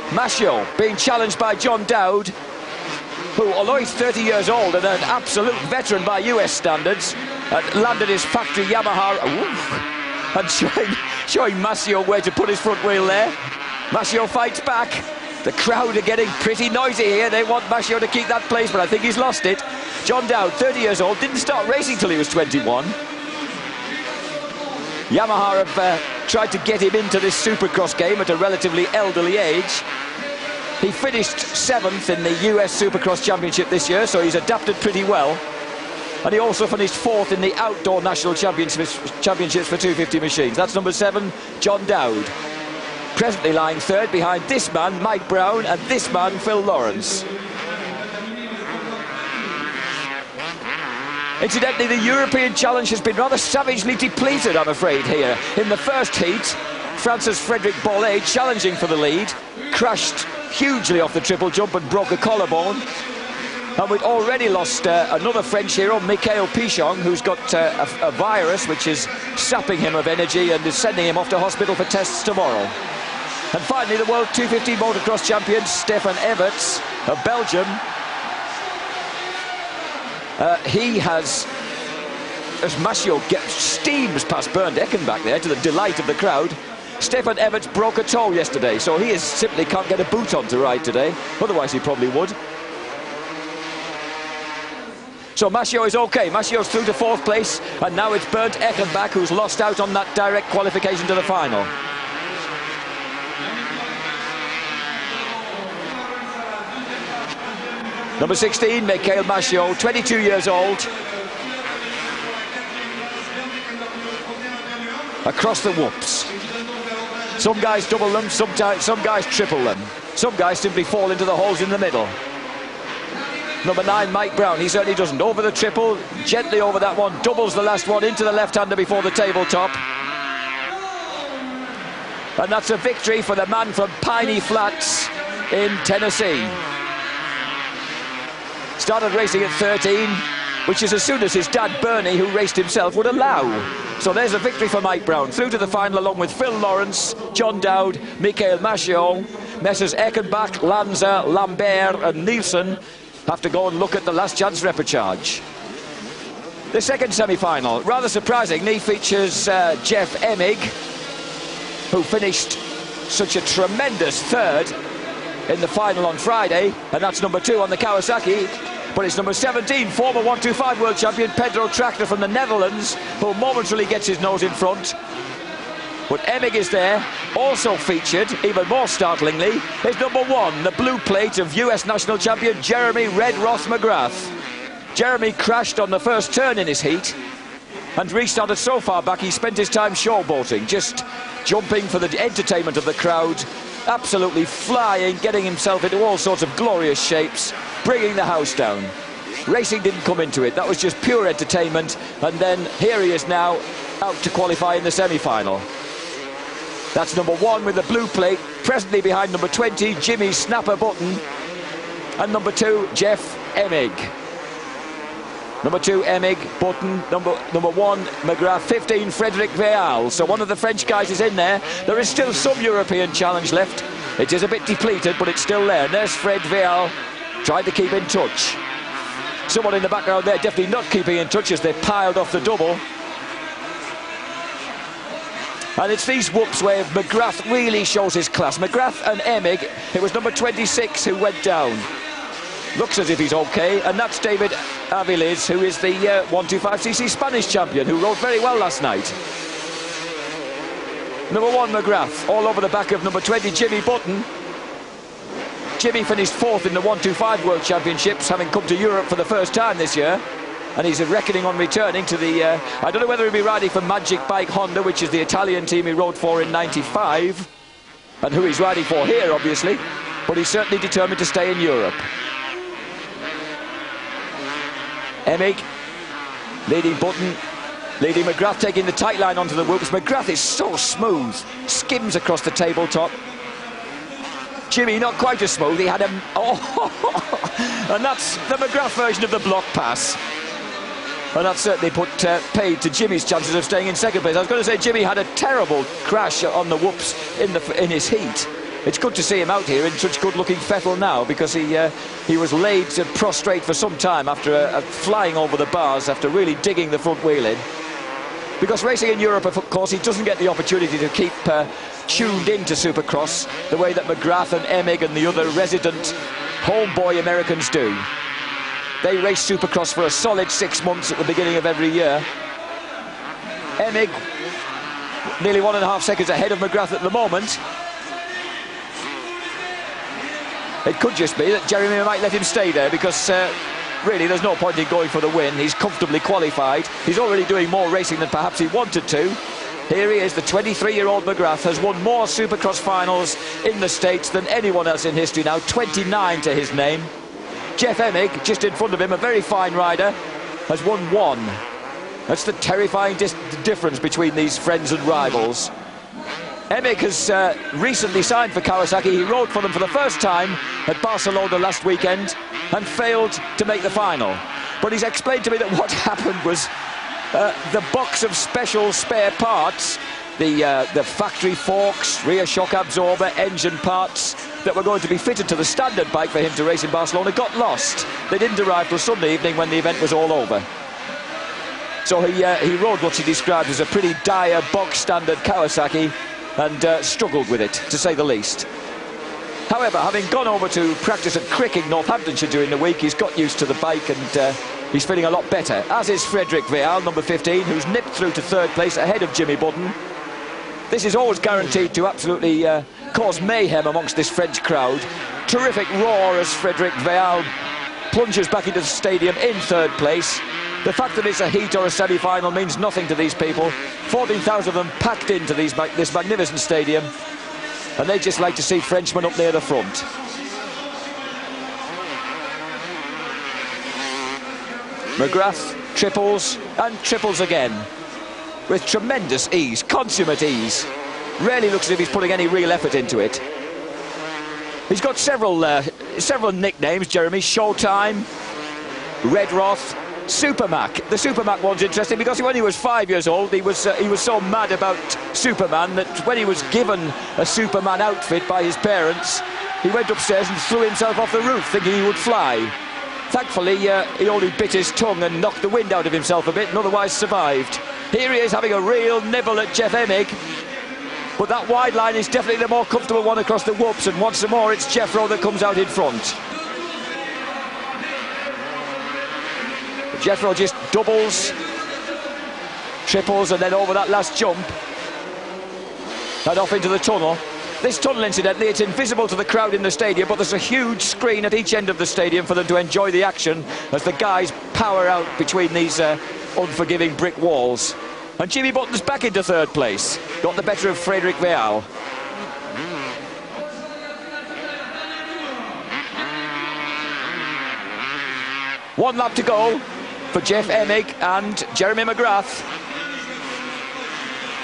Mascio being challenged by John Dowd, who, although he's 30 years old and an absolute veteran by US standards, landed his factory Yamaha and showing Mascio where to put his front wheel there. Mascio fights back. The crowd are getting pretty noisy here. They want Mascio to keep that place, but I think he's lost it. John Dowd, 30 years old, didn't start racing till he was 21. Yamaha have tried to get him into this Supercross game at a relatively elderly age. He finished 7th in the US Supercross Championship this year, so he's adapted pretty well. And he also finished 4th in the Outdoor National Championships for 250 machines. That's number 7, John Dowd. Presently lying third behind this man, Mike Brown, and this man, Phil Lawrence. Incidentally, the European Challenge has been rather savagely depleted, I'm afraid, here. In the first heat, Francis Frederick Bollet, challenging for the lead, crashed hugely off the triple jump and broke a collarbone. And we'd already lost another French hero, Mikhail Pichon, who's got a virus which is sapping him of energy and is sending him off to hospital for tests tomorrow. And finally, the World 250 motocross champion, Stefan Everts of Belgium. He has, as Mascio steams past Bernd Eckenbach there to the delight of the crowd. Stefan Everts broke a toe yesterday, so he simply can't get a boot on to ride today. Otherwise, he probably would. So Mascio is okay. Mascio's through to 4th place, and now it's Bernd Eckenbach who's lost out on that direct qualification to the final. Number 16, Mikhail Mascio, 22 years old. Across the whoops. Some guys double them, some guys triple them. Some guys simply fall into the holes in the middle. Number 9, Mike Brown, he certainly doesn't. Over the triple, gently over that one, doubles the last one into the left-hander before the tabletop. And that's a victory for the man from Piney Flats in Tennessee. Started racing at 13, which is as soon as his dad Bernie, who raced himself, would allow. So there's a victory for Mike Brown, through to the final along with Phil Lawrence, John Dowd, Mikhail Mascio. Messrs Eckenbach, Lanza, Lambert and Nielsen have to go and look at the last chance repechage. The second semi-final, rather surprisingly, features Jeff Emig, who finished such a tremendous third in the final on Friday, and that's number 2 on the Kawasaki. But it's number 17, former 125 world champion Pedro Tractor from the Netherlands, who momentarily gets his nose in front. But Emig is there. Also featured, even more startlingly, is number 1, the blue plate of US national champion Jeremy Red Roth McGrath. Jeremy crashed on the first turn in his heat and restarted so far back he spent his time showboating, just jumping for the entertainment of the crowd, absolutely flying, getting himself into all sorts of glorious shapes, bringing the house down. Racing didn't come into it, that was just pure entertainment, and then here he is now out to qualify in the semi-final. That's number 1 with the blue plate, presently behind number 20, Jimmy Snapper Button, and number 2, Jeff Emig. Number 2, Emig, Button, number 1, McGrath, 15, Frederic Veal. So one of the French guys is in there. There is still some European challenge left. It is a bit depleted, but it's still there. And there's Fred Veal, trying to keep in touch. Someone in the background there definitely not keeping in touch as they piled off the double. And it's these whoops where McGrath really shows his class. McGrath and Emig, it was number 26 who went down. Looks as if he's okay, and that's David Aviles, who is the 125cc Spanish champion, who rode very well last night. Number 1, McGrath, all over the back of number 20, Jimmy Button. Jimmy finished 4th in the 125 World Championships, having come to Europe for the first time this year. And he's reckoning on returning to the... I don't know whether he'll be riding for Magic Bike Honda, which is the Italian team he rode for in '95, and who he's riding for here, obviously. But he's certainly determined to stay in Europe. Emig leading Button, leading McGrath, taking the tight line onto the whoops. McGrath is so smooth, skims across the tabletop. Jimmy not quite as smooth, he had a... Oh, and that's the McGrath version of the block pass. And that certainly put paid to Jimmy's chances of staying in second place. I was going to say Jimmy had a terrible crash on the whoops in his heat. It's good to see him out here in such good-looking fettle now, because he was laid prostrate for some time after flying over the bars, after really digging the front wheel in. Because racing in Europe, of course, he doesn't get the opportunity to keep tuned into Supercross the way that McGrath and Emig and the other resident homeboy Americans do. They race Supercross for a solid 6 months at the beginning of every year. Emig nearly 1.5 seconds ahead of McGrath at the moment. It could just be that Jeremy might let him stay there, because really there's no point in going for the win. He's comfortably qualified. He's already doing more racing than perhaps he wanted to. Here he is, the 23-year-old McGrath has won more Supercross finals in the States than anyone else in history now, 29 to his name. Jeff Emig, just in front of him, a very fine rider, has won 1. That's the terrifying difference between these friends and rivals. Emig has recently signed for Kawasaki. He rode for them for the first time at Barcelona last weekend and failed to make the final. But he's explained to me that what happened was the box of special spare parts, the factory forks, rear shock absorber, engine parts that were going to be fitted to the standard bike for him to race in Barcelona got lost. They didn't arrive till Sunday evening when the event was all over. So he rode what he described as a pretty dire box standard Kawasaki and struggled with it, to say the least. However, having gone over to practice at Cricking, Northamptonshire during the week, he's got used to the bike and he's feeling a lot better, as is Frederic Veal, number 15, who's nipped through to 3rd place ahead of Jimmy Button. This is always guaranteed to absolutely cause mayhem amongst this French crowd. Terrific roar as Frederic Veal plunges back into the stadium in 3rd place. The fact that it's a heat or a semi-final means nothing to these people. 14,000 of them packed into this magnificent stadium, and they just like to see Frenchmen up near the front. McGrath triples and triples again with tremendous ease, consummate ease. Rarely looks as if he's putting any real effort into it. He's got several nicknames, Jeremy. Showtime, Red Roth, Supermac. The Supermac one's interesting because when he was 5 years old, he was so mad about Superman that when he was given a Superman outfit by his parents, he went upstairs and threw himself off the roof thinking he would fly. Thankfully, he only bit his tongue and knocked the wind out of himself a bit and otherwise survived. Here he is having a real nibble at Jeff Emig, but that wide line is definitely the more comfortable one across the whoops, and once more it's Jeffro that comes out in front. Jeffro just doubles, triples, and then over that last jump and off into the tunnel. This tunnel, incidentally, it's invisible to the crowd in the stadium, but there's a huge screen at each end of the stadium for them to enjoy the action as the guys power out between these unforgiving brick walls. And Jimmy Button's back into third place. Got the better of Frederick Veal. One lap to go for Jeff Emig and Jeremy McGrath.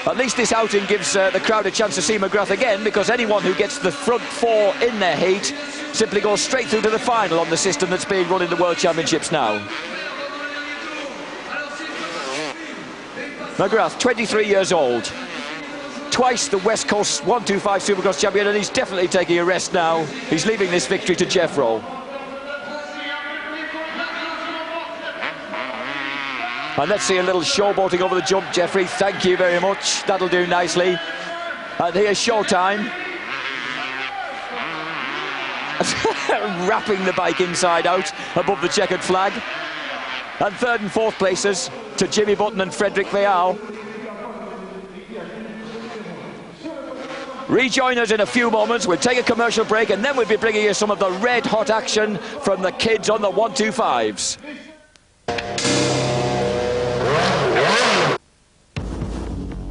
At least this outing gives the crowd a chance to see McGrath again, because anyone who gets the front four in their heat simply goes straight through to the final on the system that's being run in the World Championships now. McGrath, 23 years old, twice the West Coast 125 Supercross champion, and he's definitely taking a rest now. He's leaving this victory to Jeffro. And let's see a little showboating over the jump, Jeffrey. Thank you very much. That'll do nicely. And here's Showtime. Wrapping the bike inside out above the checkered flag. And third and fourth places to Jimmy Button and Frederick Veal. Rejoin us in a few moments. We'll take a commercial break, and then we'll be bringing you some of the red-hot action from the kids on the 125s.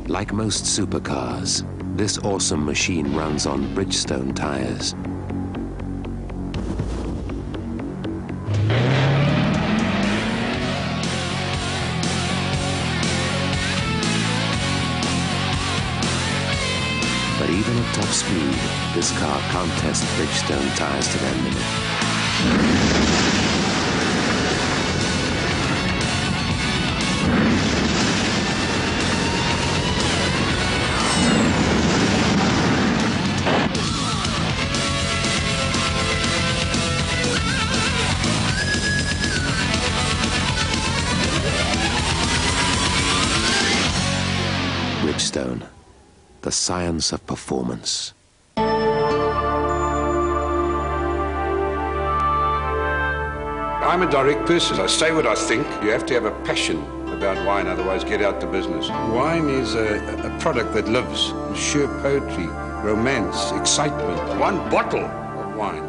Like most supercars, this awesome machine runs on Bridgestone tires. But even at top speed, this car can't test Bridgestone tires to their limit. Bridgestone, the science of performance. I'm a direct person. I say what I think. You have to have a passion about wine, otherwise get out the business. Wine is a product that lives. Sheer poetry, romance, excitement. One bottle of wine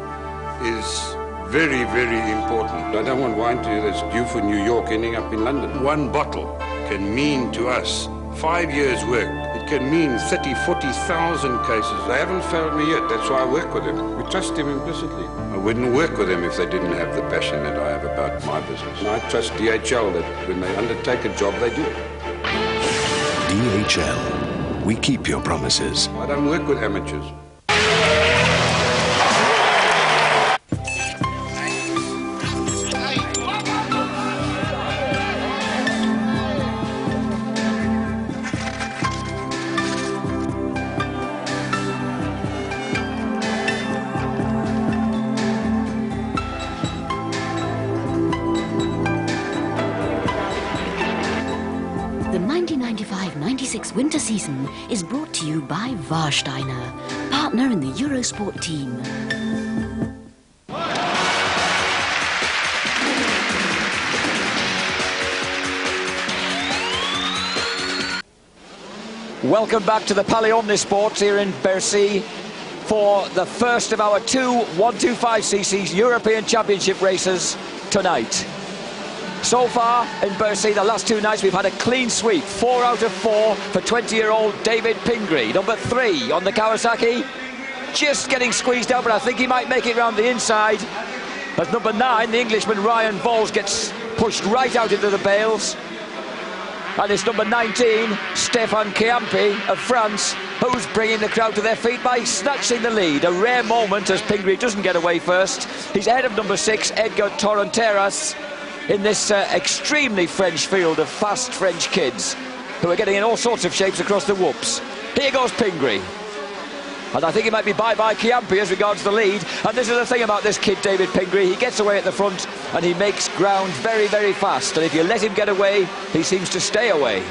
is very, very important. I don't want wine that's due for New York ending up in London. One bottle can mean to us 5 years' work. It can mean 30, 40,000 cases. They haven't failed me yet. That's why I work with them. We trust them implicitly. I wouldn't work with them if they didn't have the passion that I have about my business. And I trust DHL that when they undertake a job, they do it. DHL. We keep your promises. I don't work with amateurs. The 1995-96 winter season is brought to you by Warsteiner, partner in the Eurosport team. Welcome back to the Palais Omnisports here in Bercy for the first of our two 125cc European Championship races tonight. So far in Bercy, the last two nights, we've had a clean sweep. 4 out of 4 for 20-year-old David Pingree. Number 3 on the Kawasaki. Just getting squeezed out, but I think he might make it round the inside. As number 9, the Englishman Ryan Vols gets pushed right out into the bales. And it's number 19, Stefan Chiampi of France, who's bringing the crowd to their feet by snatching the lead. A rare moment as Pingree doesn't get away first. He's ahead of number 6, Edgar Torrenteras, in this extremely French field of fast French kids who are getting in all sorts of shapes across the whoops. Here goes Pingree. And I think it might be bye-bye Chiampi as regards the lead. And this is the thing about this kid, David Pingree. He gets away at the front and he makes ground very, very fast. And if you let him get away, he seems to stay away.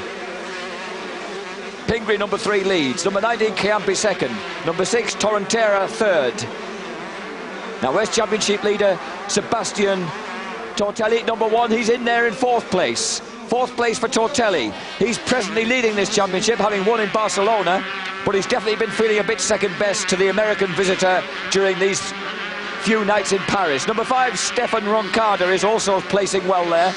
Pingree, number 3, leads. Number 19, Chiampi, second. Number 6, Torrentera, third. Now, West Championship leader, Sebastian Tortelli, number 1, he's in there in 4th place. 4th place for Tortelli. He's presently leading this championship, having won in Barcelona, but he's definitely been feeling a bit second best to the American visitor during these few nights in Paris. Number 5, Stefan Roncada, is also placing well there.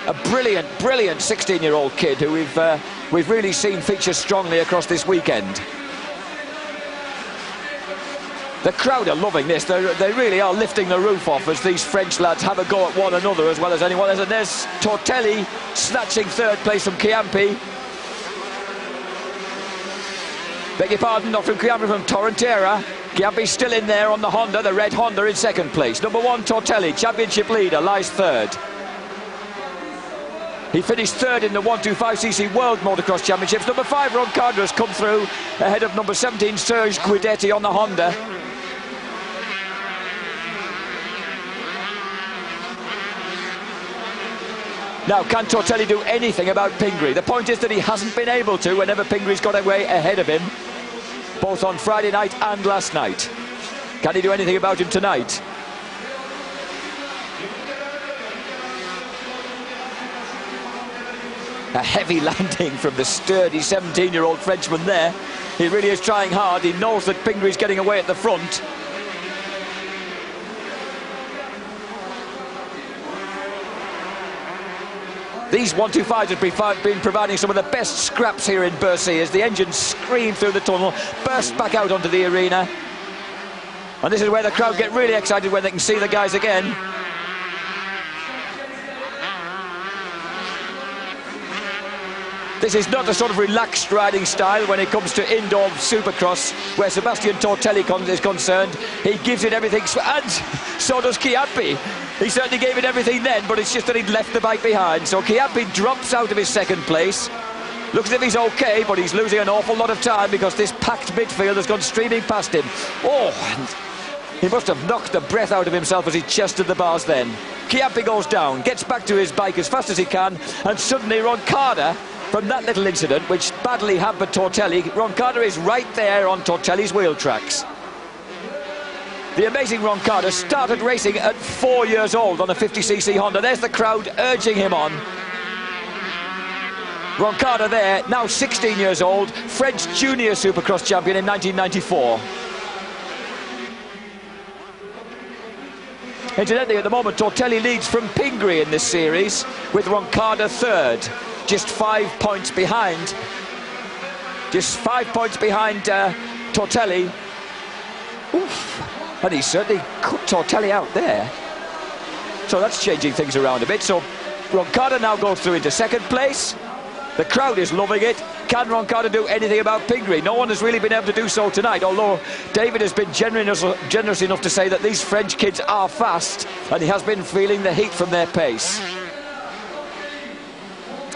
A brilliant, brilliant 16-year-old kid who we've really seen feature strongly across this weekend. The crowd are loving this. They really are lifting the roof off as these French lads have a go at one another as well as anyone else. And there's Tortelli snatching 3rd place from Chiampi. Beg your pardon, not from Chiampi, from Torrentera. Chiampi's still in there on the Honda, the red Honda, in 2nd place. Number 1, Tortelli, championship leader, lies 3rd. He finished 3rd in the 125cc World Motocross Championships. Number 5, Roncada, has come through ahead of number 17, Serge Guidetti on the Honda. Now, can Tortelli do anything about Pingree? The point is that he hasn't been able to whenever Pingree's got away ahead of him, both on Friday night and last night. Can he do anything about him tonight? A heavy landing from the sturdy 17-year-old Frenchman there. He really is trying hard. He knows that Pingree's getting away at the front. These 125s have been providing some of the best scraps here in Bercy as the engines scream through the tunnel, burst back out onto the arena. And this is where the crowd get really excited when they can see the guys again. This is not a sort of relaxed riding style when it comes to indoor Supercross, where Sebastian Tortelli is concerned. He gives it everything, and so does Chiampi. He certainly gave it everything then, but it's just that he'd left the bike behind. So Chiampi drops out of his 2nd place. Looks as if he's okay, but he's losing an awful lot of time because this packed midfield has gone streaming past him. Oh, and he must have knocked the breath out of himself as he chested the bars then. Chiampi goes down, gets back to his bike as fast as he can, and suddenly Roncada, from that little incident, which badly hampered Tortelli, Roncada is right there on Tortelli's wheel tracks. The amazing Roncada started racing at 4 years old on a 50cc Honda. There's the crowd urging him on. Roncada there, now 16 years old, French junior Supercross champion in 1994. Incidentally, at the moment, Tortelli leads from Pingree in this series, with Roncada 3rd. Just 5 points behind. Just 5 points behind Tortelli. Oof. And he certainly cut Tortelli out there. So that's changing things around a bit. So Roncada now goes through into 2nd place. The crowd is loving it. Can Roncada do anything about Pingree? No one has really been able to do so tonight, although David has been generous enough to say that these French kids are fast, and he has been feeling the heat from their pace.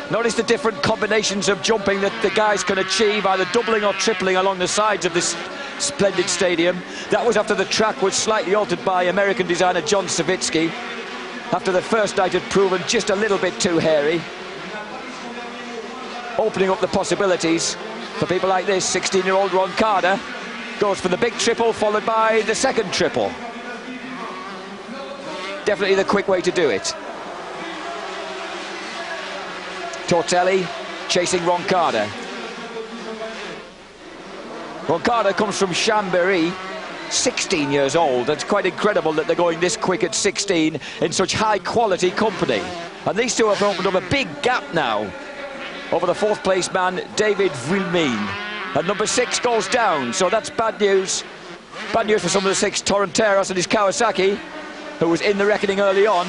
Notice the different combinations of jumping that the guys can achieve, either doubling or tripling along the sides of this splendid stadium. That was after the track was slightly altered by American designer John Savitsky, after the first night had proven just a little bit too hairy, opening up the possibilities for people like this. 16-year-old Roncada goes for the big triple, followed by the 2nd triple. Definitely the quick way to do it. Tortelli chasing Roncada. Roncada comes from Chambéry, 16 years old. That's quite incredible that they're going this quick at 16 in such high quality company. And these two have opened up a big gap now over the 4th place man, David Villemine. And number 6 goes down, so that's bad news. Bad news for some of the 6, Torrenteras and his Kawasaki, who was in the reckoning early on.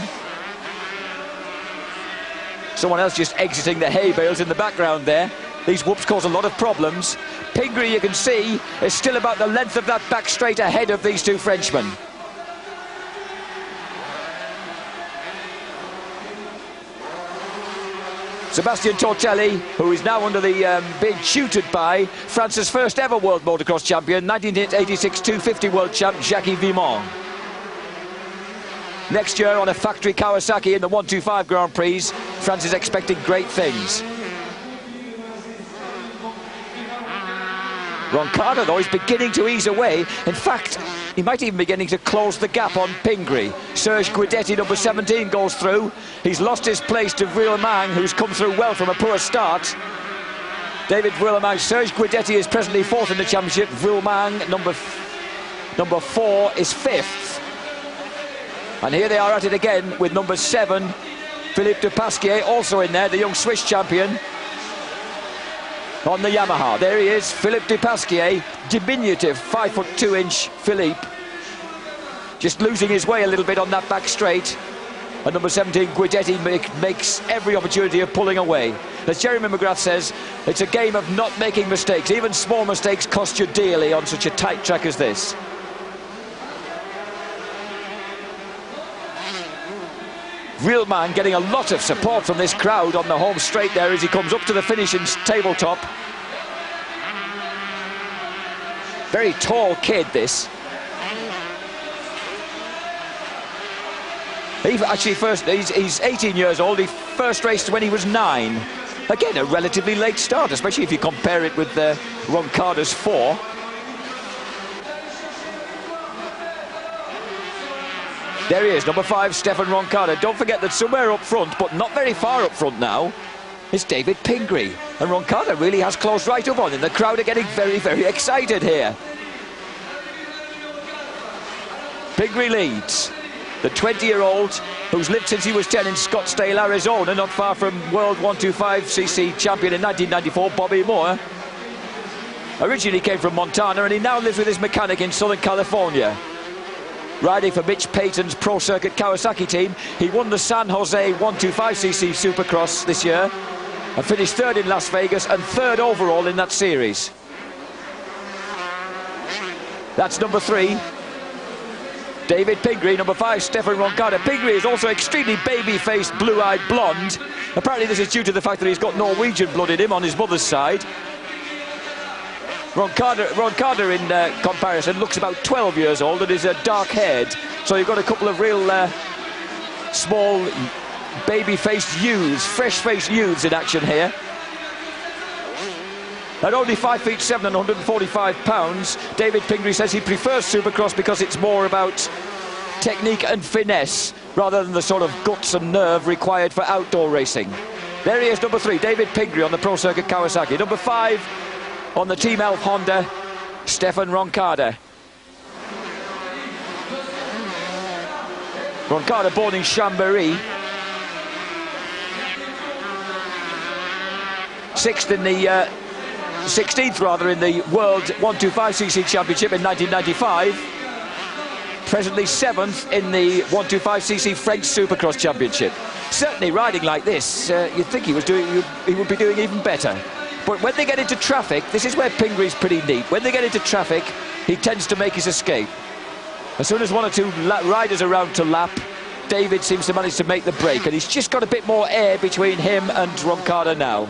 Someone else just exiting the hay bales in the background there. These whoops cause a lot of problems. Pingree, you can see, is still about the length of that back straight ahead of these two Frenchmen. Sebastian Tortelli, who is now under the being tutored by France's first ever World Motocross champion, 1986 250 World champ Jackie Vimont. Next year on a factory Kawasaki in the 125 Grand Prix, France is expecting great things. Roncada, though, is beginning to ease away. In fact, he might even be beginning to close the gap on Pingree. Serge Guidetti, number 17, goes through. He's lost his place to Villemang, who's come through well from a poor start. David Villemang. Serge Guidetti is presently 4th in the championship. Villemang, number 4, is 5th. And here they are at it again with number 7, Philippe Dupasquier, also in there, the young Swiss champion on the Yamaha. There he is, Philippe Dupasquier, diminutive 5'2" Philippe, just losing his way a little bit on that back straight. And number 17, Guidetti, makes every opportunity of pulling away. As Jeremy McGrath says, it's a game of not making mistakes. Even small mistakes cost you dearly on such a tight track as this. Villemang getting a lot of support from this crowd on the home straight there as he comes up to the finishing tabletop. Very tall kid, this. He's 18 years old. He first raced when he was 9. Again, a relatively late start, especially if you compare it with Roncada's 4. There he is, number 5, Stefan Roncada. Don't forget that somewhere up front, but not very far up front now, is David Pingree. And Roncada really has closed right up on him. The crowd are getting very, very excited here. Pingree leads. The 20-year-old who's lived since he was 10 in Scottsdale, Arizona, not far from World 125cc champion in 1994, Bobby Moore. Originally came from Montana, and he now lives with his mechanic in Southern California. Riding for Mitch Payton's Pro Circuit Kawasaki team, he won the San Jose 125cc Supercross this year and finished 3rd in Las Vegas and 3rd overall in that series. That's number 3, David Pingree. Number 5, Stefan Roncada. Pingree is also extremely baby-faced, blue-eyed blonde. Apparently this is due to the fact that he's got Norwegian blood in him on his mother's side. Roncada in comparison looks about 12 years old and is dark-haired, so you've got a couple of real small baby-faced youths, fresh-faced youths in action here. At only 5'7" and 145 pounds, David Pingree says he prefers Supercross because it's more about technique and finesse rather than the sort of guts and nerve required for outdoor racing. There he is, number 3, David Pingree on the Pro Circuit Kawasaki. Number 5, on the Team Elf Honda, Stefan Roncada. Roncada born in Chambéry. 6th in the 16th rather in the World 125cc Championship in 1995. Presently 7th in the 125cc French Supercross Championship. Certainly riding like this, you'd think he would be doing even better. But when they get into traffic, this is where Pingree's pretty neat. When they get into traffic, he tends to make his escape. As soon as 1 or 2 riders around to lap, David seems to manage to make the break, and he's just got a bit more air between him and Roncada now.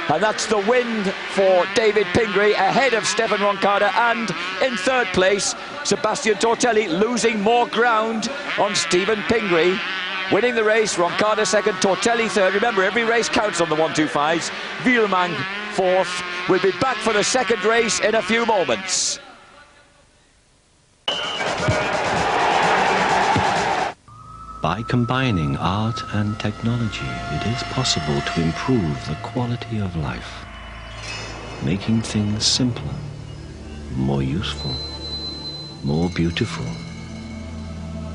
And that's the win for David Pingree, ahead of Stefan Roncada, and in 3rd place, Sebastian Tortelli, losing more ground on Stephen Pingree. Winning the race, Roncada 2nd, Tortelli 3rd. Remember, every race counts on the 125s. Villemang 4th. We'll be back for the 2nd race in a few moments. By combining art and technology, it is possible to improve the quality of life, making things simpler, more useful, more beautiful.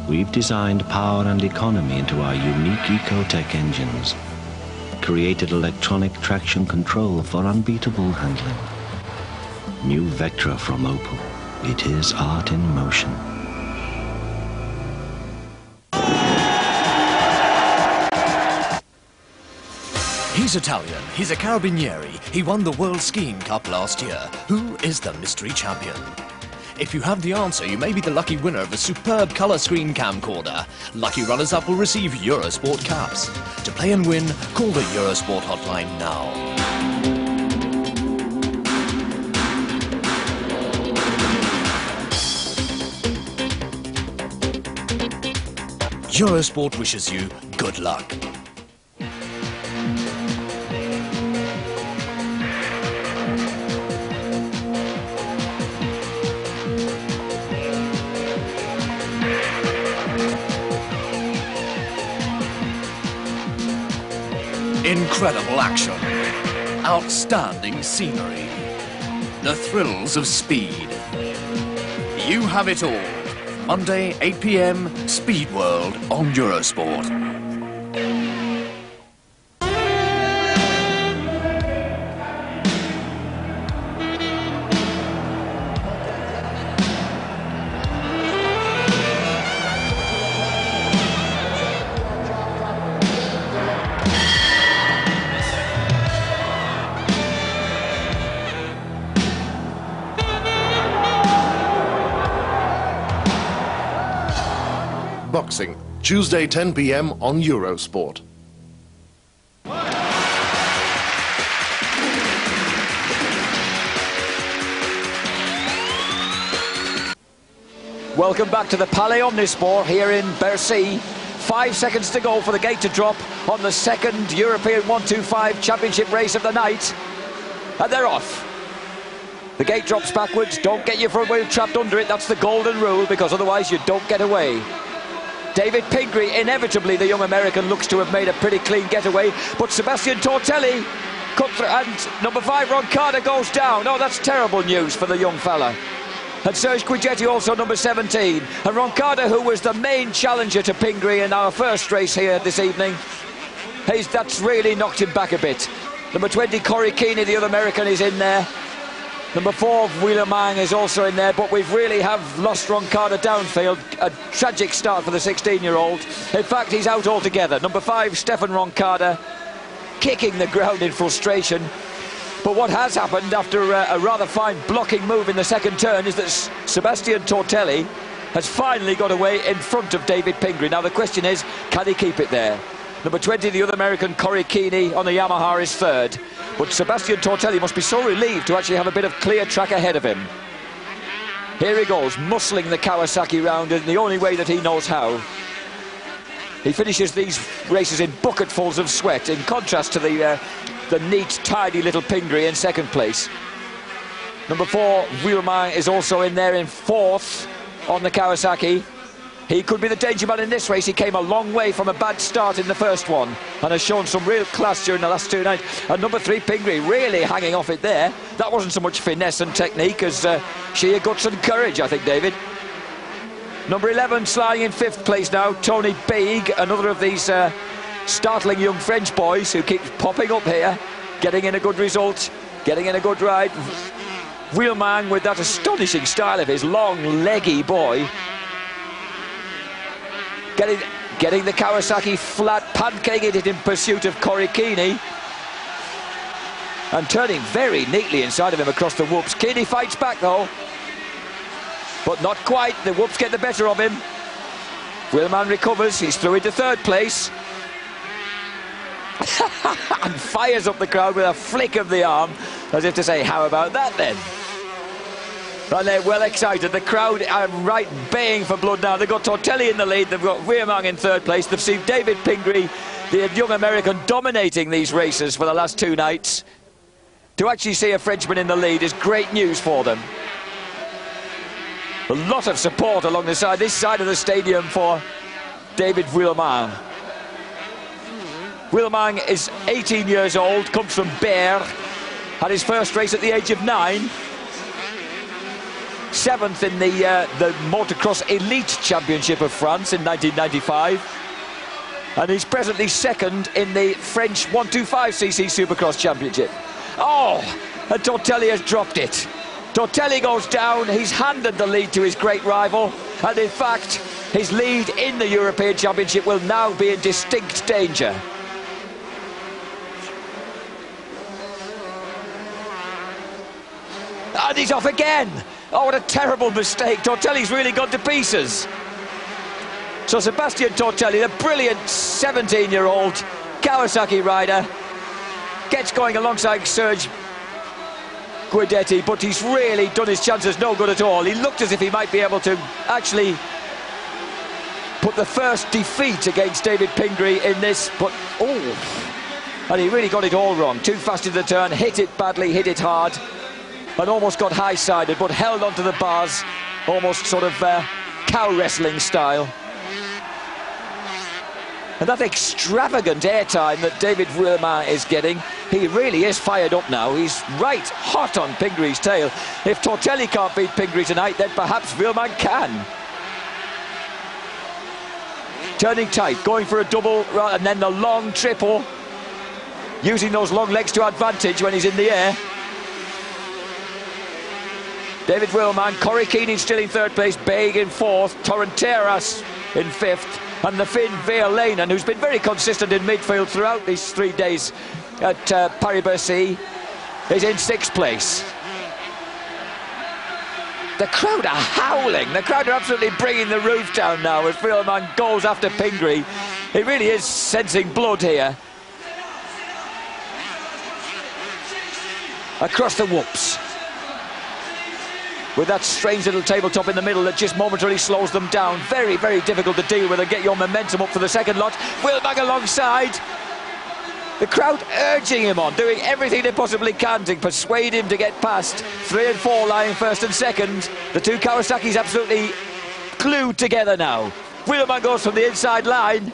We've designed power and economy into our unique Ecotech engines, created electronic traction control for unbeatable handling. New Vectra from Opel. It is art in motion. He's Italian, he's a carabinieri, he won the World Skiing Cup last year. Who is the mystery champion? If you have the answer, you may be the lucky winner of a superb colour screen camcorder. Lucky runners-up will receive Eurosport caps. To play and win, call the Eurosport hotline now. Eurosport wishes you good luck. Incredible action, outstanding scenery, the thrills of speed. You have it all. Monday, 8 p.m, Speed World on Eurosport. Boxing, Tuesday 10 p.m. on Eurosport. Welcome back to the Palais Omnisport here in Bercy. 5 seconds to go for the gate to drop on the second European 125 Championship race of the night. And they're off. The gate drops backwards. Don't get your front wheel trapped under it. That's the golden rule, because otherwise you don't get away. David Pingree, inevitably the young American, looks to have made a pretty clean getaway, but Sebastian Tortelli cut through, and number 5 Roncada goes down. Oh, that's terrible news for the young fella. And Serge Guigetti also number 17. And Roncada, who was the main challenger to Pingree in our first race here this evening, that's really knocked him back a bit. Number 20 Corey Keeney, the other American, is in there. Number 4, Wheeler-Mang is also in there, but we really have lost Roncada downfield. A tragic start for the 16-year-old. In fact, he's out altogether. Number 5, Stefan Roncada, kicking the ground in frustration. But what has happened after a rather fine blocking move in the second turn is that Sebastian Tortelli has finally got away in front of David Pingree. Now the question is, can he keep it there? Number 20, the other American, Corey Keeney, on the Yamaha is third. But Sebastian Tortelli must be so relieved to actually have a bit of clear track ahead of him. Here he goes, muscling the Kawasaki round in the only way that he knows how. He finishes these races in bucketfuls of sweat, in contrast to the neat, tidy little Pingree in second place. Number 4, Wheeler-Mang, is also in there in fourth on the Kawasaki. He could be the danger man in this race. He came a long way from a bad start in the first one and has shown some real class during the last 2 nights. And number 3, Pingree, really hanging off it there. That wasn't so much finesse and technique as sheer guts and courage, I think, David. Number 11, sliding in 5th place now, Tony Beig, another of these startling young French boys who keeps popping up here, getting in a good result, getting in a good ride. Wheeler-Mang with that astonishing style of his, long, leggy boy. Getting the Kawasaki flat, pancaking it in pursuit of Corey Keeney. And turning very neatly inside of him across the whoops. Keeney fights back though. But not quite, the whoops get the better of him. Wheeler-Mang recovers, he's through into 3rd place. And fires up the crowd with a flick of the arm, as if to say, how about that then? And they're well excited. The crowd are right baying for blood now. They've got Tortelli in the lead. They've got Wheeler-Mang in 3rd place. They've seen David Pingree, the young American, dominating these races for the last 2 nights. To actually see a Frenchman in the lead is great news for them. A lot of support along this side of the stadium for David Wheeler-Mang. Wheeler-Mang is 18 years old, comes from Bercy, had his first race at the age of 9. 7th in the Motocross Elite Championship of France in 1995. And he's presently 2nd in the French 125cc Supercross Championship. Oh, and Tortelli has dropped it. Tortelli goes down, he's handed the lead to his great rival, and in fact, his lead in the European Championship will now be in distinct danger. And he's off again. Oh, what a terrible mistake. Tortelli's really gone to pieces. So Sebastian Tortelli, the brilliant 17-year-old Kawasaki rider, gets going alongside Serge Guidetti, but he's really done his chances no good at all. He looked as if he might be able to actually put the first defeat against David Pingree in this, but oh, and he really got it all wrong. Too fast in the turn, hit it badly, hit it hard, and almost got high-sided, but held onto the bars, almost sort of cow wrestling style. And that extravagant airtime that David Wilmar is getting, he really is fired up now. He's right hot on Pingree's tail. If Tortelli can't beat Pingree tonight, then perhaps Wilmar can. Turning tight, going for a double, and then the long triple. Using those long legs to advantage when he's in the air. David Wilmar, Corey Keane still in third place, Baig in fourth, Torrenteras in fifth, and the Finn Veerlanen, who's been very consistent in midfield throughout these 3 days at Paris-Bercy, is in sixth place. The crowd are howling. The crowd are absolutely bringing the roof down now as Wilmar goes after Pingree. He really is sensing blood here. Across the whoops. With that strange little tabletop in the middle that just momentarily slows them down. Very, very difficult to deal with and get your momentum up for the second lot. Wilmar alongside. The crowd urging him on, doing everything they possibly can to persuade him to get past. 3 and 4 lying first and second. The two Kawasaki's absolutely glued together now. Wilmar goes from the inside line.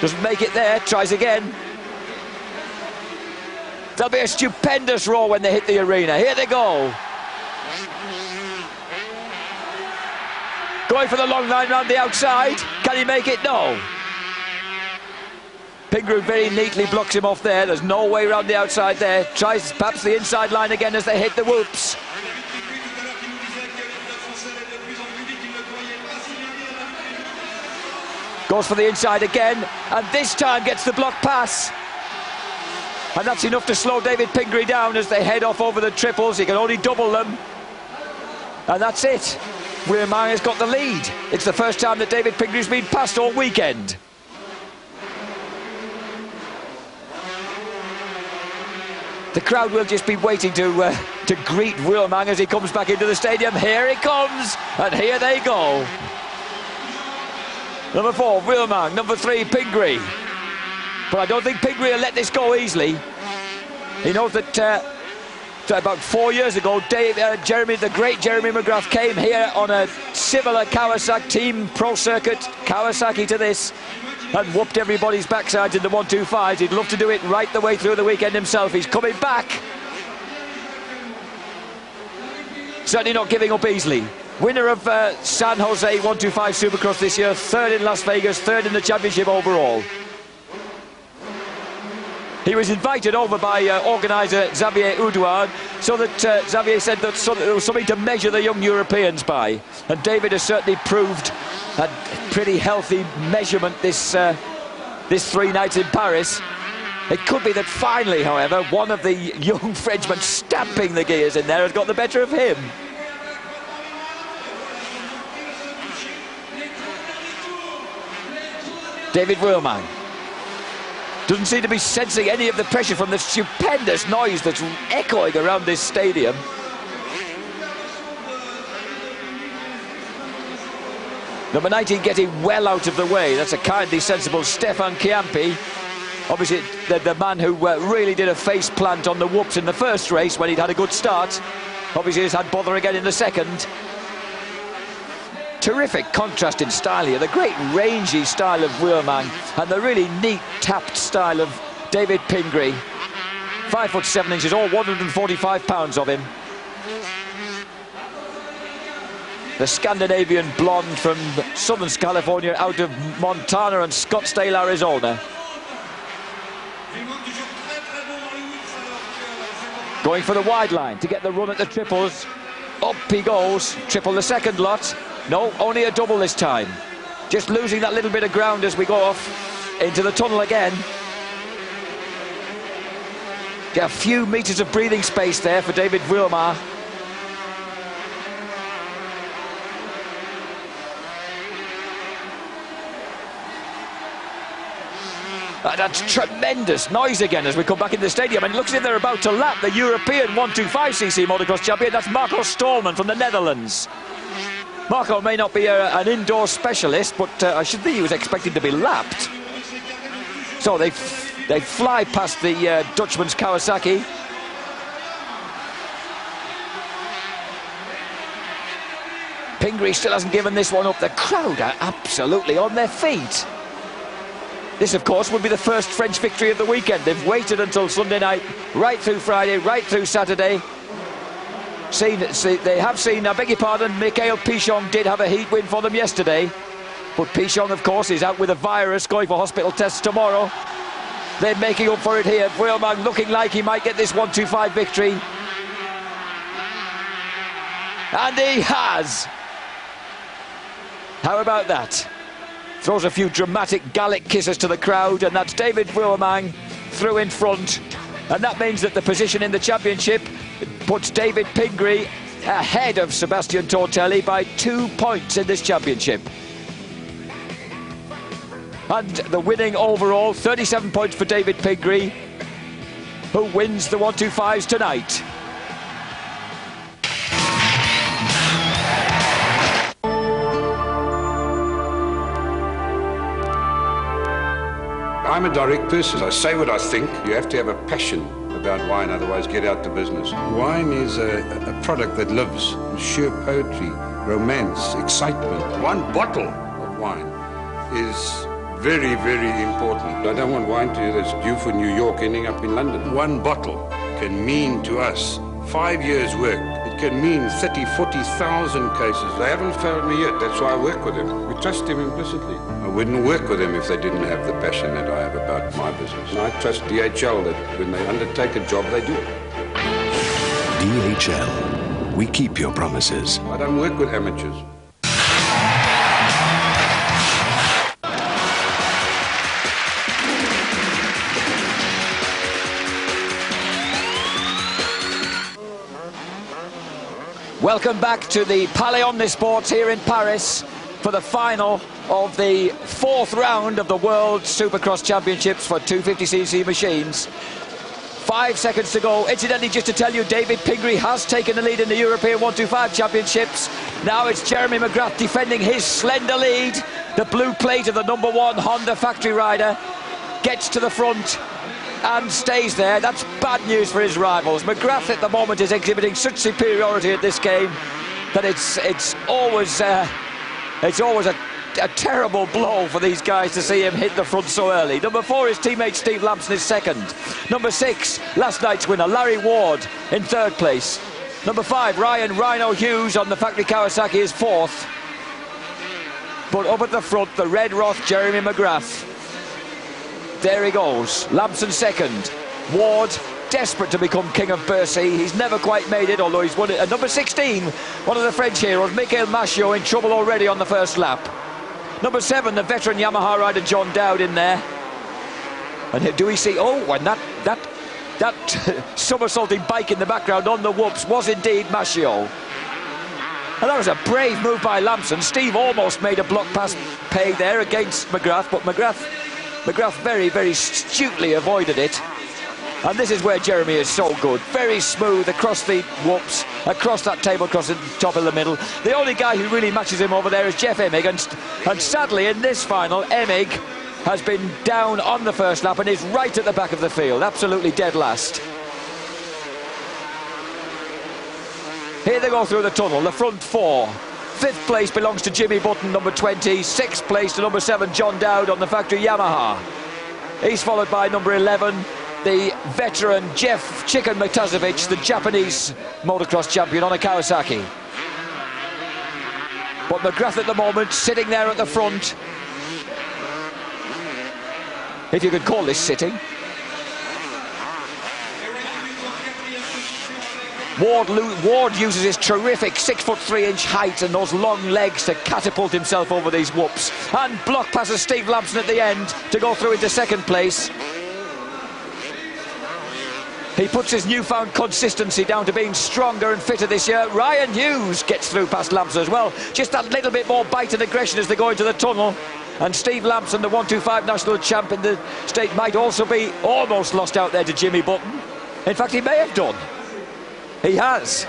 Doesn't make it there, tries again. There'll be a stupendous roar when they hit the arena. Here they go. Going for the long line round the outside. Can he make it? No. Pingree very neatly blocks him off there. There's no way around the outside there. Tries perhaps the inside line again as they hit the whoops. Goes for the inside again, and this time gets the block pass. And that's enough to slow David Pingree down as they head off over the triples. He can only double them. And that's it. Wilmar has got the lead. It's the first time that David Pingree's been passed all weekend. The crowd will just be waiting to greet Wilmar as he comes back into the stadium. Here he comes, and here they go. Number 4, Wilmar. Number 3, Pingree. But I don't think Pingree will let this go easily. He knows that about 4 years ago, the great Jeremy McGrath came here on a similar Kawasaki team pro circuit, Kawasaki to this, and whooped everybody's backsides in the 125s. He'd love to do it right the way through the weekend himself. He's coming back. Certainly not giving up easily. Winner of San Jose 125 Supercross this year, third in Las Vegas, third in the championship overall. He was invited over by organiser Xavier Oudouard, so that Xavier said that there was something to measure the young Europeans by. And David has certainly proved a pretty healthy measurement this 3 nights in Paris. It could be that finally, however, one of the young Frenchmen stamping the gears in there has got the better of him. David Wilmar doesn't seem to be sensing any of the pressure from the stupendous noise that's echoing around this stadium. Number 19 getting well out of the way. That's a kindly sensible Stefan Chiampi. Obviously the man who really did a face plant on the whoops in the first race when he'd had a good start. Obviously he's had bother again in the second. Terrific contrast in style here. The great rangy style of Wilmar and the really neat tapped style of David Pingree. 5'7" all 145 pounds of him. The Scandinavian blonde from Southern California out of Montana and Scottsdale, Arizona. Going for the wide line to get the run at the triples. Up he goes. Triple the second lot. No, only a double this time. Just losing that little bit of ground as we go off into the tunnel again. Get a few metres of breathing space there for David Wilmar. That's tremendous noise again as we come back into the stadium, and it looks as if they're about to lap the European 125cc motocross champion. That's Marco Stolman from the Netherlands. Marco may not be an indoor specialist, but I should think he was expecting to be lapped. So they fly past the Dutchman's Kawasaki. Pingree still hasn't given this one up. The crowd are absolutely on their feet. This, of course, would be the first French victory of the weekend. They've waited until Sunday night, right through Friday, right through Saturday. They have seen, I beg your pardon, Michael Pichon did have a heat win for them yesterday. But Pichon, of course, is out with a virus, going for hospital tests tomorrow. They're making up for it here. Vuillemin looking like he might get this 1-2-5 victory. And he has. How about that? Throws a few dramatic Gallic kisses to the crowd, and that's David Vuillemin through in front. And that means that the position in the championship puts David Pingree ahead of Sebastian Tortelli by 2 points in this championship. And the winning overall, 37 points for David Pingree, who wins the 1-2-5s tonight. I'm a direct person. I say what I think. You have to have a passion about wine, otherwise get out the business. Wine is a product that lives. Sheer poetry, romance, excitement. One bottle of wine is very, very important. I don't want wine that's due for New York ending up in London. One bottle can mean to us 5 years' work. It can mean 30, 40,000 cases. They haven't failed me yet. That's why I work with them. We trust them implicitly. I wouldn't work with them if they didn't have the passion that I have about my business. And I trust DHL that when they undertake a job, they do. DHL. We keep your promises. I don't work with amateurs. Welcome back to the Palais Omnisports here in Paris for the final of the 4th round of the World Supercross Championships for 250cc machines. 5 seconds to go. Incidentally, just to tell you, David Pingree has taken the lead in the European 1-2-5 Championships. Now it's Jeremy McGrath defending his slender lead. The blue plate of the #1 Honda factory rider gets to the front and stays there. That's bad news for his rivals. McGrath at the moment is exhibiting such superiority at this game that it's always a terrible blow for these guys to see him hit the front so early. Number 4 is teammate Steve Lampson is second. Number 6, last night's winner, Larry Ward in 3rd place. Number 5, Ryan Rhino Hughes on the factory Kawasaki is 4th. But up at the front, the Red Roth, Jeremy McGrath. There he goes, Lampson second. Ward, desperate to become king of Bercy. He's never quite made it, although he's won it. Number 16, one of the French heroes, Michael Machiot, in trouble already on the first lap. Number 7, the veteran Yamaha rider John Dowd in there. And do we see, and that somersaulting bike in the background on the whoops was indeed Machiot. And that was a brave move by Lampson. Steve almost made a block pass pay there against McGrath, but McGrath very, very astutely avoided it. And this is where Jeremy is so good. Very smooth across the whoops, across that table, across the top of the middle. The only guy who really matches him over there is Jeff Emig. And sadly, in this final, Emig has been down on the first lap and is right at the back of the field. Absolutely dead last. Here they go through the tunnel, the front 4. 5th place belongs to Jimmy Button, number 20. 6th place to number 7, John Dowd on the factory Yamaha. He's followed by number 11, the veteran Jeff Chicken Matazovic, the Japanese motocross champion on a Kawasaki. But McGrath at the moment sitting there at the front, if you could call this sitting. Ward uses his terrific 6'3" height and those long legs to catapult himself over these whoops, and block passes Steve Lampson at the end to go through into 2nd place. He puts his newfound consistency down to being stronger and fitter this year. Ryan Hughes gets through past Lampson as well. Just that little bit more bite and aggression as they go into the tunnel. And Steve Lampson, the 1-2-5 national champ in the state, might also be almost lost out there to Jimmy Button. In fact, he may have done. He has.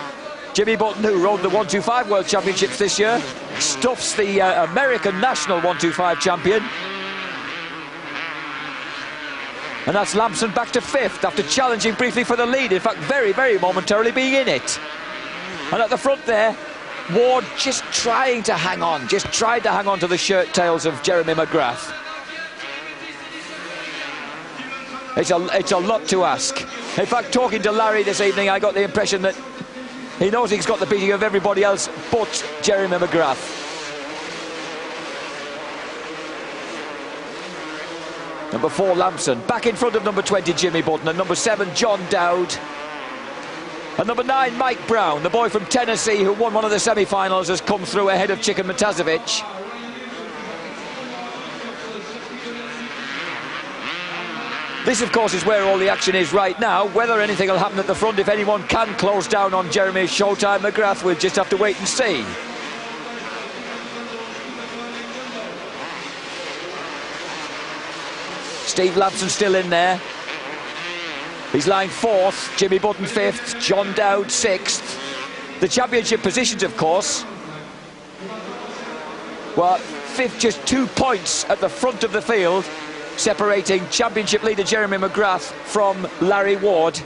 Jimmy Button, who rode the 1-2-5 World Championships this year, stuffs the American national 1-2-5 champion. And that's Lampson back to 5th after challenging briefly for the lead. In fact, very, very momentarily being in it. And at the front there, Ward just trying to hang on. Just tried to hang on to the shirt tails of Jeremy McGrath. It's a lot to ask. In fact, talking to Larry this evening, I got the impression that he knows he's got the beating of everybody else but Jeremy McGrath. Number 4, Lamson, back in front of number 20, Jimmy Button, and number 7, John Dowd. And number 9, Mike Brown, the boy from Tennessee who won one of the semi-finals, has come through ahead of Chicken Matazovic. This, of course, is where all the action is right now. Whether anything will happen at the front, if anyone can close down on Jeremy Showtime McGrath, we'll just have to wait and see. Steve Lamson still in there. He's lying 4th, Jimmy Button 5th, John Dowd 6th. The championship positions, of course, well, 5th, just 2 points at the front of the field, separating championship leader Jeremy McGrath from Larry Ward.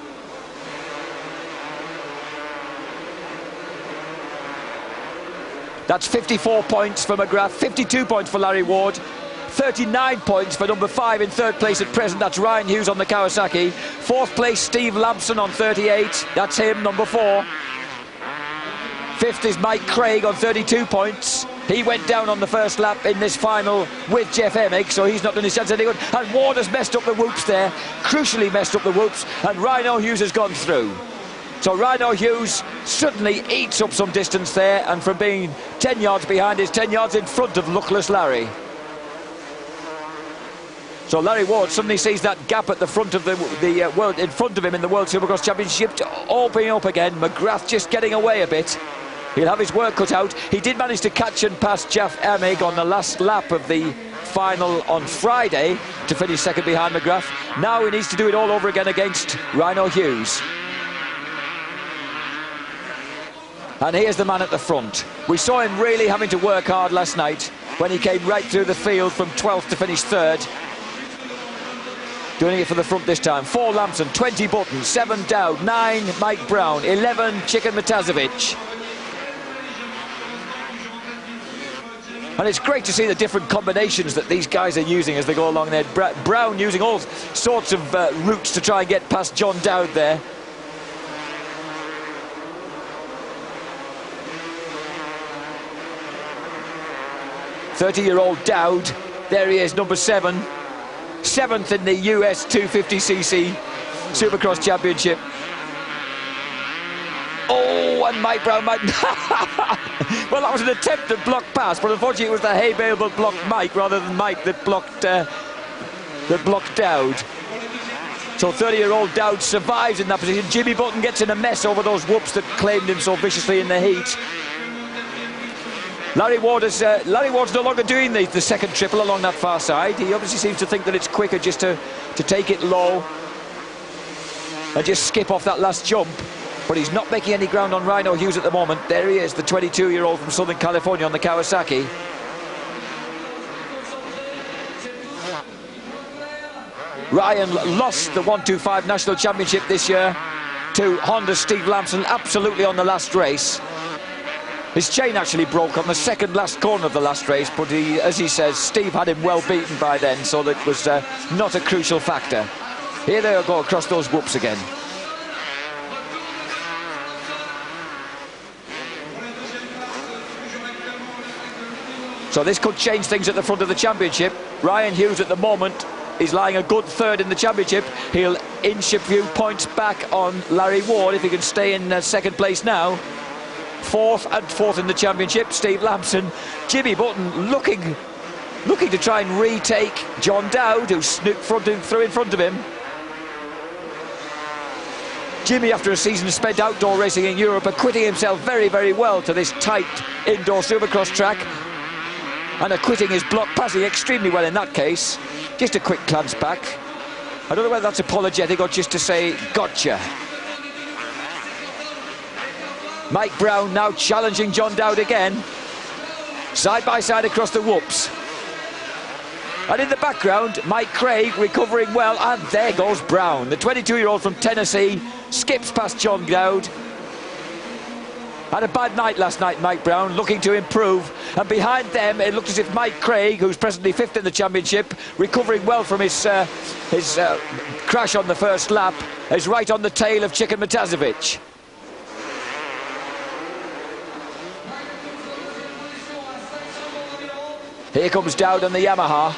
That's 54 points for McGrath, 52 points for Larry Ward, 39 points for number 5 in 3rd place at present. That's Ryan Hughes on the Kawasaki. 4th place, Steve Lamson on 38. That's him, number 4. 5th is Mike Craig on 32 points. He went down on the first lap in this final with Jeff Emig, so he's not done his chance any good. And Ward has messed up the whoops there, crucially messed up the whoops, and Rhino Hughes has gone through. So Rhino Hughes suddenly eats up some distance there, and from being 10 yards behind is 10 yards in front of luckless Larry. So Larry Ward suddenly sees that gap at the front of the world, in front of him in the World Supercross Championship, opening up again. McGrath just getting away a bit. He'll have his work cut out. He did manage to catch and pass Jeff Emig on the last lap of the final on Friday to finish 2nd behind McGrath. Now he needs to do it all over again against Rhino Hughes. And here's the man at the front. We saw him really having to work hard last night when he came right through the field from 12th to finish 3rd. Doing it for the front this time. 4 Lamson, 20 Button, 7 Dowd, 9 Mike Brown, 11 Chicken Matazovic. And it's great to see the different combinations that these guys are using as they go along there. Brown using all sorts of routes to try and get past John Dowd there. "30-year-old Dowd, there he is, number 7. 7th in the US 250cc Supercross Championship. Oh, and Mike Brown might... Well, that was an attempt at block pass, but unfortunately it was the hay bale that blocked Mike rather than Mike that blocked Dowd. So 30-year-old Dowd survives in that position. Jimmy Button gets in a mess over those whoops that claimed him so viciously in the heat. Larry Ward's no longer doing the 2nd triple along that far side. He obviously seems to think that it's quicker just to take it low and just skip off that last jump. But he's not making any ground on Rhino Hughes at the moment. There he is, the 22-year-old from Southern California on the Kawasaki. Ryan lost the 125 National Championship this year to Honda's Steve Lamson, absolutely on the last race. His chain actually broke on the 2nd last corner of the last race, but he, as he says, Steve had him well beaten by then, so that was not a crucial factor. Here they go across those whoops again. So this could change things at the front of the championship. Ryan Hughes at the moment is lying a good 3rd in the championship. He'll inch a few points back on Larry Ward if he can stay in 2nd place now. 4th and 4th in the championship, Steve Lamson. Jimmy Button looking to try and retake John Dowd, who snooped through in front of him. Jimmy, after a season spent outdoor racing in Europe, acquitting himself very, very well to this tight indoor Supercross track, and acquitting his block passing extremely well in that case. Just a quick glance back. I don't know whether that's apologetic or just to say, gotcha. Mike Brown now challenging John Dowd again. Side by side across the whoops. And in the background, Mike Craig recovering well, and there goes Brown. The 22-year-old from Tennessee skips past John Dowd. Had a bad night last night, Mike Brown, looking to improve. And behind them, it looked as if Mike Craig, who's presently 5th in the championship, recovering well from his crash on the first lap, is right on the tail of Chicken Matazovic. Here comes Dowd on the Yamaha.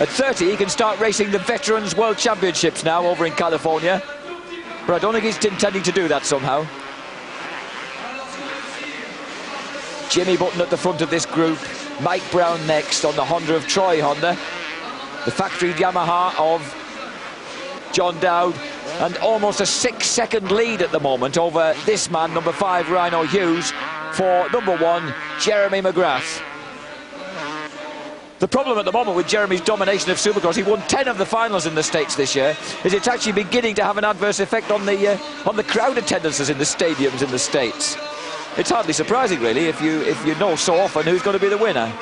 At 30, he can start racing the Veterans World Championships now over in California. But I don't think he's intending to do that somehow. Jimmy Button at the front of this group. Mike Brown next on the Honda of Troy Honda. The factory Yamaha of John Dowd. And almost a 6-second lead at the moment over this man, number 5, Rhino Hughes, for number 1, Jeremy McGrath. The problem at the moment with Jeremy's domination of Supercross, he won 10 of the finals in the States this year, is it's actually beginning to have an adverse effect on the crowd attendances in the stadiums in the States. It's hardly surprising, really, if you know so often who's going to be the winner.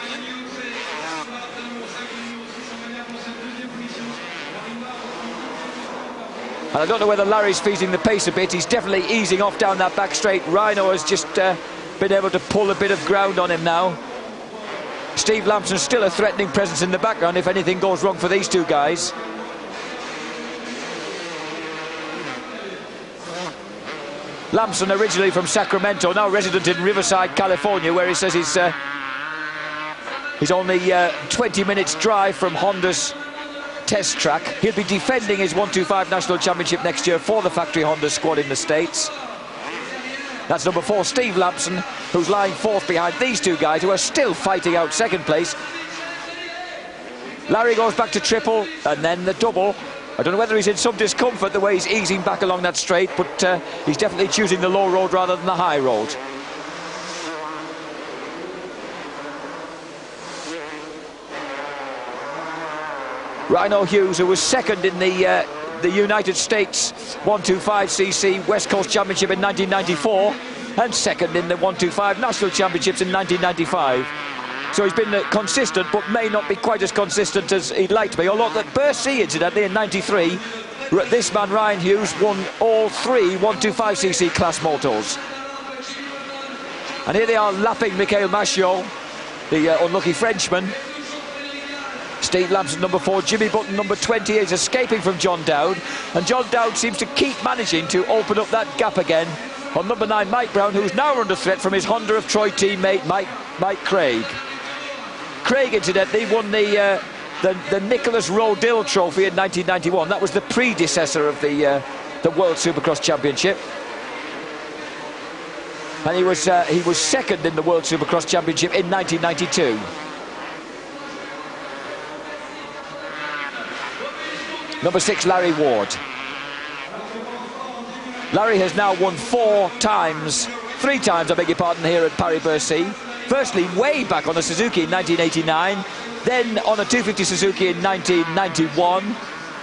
And I don't know whether Larry's feeding the pace a bit. He's definitely easing off down that back straight. Rhino has just been able to pull a bit of ground on him now. Steve Lampson's still a threatening presence in the background if anything goes wrong for these two guys. Lampson, originally from Sacramento, now resident in Riverside, California, where he says he's only 20 minutes drive from Honda's test track. He'll be defending his 125 National Championship next year for the factory Honda squad in the States. That's number 4, Steve Lampson, who's lying 4th behind these two guys who are still fighting out 2nd place. Larry goes back to triple and then the double. I don't know whether he's in some discomfort the way he's easing back along that straight, but he's definitely choosing the low road rather than the high road. Rhino Hughes, who was 2nd in the United States 125cc West Coast Championship in 1994 and 2nd in the 125 National Championships in 1995. So he's been consistent, but may not be quite as consistent as he'd like to be. Although at Bercy, incidentally, in 93, this man, Ryan Hughes, won all 3 125cc class motos. And here they are lapping Michael Machiot, the unlucky Frenchman. Steve Lampson, number 4, Jimmy Button, number 20, is escaping from John Dowd. And John Dowd seems to keep managing to open up that gap again on number 9, Mike Brown, who's now under threat from his Honda of Troy teammate, Mike Craig. Craig, incidentally, won the Nicholas Rodil Trophy in 1991. That was the predecessor of the World Supercross Championship. And he was 2nd in the World Supercross Championship in 1992. Number 6, Larry Ward. Larry has now won 3 times, I beg your pardon, here at Paris-Bercy. Firstly, way back on a Suzuki in 1989, then on a 250 Suzuki in 1991,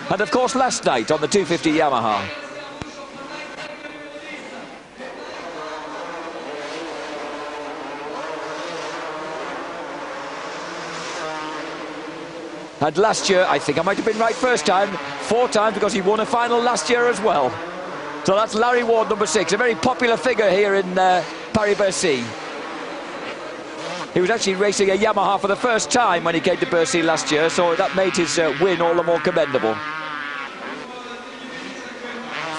and of course last night on the 250 Yamaha. And last year, I think I might have been right first time, 4 times, because he won a final last year as well. So that's Larry Ward, number 6, a very popular figure here in Paris-Bercy. He was actually racing a Yamaha for the first time when he came to Bercy last year, so that made his win all the more commendable.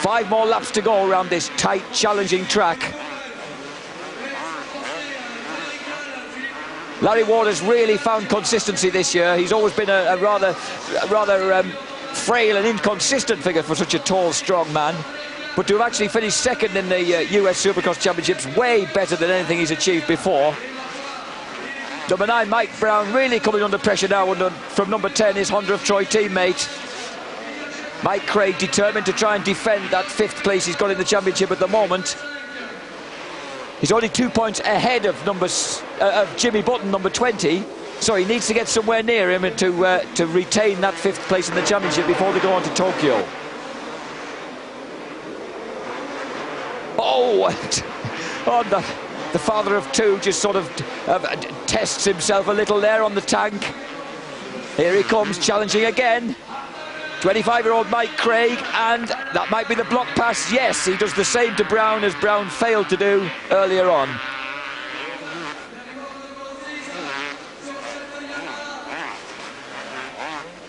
5 more laps to go around this tight, challenging track. Larry Ward has really found consistency this year. He's always been a rather frail and inconsistent figure for such a tall, strong man. But to have actually finished 2nd in the US Supercross Championships, way better than anything he's achieved before. Number 9, Mike Brown, really coming under pressure now from number 10, his Honda of Troy teammate. Mike Craig determined to try and defend that 5th place he's got in the championship at the moment. He's only 2 points ahead of Jimmy Button, number 20, so he needs to get somewhere near him and to retain that 5th place in the championship before they go on to Tokyo. Oh, the father of 2 just sort of tests himself a little there on the tank. Here he comes, challenging again. 25-year-old Mike Craig, and That might be the block pass. Yes, he does the same to Brown as Brown failed to do earlier on.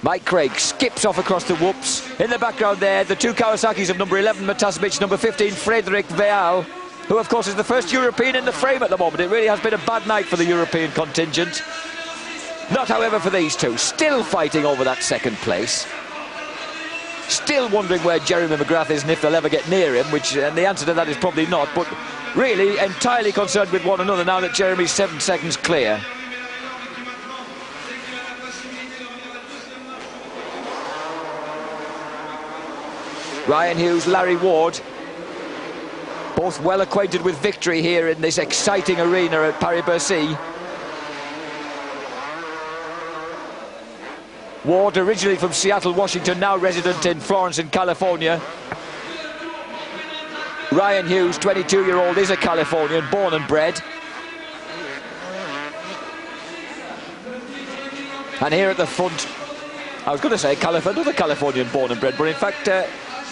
Mike Craig skips off across the whoops. In the background there, the two Kawasaki's of number 11, Matasevic, number 15, Frederic Veal, who, of course, is the first European in the frame at the moment. It really has been a bad night for the European contingent. Not, however, for these two. Still fighting over that second place. Still wondering where Jeremy McGrath is and if they'll ever get near him, and the answer to that is probably not, but really entirely concerned with one another now that Jeremy's 7 seconds clear. Ryan Hughes, Larry Ward, both well acquainted with victory here in this exciting arena at Paris-Bercy. Ward, originally from Seattle, Washington, now resident in Florence in California. Ryan Hughes, 22-year-old, is a Californian, born and bred. And here at the front, I was going to say another Californian born and bred, but in fact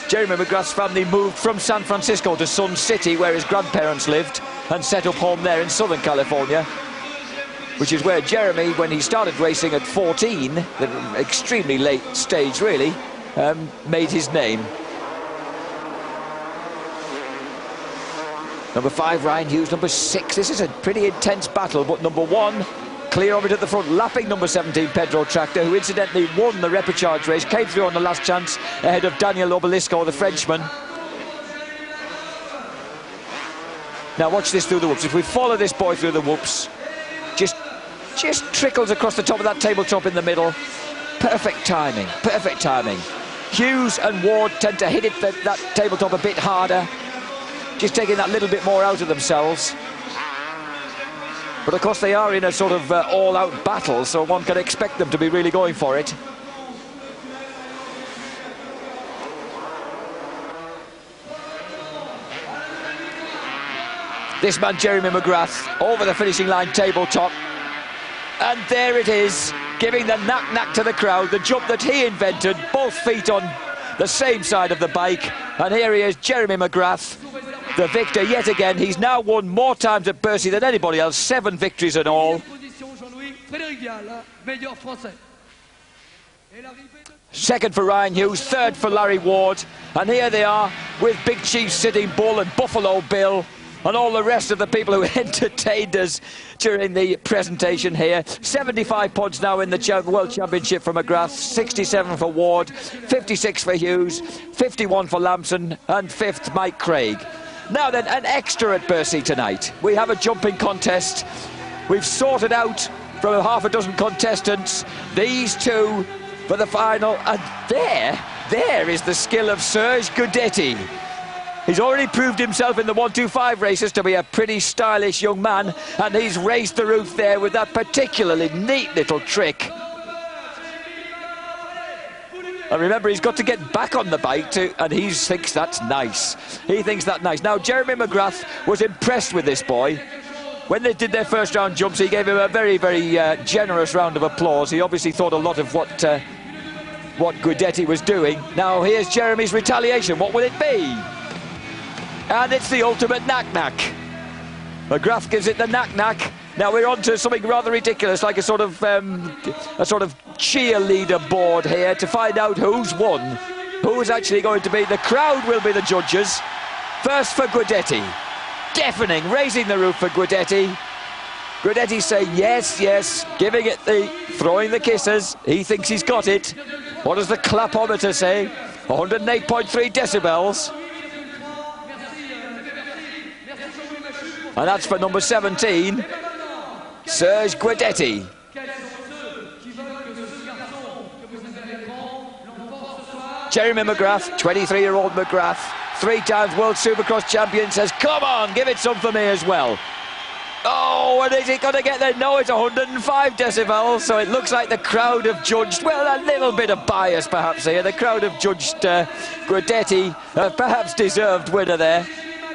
Jeremy McGrath's family moved from San Francisco to Sun City, where his grandparents lived, and set up home there in Southern California, which is where Jeremy, when he started racing at 14, the extremely late stage really, made his name. Number 5, Ryan Hughes, number 6. This is a pretty intense battle, but number 1, clear of it at the front, lapping number 17, Pedro Tractor, who incidentally won the repechage race, came through on the last chance ahead of Daniel Obelisco, the Frenchman. Now watch this through the whoops. If we follow this boy through the whoops, just trickles across the top of that tabletop in the middle. Perfect timing, perfect timing. Hughes and Ward tend to hit that tabletop a bit harder, just taking that little bit more out of themselves. But of course they are in a sort of all-out battle, so one can expect them to be really going for it. This man, Jeremy McGrath, over the finishing line tabletop. And there it is, giving the knack-knack to the crowd, the jump that he invented, both feet on the same side of the bike. And here he is, Jeremy McGrath, the victor yet again. He's now won more times at Bercy than anybody else, 7 victories in all. Second for Ryan Hughes, third for Larry Ward. And here they are with Big Chief Sitting Bull and Buffalo Bill and all the rest of the people who entertained us during the presentation here. 75 points now in the World Championship for McGrath, 67 for Ward, 56 for Hughes, 51 for Lamson, and 5th Mike Craig. Now then, an extra at Bercy tonight. We have a jumping contest. We've sorted out from half a dozen contestants these two for the final, and there is the skill of Serge Gudetti. He's already proved himself in the 125 races to be a pretty stylish young man, and he's raised the roof there with that particularly neat little trick. And remember, he's got to get back on the bike too, and he thinks that's nice. He thinks that's nice. Now, Jeremy McGrath was impressed with this boy. When they did their first round jumps, he gave him a very, very generous round of applause. He obviously thought a lot of what Gudetti was doing. Now, here's Jeremy's retaliation. What will it be? And it's the ultimate knack-knack. McGrath gives it the knack-knack. Now we're on to something rather ridiculous, like a sort of cheerleader board here to find out who's won. Who is actually going to be? The crowd will be the judges. First for Gudetti. Deafening, raising the roof for Gudetti. Gudetti saying yes, yes, giving it throwing the kisses. He thinks he's got it. What does the clapometer say? 108.3 decibels. And that's for number 17, Serge Gudetti. Jeremy McGrath, 23-year-old McGrath, 3 times World Supercross champion, says, come on, give it some for me as well. Oh, and is he going to get there? No, it's 105 decibels, so it looks like the crowd have judged, well, a little bit of bias perhaps here. The crowd have judged Gudetti, perhaps deserved winner there.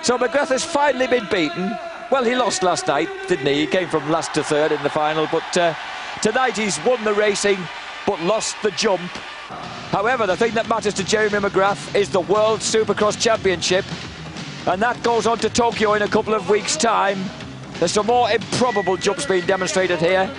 So McGrath has finally been beaten. Well, he lost last night, didn't he? He came from last to third in the final, but tonight he's won the racing, but lost the jump. However, the thing that matters to Jeremy McGrath is the World Supercross Championship, and that goes on to Tokyo in a couple of weeks' time. There's some more improbable jumps being demonstrated here.